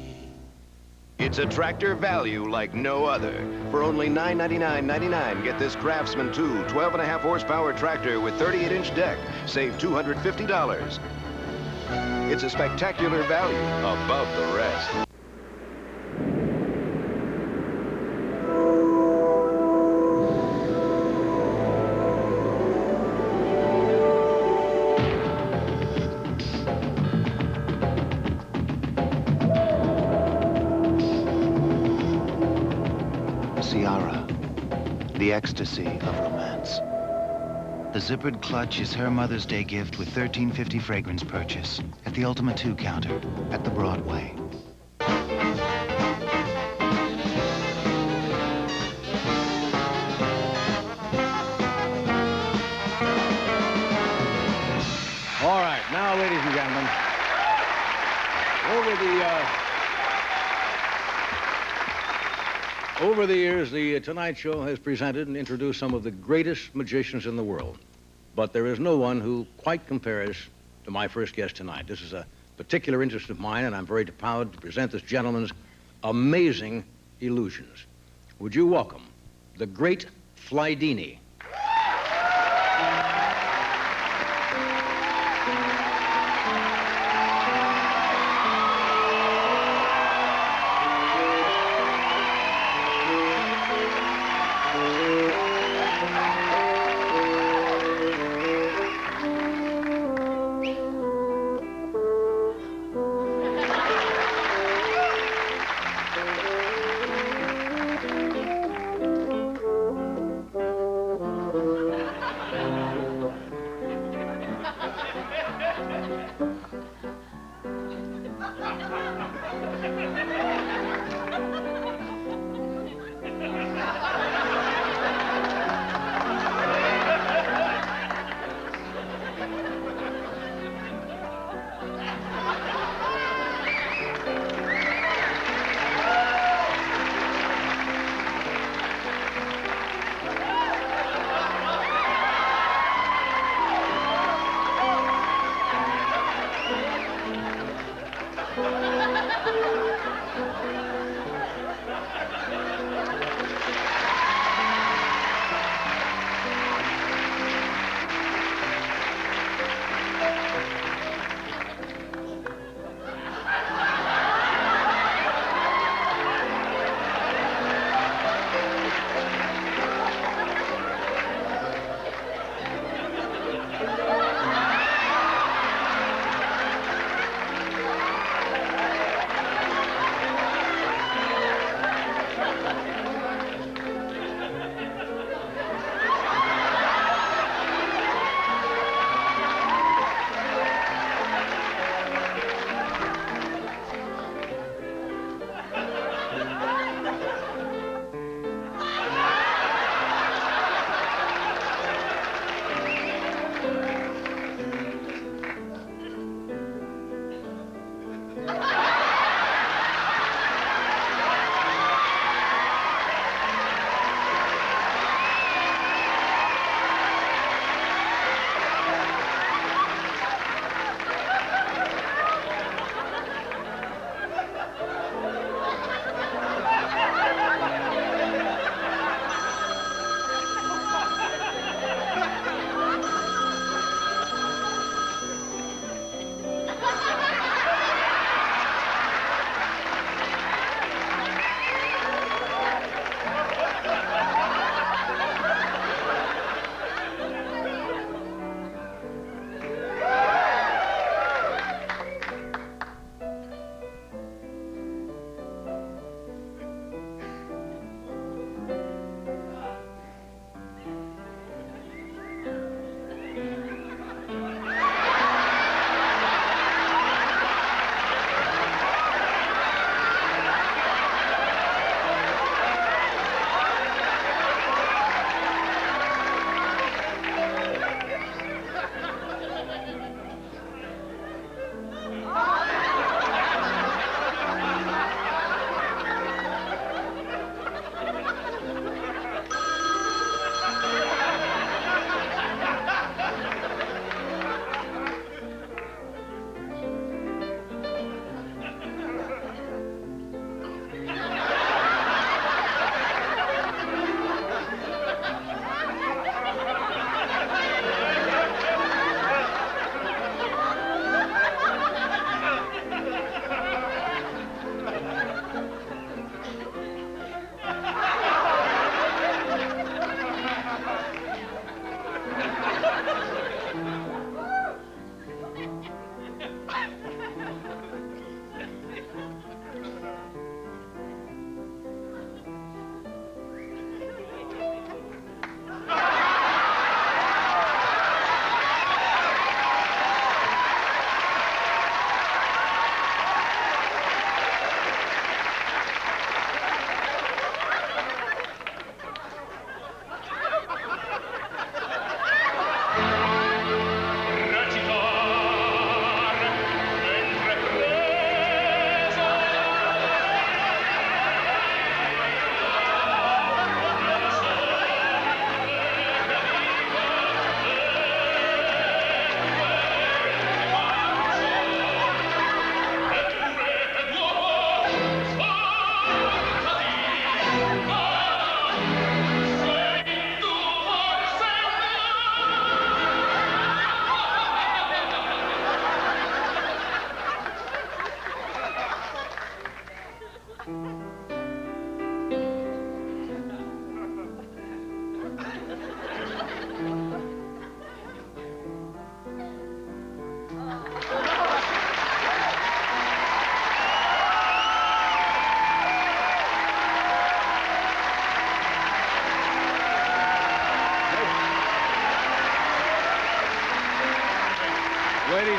Speaker 24: It's a tractor value like no other. For only $999.99, get this Craftsman 2 12.5 horsepower tractor with 38-inch deck. Save $250. It's a spectacular value above the rest.
Speaker 15: The ecstasy of romance. The zippered clutch is her Mother's Day gift with $13.50 fragrance purchase at the Ultima 2 counter at the Broadway.
Speaker 2: All right, now, ladies and gentlemen, over the years, the Tonight Show has presented and introduced some of the greatest magicians in the world. But there is no one who quite compares to my first guest tonight. This is a particular interest of mine, and I'm very proud to present this gentleman's amazing illusions. Would you welcome the great Flydini?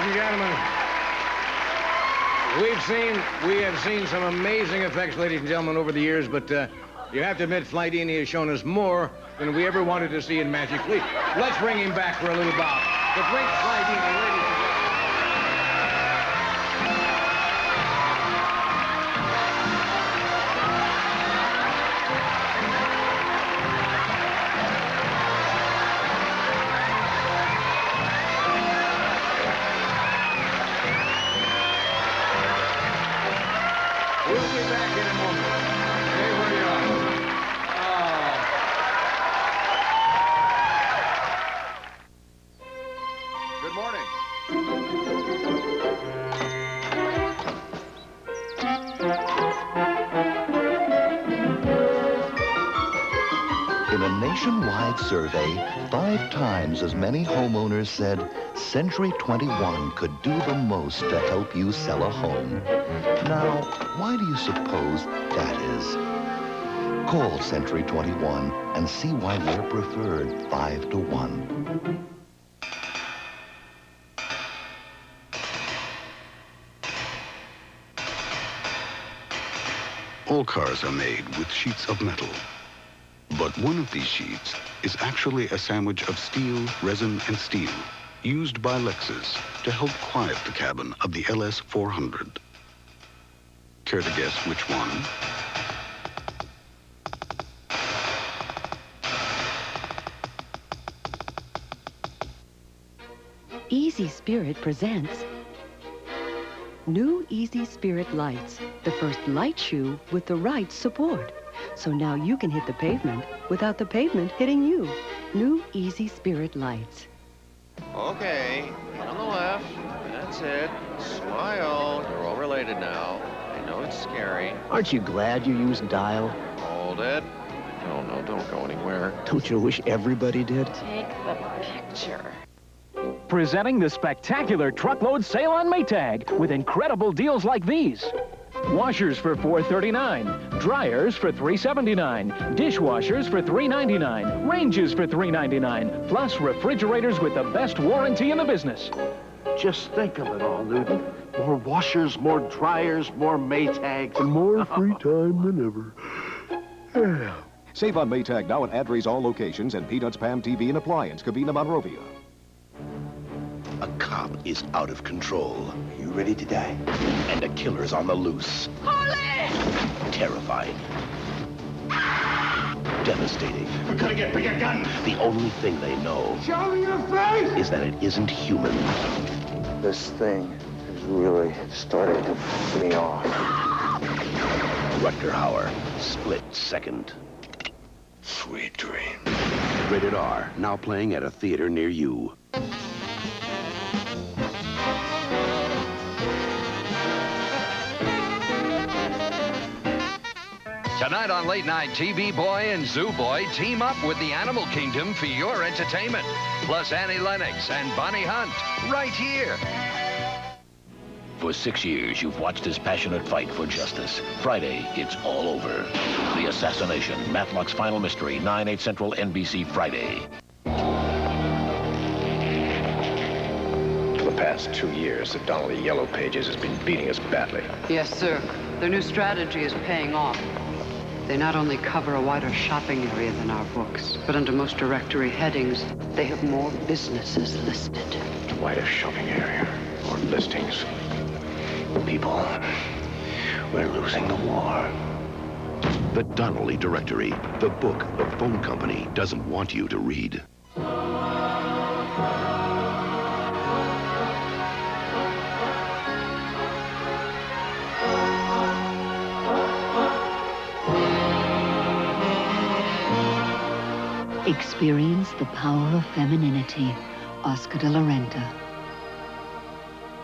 Speaker 2: and gentlemen, we have seen some amazing effects, ladies and gentlemen, over the years, but you have to admit, Flydini has shown us more than we ever wanted to see in Magic Leap. Let's bring him back for a little bow. The great Flydini, ladies and gentlemen. We'll be back in a moment. Stay where you are.
Speaker 17: Good morning.
Speaker 18: In a nationwide survey, 5 times as many homeowners said Century 21 could do the most to help you sell a home. Now, why do you suppose that is? Call Century 21 and see why we're preferred 5 to 1.
Speaker 19: All cars are made with sheets of metal. But one of these sheets is actually a sandwich of steel, resin, and steel used by Lexus to help quiet the cabin of the LS 400. Care to guess which one?
Speaker 20: Easy Spirit presents new Easy Spirit lights, the first light shoe with the right support. So now you can hit the pavement without the pavement hitting you. New Easy Spirit lights.
Speaker 21: Okay, on the left. That's it. Smile. You're all related now. I know it's scary.
Speaker 12: Aren't you glad you used dial?
Speaker 21: Hold it. No, don't go anywhere.
Speaker 12: Don't you wish everybody did?
Speaker 20: Take the picture.
Speaker 22: Presenting the spectacular truckload sale on Maytag with incredible deals like these. Washers for $4.39, dryers for $3.79, dishwashers for $3.99, ranges for $3.99, plus refrigerators with the best warranty in the business.
Speaker 8: Just think of it all, Newton. More washers, more dryers, more Maytags.
Speaker 10: And more free time than ever. Yeah.
Speaker 26: Save on Maytag now at Adre's all locations and Peanuts, Pam TV and Appliance, Covina, Monrovia.
Speaker 28: A cop is out of control. Are you ready to die? And a killer's on the loose.
Speaker 16: Holy!
Speaker 28: Terrifying. Devastating.
Speaker 16: We're gonna get bigger guns!
Speaker 28: The only thing they know
Speaker 16: Show me your face!
Speaker 28: is that it isn't human.
Speaker 12: This thing is really starting to piss me off.
Speaker 28: Rutger Hauer, Split Second. Sweet dream. Rated R, now playing at a theater near you.
Speaker 29: Tonight on Late Night, TV Boy and Zoo Boy team up with the Animal Kingdom for your entertainment. Plus Annie Lennox and Bonnie Hunt, right here.
Speaker 28: For 6 years, you've watched his passionate fight for justice. Friday, it's all over. The Assassination, Matlock's Final Mystery, 9/8 Central, NBC, Friday.
Speaker 30: For the past 2 years, the Donnelly Yellow Pages has been beating us badly.
Speaker 31: Yes, sir. Their new strategy is paying off. They not only cover a wider shopping area than our books, but under most directory headings, they have more businesses listed.
Speaker 30: A wider shopping area, more listings. People, we're losing the war.
Speaker 28: The Donnelly Directory, the book the phone company doesn't want you to read.
Speaker 32: Experience the power of femininity. Oscar de la Renta.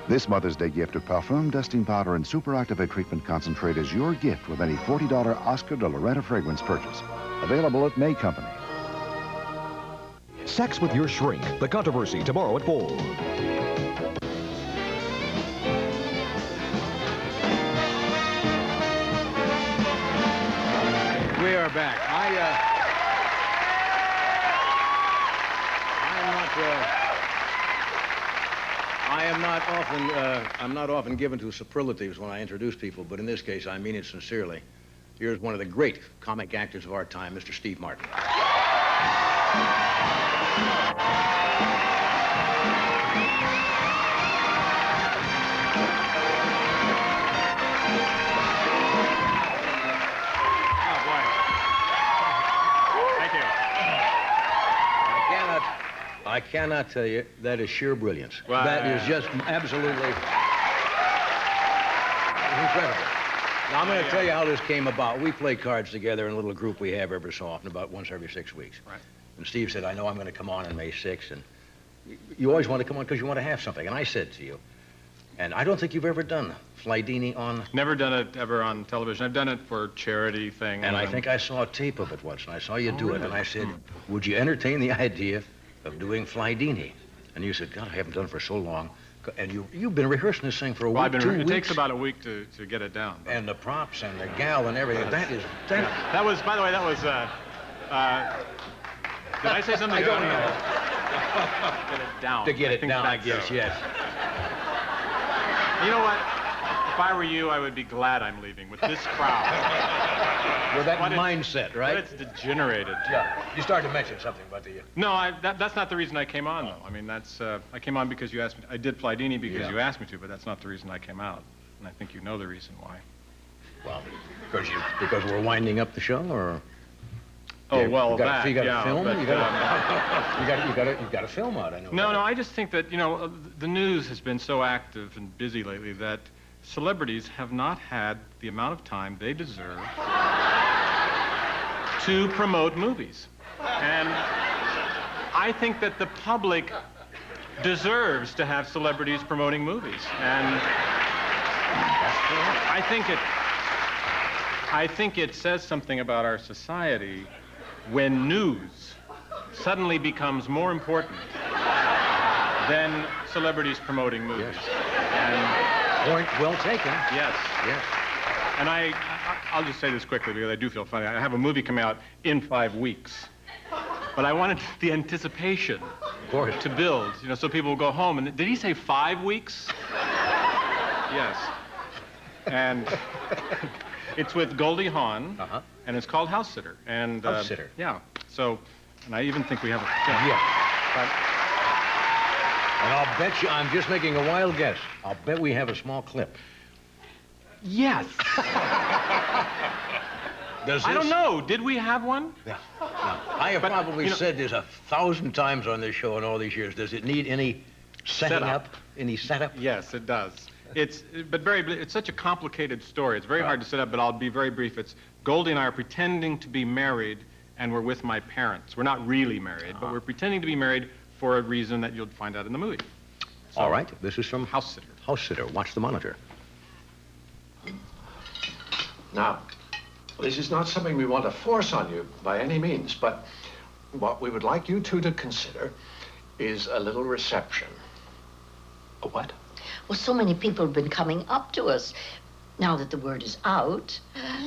Speaker 33: This Mother's Day gift of Parfum, Dusting Powder, and Superactivate Treatment Concentrate is your gift with any $40 Oscar de la Renta fragrance purchase. Available at May Company.
Speaker 34: Sex with your shrink. The controversy tomorrow at 4.
Speaker 2: We are back. I am I'm not often given to superlatives when I introduce people, but in this case, I mean it sincerely. Here's one of the great comic actors of our time, Mr. Steve Martin. I cannot tell you, that is sheer brilliance.
Speaker 1: Wow.
Speaker 2: That is just absolutely incredible. Now, I'm going to tell you how this came about. We play cards together in a little group we have every so often, about once every 6 weeks.
Speaker 1: Right.
Speaker 2: And Steve said, I know I'm going to come on May 6th, and you always want to come on because you want to have something. And I said to you, and I don't think you've ever done Flydini on...
Speaker 1: Never done it ever on television. I've done it for charity thing.
Speaker 2: And I think I saw a tape of it once, and I saw you do it, and I said, would you entertain the idea of doing Flydini? And you said, God, I haven't done it for so long. And you've been rehearsing this thing for a week, 2 weeks.
Speaker 1: It takes about a week to get it down.
Speaker 2: And the props and the gal and everything. That is...
Speaker 1: That was, by the way, that was... did I say something?
Speaker 2: I don't know.
Speaker 1: Get it down.
Speaker 2: To get it down, I guess,
Speaker 1: so.
Speaker 2: yes.
Speaker 1: You know what? If I were you, I would be glad I'm leaving with this crowd.
Speaker 2: With that mindset, right?
Speaker 1: It's degenerated.
Speaker 2: Yeah. You started to mention something about the...
Speaker 1: No, that's not the reason I came on, though. I mean, that's... I came on because you asked me... I did Flydini because you asked me to, but that's not the reason I came out. And I think you know the reason why.
Speaker 2: Well, because we're winding up the show, or...
Speaker 1: Oh, well, that,
Speaker 2: you got to film?
Speaker 1: But,
Speaker 2: You got to film out, I know.
Speaker 1: No, I just think that, you know, the news has been so active and busy lately that celebrities have not had the amount of time they deserve to promote movies. And I think that the public deserves to have celebrities promoting movies. And I think it says something about our society when news suddenly becomes more important than celebrities promoting movies.
Speaker 2: Yes.
Speaker 1: And
Speaker 2: point well taken.
Speaker 1: Yes.
Speaker 2: Yes.
Speaker 1: And I'll just say this quickly because I do feel funny. I have a movie coming out in 5 weeks. But I wanted the anticipation to build, you know, so people will go home and, did he say 5 weeks? Yes. And it's with Goldie Hawn, and it's called House Sitter. And,
Speaker 2: House Sitter.
Speaker 1: Yeah. So, and I even think we have a...
Speaker 2: Yeah. And I'll bet you, I'm just making a wild guess, I'll bet we have a small clip.
Speaker 1: Yes. I don't know. Did we have one?
Speaker 2: Yeah. No. I have probably said this 1,000 times on this show in all these years. Does it need any setting up? Any setup?
Speaker 1: Yes, it does. It's such a complicated story. It's very hard to set up, but I'll be very brief. It's Goldie and I are pretending to be married, and we're with my parents. We're not really married, but we're pretending to be married for a reason that you'll find out in the movie. So,
Speaker 2: all right. This is from
Speaker 1: House Sitter.
Speaker 2: House Sitter. Watch the monitor.
Speaker 3: Now, this is not something we want to force on you by any means, but what we would like you two to consider is a little reception. A what?
Speaker 4: Well, so many people have been coming up to us now that the word is out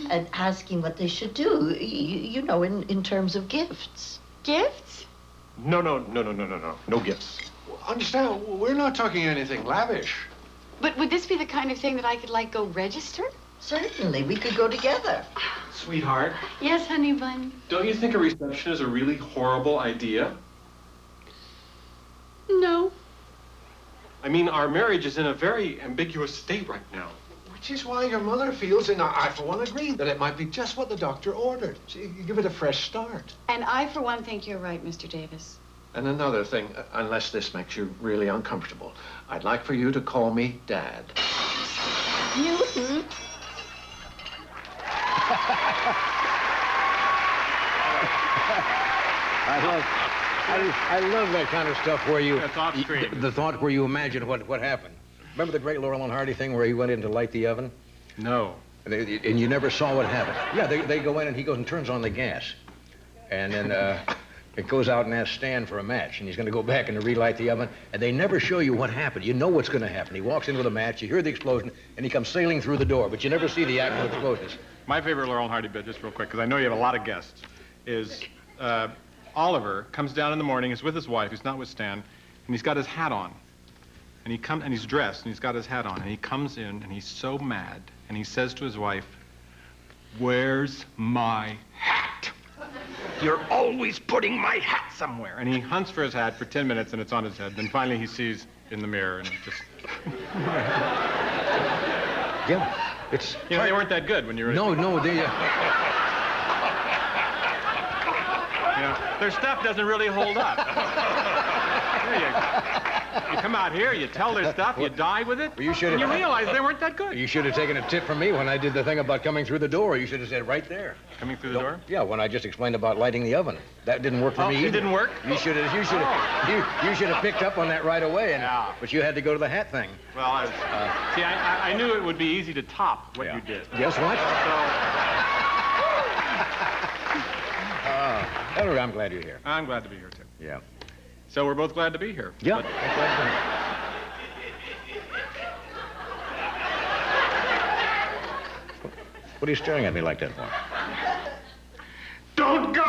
Speaker 4: and asking what they should do, you know, in terms of gifts.
Speaker 5: Gifts?
Speaker 3: No gifts. Understand, we're not talking anything lavish.
Speaker 5: But would this be the kind of thing that I could, like, go register?
Speaker 4: Certainly, we could go together.
Speaker 1: Sweetheart.
Speaker 5: Yes, honey bun.
Speaker 1: Don't you think a reception is a really horrible idea?
Speaker 5: No.
Speaker 1: I mean, our marriage is in a very ambiguous state right now.
Speaker 3: Which is why your mother feels, and I, for one, agree that it might be just what the doctor ordered. So you give it a fresh start.
Speaker 5: And I, for one, think you're right, Mr. Davis.
Speaker 3: And another thing, unless this makes you really uncomfortable, I'd like for you to call me Dad.
Speaker 4: Newton.
Speaker 2: I love that kind of stuff where you...
Speaker 1: That's off screen.
Speaker 2: The thought where you imagine what happened. Remember the great Laurel and Hardy thing where he went in to light the oven?
Speaker 1: No.
Speaker 2: And you never saw what happened. Yeah, they go in and he goes and turns on the gas. And then it goes out and asks Stan for a match. And he's going to go back and relight the oven. And they never show you what happened. You know what's going to happen. He walks in with a match, you hear the explosion, and he comes sailing through the door. But you never see the actual explosions.
Speaker 1: My favorite Laurel and Hardy bit, just real quick, because I know you have a lot of guests, is Oliver comes down in the morning, is with his wife, he's not with Stan, and he's got his hat on. And he's dressed, and he's got his hat on, and he comes in, and he's so mad, and he says to his wife, "Where's my hat? You're always putting my hat somewhere." And he hunts for his hat for 10 minutes, and it's on his head. Then finally he sees in the mirror, and just...
Speaker 2: Yeah, it's...
Speaker 1: You know, they weren't that good when you were...
Speaker 2: No, they...
Speaker 1: You know, their stuff doesn't really hold up. You come out here, you tell their stuff, you die with it,
Speaker 2: well, and
Speaker 1: you realize they weren't that good.
Speaker 2: You should have taken a tip from me when I did the thing about coming through the door. You should have said right there.
Speaker 1: Coming through the door?
Speaker 2: Yeah, when I just explained about lighting the oven. That didn't work for me either.
Speaker 1: It didn't work?
Speaker 2: You should have picked up on that right away, but you had to go to the hat thing.
Speaker 1: Well, see, I knew it would be easy to top what you did.
Speaker 2: Guess what? Anyway, I'm glad you're here.
Speaker 1: I'm glad to be here, too.
Speaker 2: Yeah.
Speaker 1: So we're both glad to be here.
Speaker 2: Yeah. What are you staring at me like that for?
Speaker 1: Don't go!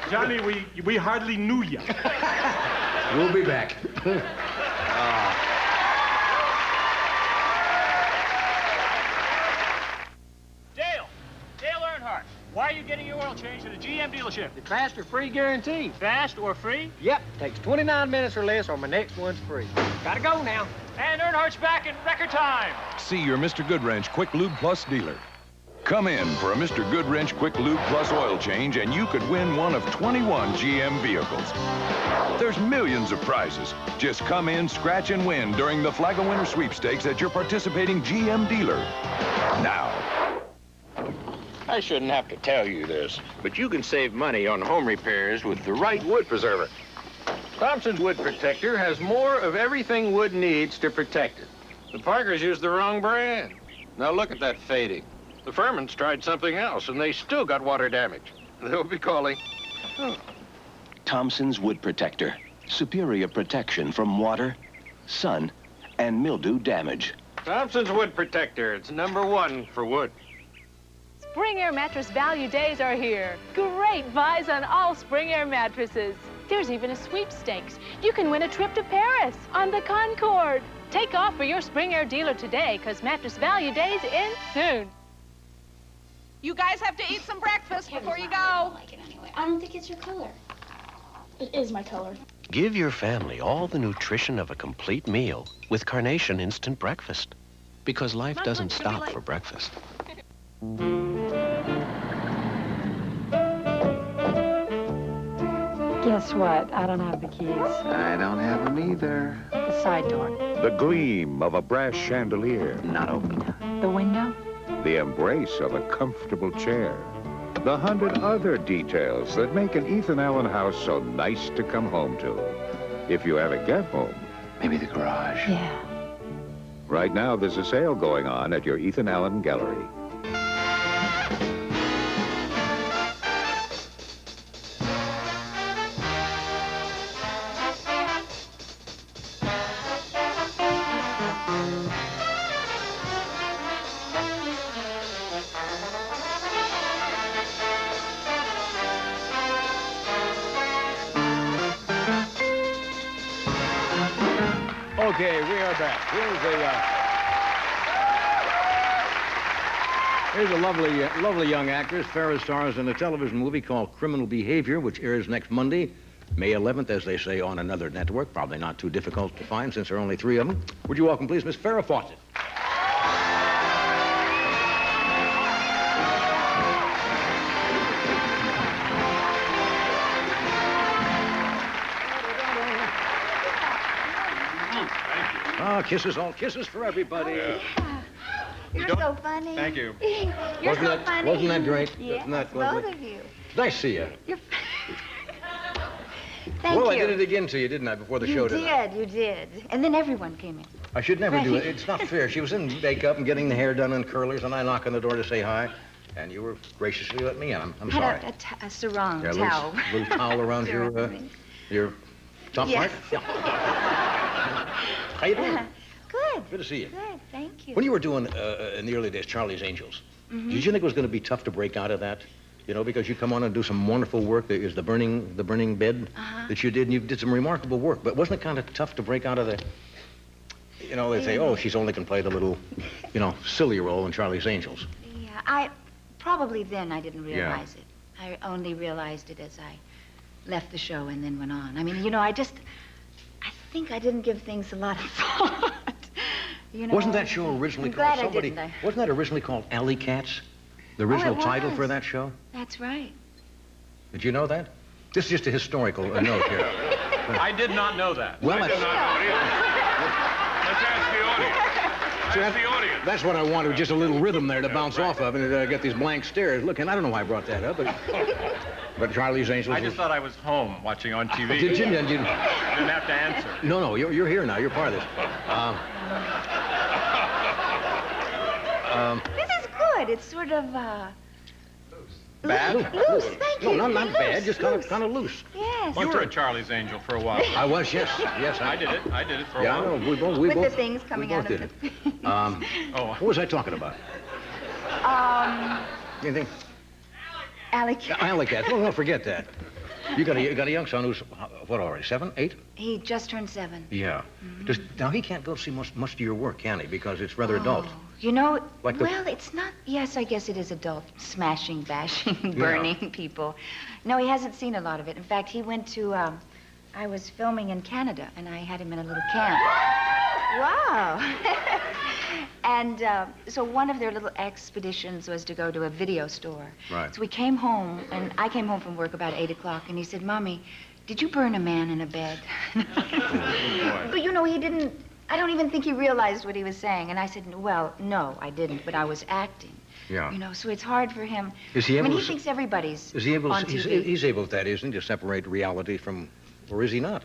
Speaker 1: Johnny, we hardly knew you.
Speaker 2: We'll be back.
Speaker 6: Dale Earnhardt, why are you getting your oil changed at a GM dealership? The fast or free guarantee. Fast or free? Yep, takes 29 minutes or less, or my next one's free. Gotta go now. And Earnhardt's back in record time.
Speaker 7: See your Mr. Goodwrench Quick Lube Plus dealer. Come in for a Mr. Goodwrench Quick Lube Plus oil change, and you could win one of 21 GM vehicles. There's millions of prizes. Just come in, scratch, and win during the Flag of Winter sweepstakes at your participating GM dealer. Now.
Speaker 28: I shouldn't have to tell you this, but you can save money on home repairs with the right wood preserver. Thompson's Wood Protector has more of everything wood needs to protect it. The Parkers used the wrong brand. Now look at that fading. The Furmans tried something else, and they still got water damage. They'll be calling. Thompson's Wood Protector. Superior protection from water, sun, and mildew damage. Thompson's Wood Protector. It's #1 for wood.
Speaker 9: Spring Air Mattress Value Days are here. Great buys on all Spring Air mattresses. There's even a sweepstakes. You can win a trip to Paris on the Concorde. Take off for your Spring Air dealer today, because Mattress Value Days end soon.
Speaker 11: You guys have to eat some breakfast before you go. I don't
Speaker 5: like it anyway. I don't think it's your color. It is my color.
Speaker 28: Give your family all the nutrition of a complete meal with Carnation Instant Breakfast. Because life doesn't stop for breakfast.
Speaker 13: Guess what? I don't have the keys.
Speaker 12: I don't have them either.
Speaker 13: The side door.
Speaker 26: The gleam of a brass chandelier.
Speaker 12: Not open.
Speaker 13: The window.
Speaker 26: The embrace of a comfortable chair. The 100 other details that make an Ethan Allen house so nice to come home to. If you ever get home.
Speaker 12: Maybe the garage.
Speaker 13: Yeah.
Speaker 26: Right now, there's a sale going on at your Ethan Allen Gallery.
Speaker 2: Okay, we are back. Here's a lovely young actress. Farrah stars in a television movie called Criminal Behavior, which airs next Monday, May 11th, as they say, on another network. Probably not too difficult to find since there are only 3 of them. Would you welcome, please, Miss Farrah Fawcett? Kisses, all kisses for everybody.
Speaker 14: You're so funny.
Speaker 1: Thank you.
Speaker 14: You're so funny.
Speaker 2: Wasn't that great?
Speaker 14: Yes,
Speaker 2: Wasn't that lovely?
Speaker 14: both of you.
Speaker 2: Nice to see you.
Speaker 14: Thank
Speaker 2: well,
Speaker 14: you.
Speaker 2: I did it again to you, didn't I, before the show tonight?
Speaker 14: You did. And then everyone came in.
Speaker 2: I should never do it. It's not fair. She was in makeup and getting the hair done and curlers, and I knock on the door to say hi, and you were graciously let me in. I'm sorry.
Speaker 14: A sarong
Speaker 2: Yeah,
Speaker 14: towel.
Speaker 2: little towel around your top part?
Speaker 14: Yes.
Speaker 2: Yeah. How you doing?
Speaker 14: Good.
Speaker 2: Good to see you.
Speaker 14: Good, thank you.
Speaker 2: When you were doing, in the early days, Charlie's Angels, did you think it was going to be tough to break out of that? You know, because you come on and do some wonderful work. There is the burning bed that you did, and you did some remarkable work. But wasn't it kind of tough to break out of the, you know, they say, oh, she's only can play the little, you know, silly role in Charlie's Angels.
Speaker 14: Yeah, probably then I didn't realize it. I only realized it as I left the show and then went on. I mean, you know, I think I didn't give things a lot of thought. You know,
Speaker 2: Wasn't that show originally called somebody? Wasn't that originally called Alley Cats? The original title for that show?
Speaker 14: That's right.
Speaker 2: Did you know that? This is just a historical note here.
Speaker 1: I did not know that.
Speaker 2: Well,
Speaker 1: I did not know it either. Let's ask the audience. Ask the audience.
Speaker 2: That's what I wanted, just a little rhythm there to bounce off of and get these blank stares. Look, and I don't know why I brought that up, but Charlie's Angels.
Speaker 1: I just thought I was home watching on TV.
Speaker 2: Did you?
Speaker 1: Didn't have to answer.
Speaker 2: No, you're here now. You're part of this.
Speaker 14: This is good. It's sort of,
Speaker 1: Bad?
Speaker 14: Loose, thank you.
Speaker 2: No, not
Speaker 14: loose,
Speaker 2: bad, just kind of loose.
Speaker 14: Yes.
Speaker 1: You were a Charlie's Angel for a while.
Speaker 2: I was, yes.
Speaker 1: I did it for a
Speaker 2: while.
Speaker 1: while.
Speaker 2: Yeah, we
Speaker 14: With
Speaker 2: both,
Speaker 14: the things coming out of
Speaker 2: it.
Speaker 14: it.
Speaker 2: What was I talking about? Anything?
Speaker 14: Alec.
Speaker 2: Alec, well, don't forget that. You got a young son who's, what, already, 7, 8?
Speaker 14: He just turned 7.
Speaker 2: Yeah. Now, he can't go see much of your work, can he? Because it's rather adult.
Speaker 14: You know,
Speaker 2: Like
Speaker 14: well, it's not, yes, I guess it is adult. Smashing, bashing, burning people. No, he hasn't seen a lot of it. In fact, he went to, I was filming in Canada, and I had him in a little camp. Wow. And so one of their little expeditions was to go to a video store.
Speaker 2: Right.
Speaker 14: So we came home, and I came home from work about 8 o'clock, and he said, Mommy, did you burn a man in a bed? But, you know, he didn't, I don't even think he realized what he was saying. And I said, well, no, I didn't, but I was acting.
Speaker 2: Yeah.
Speaker 14: You know, so it's hard for him.
Speaker 2: Is he able
Speaker 14: he
Speaker 2: to
Speaker 14: thinks everybody's
Speaker 2: Is he able
Speaker 14: on
Speaker 2: to,
Speaker 14: TV.
Speaker 2: he's able, that isn't he, to separate reality from, or is he not?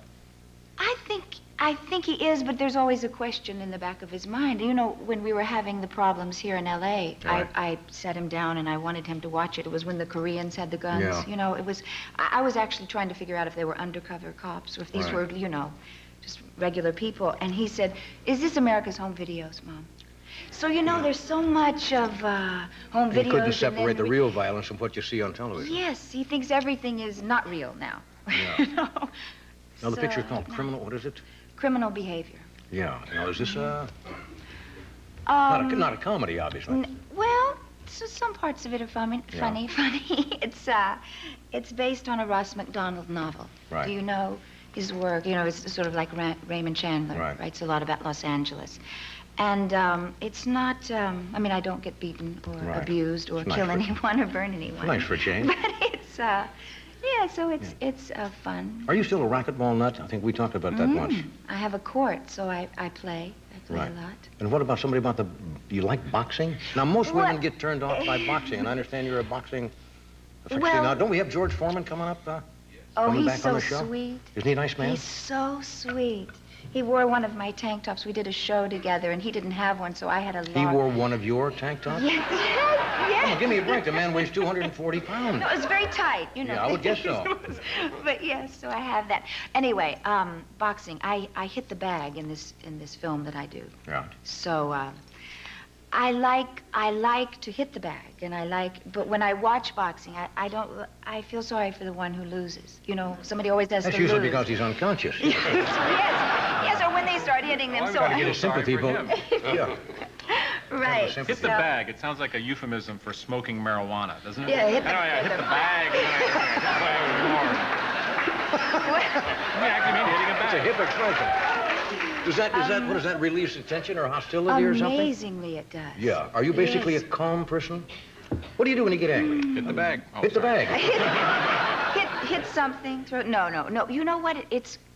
Speaker 14: I think he is, but there's always a question in the back of his mind. You know, when we were having the problems here in L.A.,
Speaker 2: Right.
Speaker 14: I sat him down and I wanted him to watch it. It was when the Koreans had the guns.
Speaker 2: Yeah.
Speaker 14: You know, it was, I was actually trying to figure out if they were undercover cops or if these
Speaker 2: Right.
Speaker 14: were, you know, just regular people. And he said, is this America's Home Videos, Mom? So, you know, there's so much of home videos.
Speaker 2: He couldn't
Speaker 14: and
Speaker 2: separate
Speaker 14: then
Speaker 2: the real violence from what you see on television.
Speaker 14: Yes, he thinks everything is not real now.
Speaker 2: Yeah.
Speaker 14: You know?
Speaker 2: Now, the
Speaker 14: So,
Speaker 2: picture's called Criminal, what is it?
Speaker 14: Criminal behavior.
Speaker 2: Yeah. Now, is this not a comedy, obviously?
Speaker 14: Well, so some parts of it are funny. It's based on a Ross MacDonald novel.
Speaker 2: Right.
Speaker 14: Do you know his work? You know, it's sort of like Raymond Chandler.
Speaker 2: Right.
Speaker 14: Writes a lot about Los Angeles. And it's not, I mean, I don't get beaten or
Speaker 2: Right.
Speaker 14: abused or
Speaker 2: It's nice
Speaker 14: kill
Speaker 2: for-
Speaker 14: anyone or burn anyone.
Speaker 2: Nice for a change.
Speaker 14: But it's, yeah, so it's fun.
Speaker 2: Are you still a racquetball nut? I think we talked about that once.
Speaker 14: I have a court, so I play. I play
Speaker 2: Right.
Speaker 14: a lot.
Speaker 2: And what about somebody about do you like boxing? Now, most women get turned off by boxing, and I understand you're a boxing aficionado.
Speaker 14: Well-
Speaker 2: Now, don't we have George Foreman coming up?
Speaker 14: Oh,
Speaker 2: coming
Speaker 14: he's
Speaker 2: back on
Speaker 14: so
Speaker 2: the show?
Speaker 14: sweet.
Speaker 2: Isn't he a nice man?
Speaker 14: He's so sweet. He wore one of my tank tops. We did a show together, and he didn't have one, so I had a long...
Speaker 2: He wore one of your tank tops?
Speaker 14: Yes.
Speaker 2: Come on, give me a break. The man weighs 240 pounds.
Speaker 14: No, it was very tight, you know.
Speaker 2: Yeah, I would guess so.
Speaker 14: But yes, so I have that. Anyway, boxing. I hit the bag in this film that I do.
Speaker 2: Yeah.
Speaker 14: So I like to hit the bag, and but when I watch boxing, I feel sorry for the one who loses. You know, somebody always has
Speaker 2: That's
Speaker 14: to
Speaker 2: usually
Speaker 14: lose.
Speaker 2: because he's unconscious.
Speaker 14: Yes, or when they start hitting them.
Speaker 2: Well,
Speaker 14: so
Speaker 2: we gotta get his sympathy vote. Yeah.
Speaker 14: Right.
Speaker 1: Hit the bag. It sounds like a euphemism for smoking marijuana, doesn't it?
Speaker 14: Yeah, hit the
Speaker 1: I hit the bag. And then I actually mean hitting a bag.
Speaker 2: It's a hip expression. What does that release tension or hostility or something?
Speaker 14: Amazingly, it does.
Speaker 2: Yeah. Are you basically a calm person? What do you do when you get angry?
Speaker 1: Hit the bag. Oh,
Speaker 2: hit the bag.
Speaker 14: Hit something. No. You know what?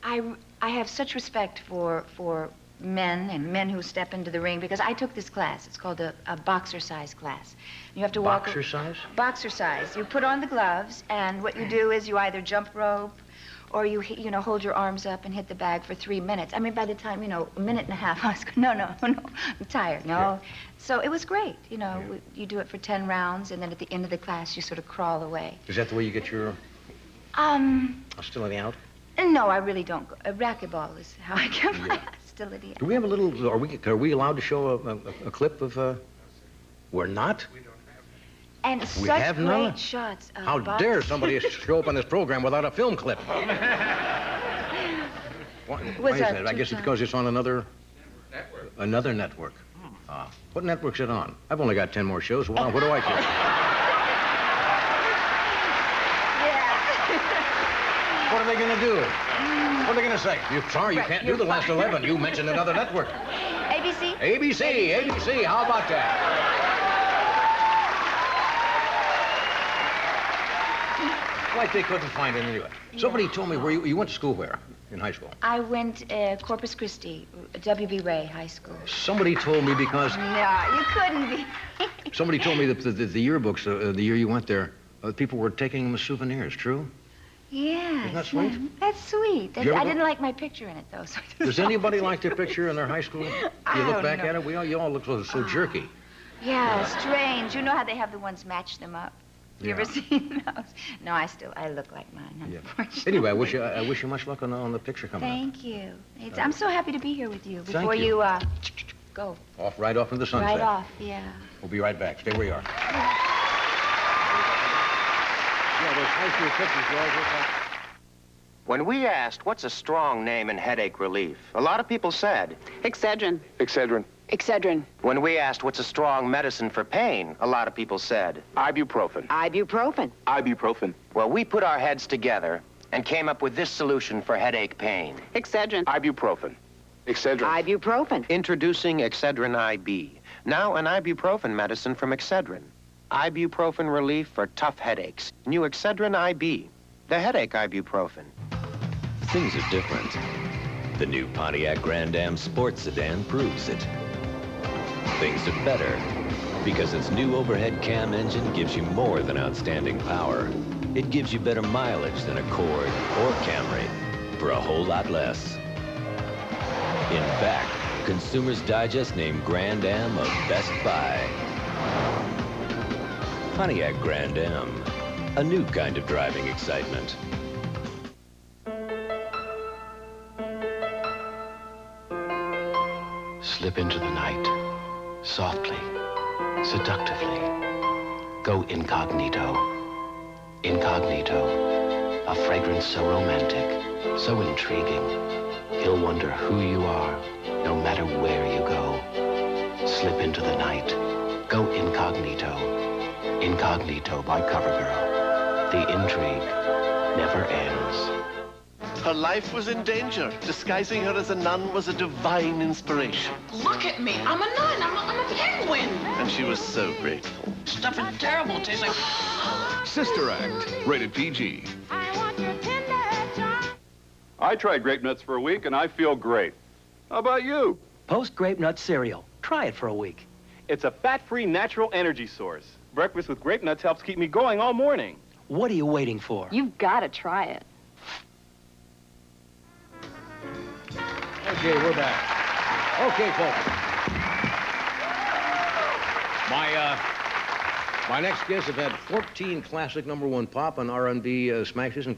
Speaker 14: I have such respect for men and men who step into the ring because I took this class. It's called a boxercise class. You have to walk.
Speaker 2: Boxercise?
Speaker 14: Boxercise. You put on the gloves, and what you do is you either jump rope or you hold your arms up and hit the bag for 3 minutes. I mean, by the time, a minute and a half, I was going, no, I'm tired. No. Yeah. So it was great. You do it for 10 rounds, and then at the end of the class, you sort of crawl away.
Speaker 2: Is that the way you get your hostility out?
Speaker 14: No, I really don't. Racquetball is how I get my hostility.
Speaker 2: Do we have a little, are we allowed to show a clip of, we're not?
Speaker 14: And
Speaker 2: We
Speaker 14: such
Speaker 2: have
Speaker 14: great
Speaker 2: none?
Speaker 14: shots of
Speaker 2: How
Speaker 14: Bob.
Speaker 2: dare somebody show up on this program without a film clip? Why is that? I guess it's because it's on another network. What network's it on? I've only got 10 more shows. Well, what do I care? What are they going to do? What are they going to say? You're sorry, you can't do the last 11. You mentioned another network.
Speaker 14: ABC?
Speaker 2: ABC. How about that? Like they couldn't find it anyway. Somebody told me where you went to school where in high school?
Speaker 14: I went Corpus Christi, W.B. Ray High School.
Speaker 2: Somebody told me because...
Speaker 14: No, you couldn't be.
Speaker 2: Somebody told me that the yearbooks, the year you went there, people were taking them as souvenirs. True?
Speaker 14: Yeah.
Speaker 2: Isn't that sweet?
Speaker 14: That's sweet.
Speaker 2: Did you ever
Speaker 14: I
Speaker 2: go-
Speaker 14: didn't like my picture in it, though. So
Speaker 2: Does anybody like their picture in their high school? You look back at it, you all look so jerky.
Speaker 14: Yeah, strange. You know how they have the ones match them up? You ever seen those? No, I look like mine, unfortunately.
Speaker 2: Anyway, I wish you much luck on the picture coming up.
Speaker 14: Thank you. I'm so happy to be here with you.
Speaker 2: Thank
Speaker 14: Before
Speaker 2: you.
Speaker 14: Go.
Speaker 2: Right off into the sunset.
Speaker 14: Right off, yeah.
Speaker 2: We'll be right back. Stay where you are. Yeah, those high school pictures, you always look like...
Speaker 28: When we asked what's a strong name in headache relief, a lot of people said...
Speaker 11: Excedrin.
Speaker 28: Excedrin.
Speaker 11: Excedrin.
Speaker 28: When we asked what's a strong medicine for pain, a lot of people said... Ibuprofen.
Speaker 11: Ibuprofen.
Speaker 28: Ibuprofen. Well, we put our heads together and came up with this solution for headache pain.
Speaker 11: Excedrin.
Speaker 28: Ibuprofen. Excedrin.
Speaker 11: Ibuprofen.
Speaker 28: Introducing Excedrin IB. Now an ibuprofen medicine from Excedrin. Ibuprofen relief for tough headaches. New Excedrin IB. The headache ibuprofen.
Speaker 8: Things are different. The new Pontiac Grand Am sports sedan proves it. Things are better because its new overhead cam engine gives you more than outstanding power. It gives you better mileage than Accord or Camry for a whole lot less. In fact, Consumers Digest named Grand Am a Best Buy. Pontiac Grand Am, a new kind of driving excitement.
Speaker 30: Slip into the night, softly, seductively. Go incognito. Incognito, a fragrance so romantic, so intriguing. He'll wonder who you are, no matter where you go. Slip into the night. Go incognito. Incognito by CoverGirl. The intrigue never ends.
Speaker 10: Her life was in danger. Disguising her as a nun was a divine inspiration.
Speaker 11: Look at me. I'm a nun. I'm a penguin.
Speaker 10: And she was so grateful.
Speaker 11: Stuff is terrible. It tastes like...
Speaker 7: Sister Act, rated PG.
Speaker 15: I tried grape nuts for a week, and I feel great. How about you?
Speaker 6: Post Grape Nut cereal. Try it for a week.
Speaker 1: It's a fat-free natural energy source. Breakfast with grape nuts helps keep me going all morning.
Speaker 6: What are you waiting for?
Speaker 9: You've got to try it.
Speaker 2: Okay, we're back. Okay, folks. My next guests have had 14 classic #1 pop and R&B smashes, including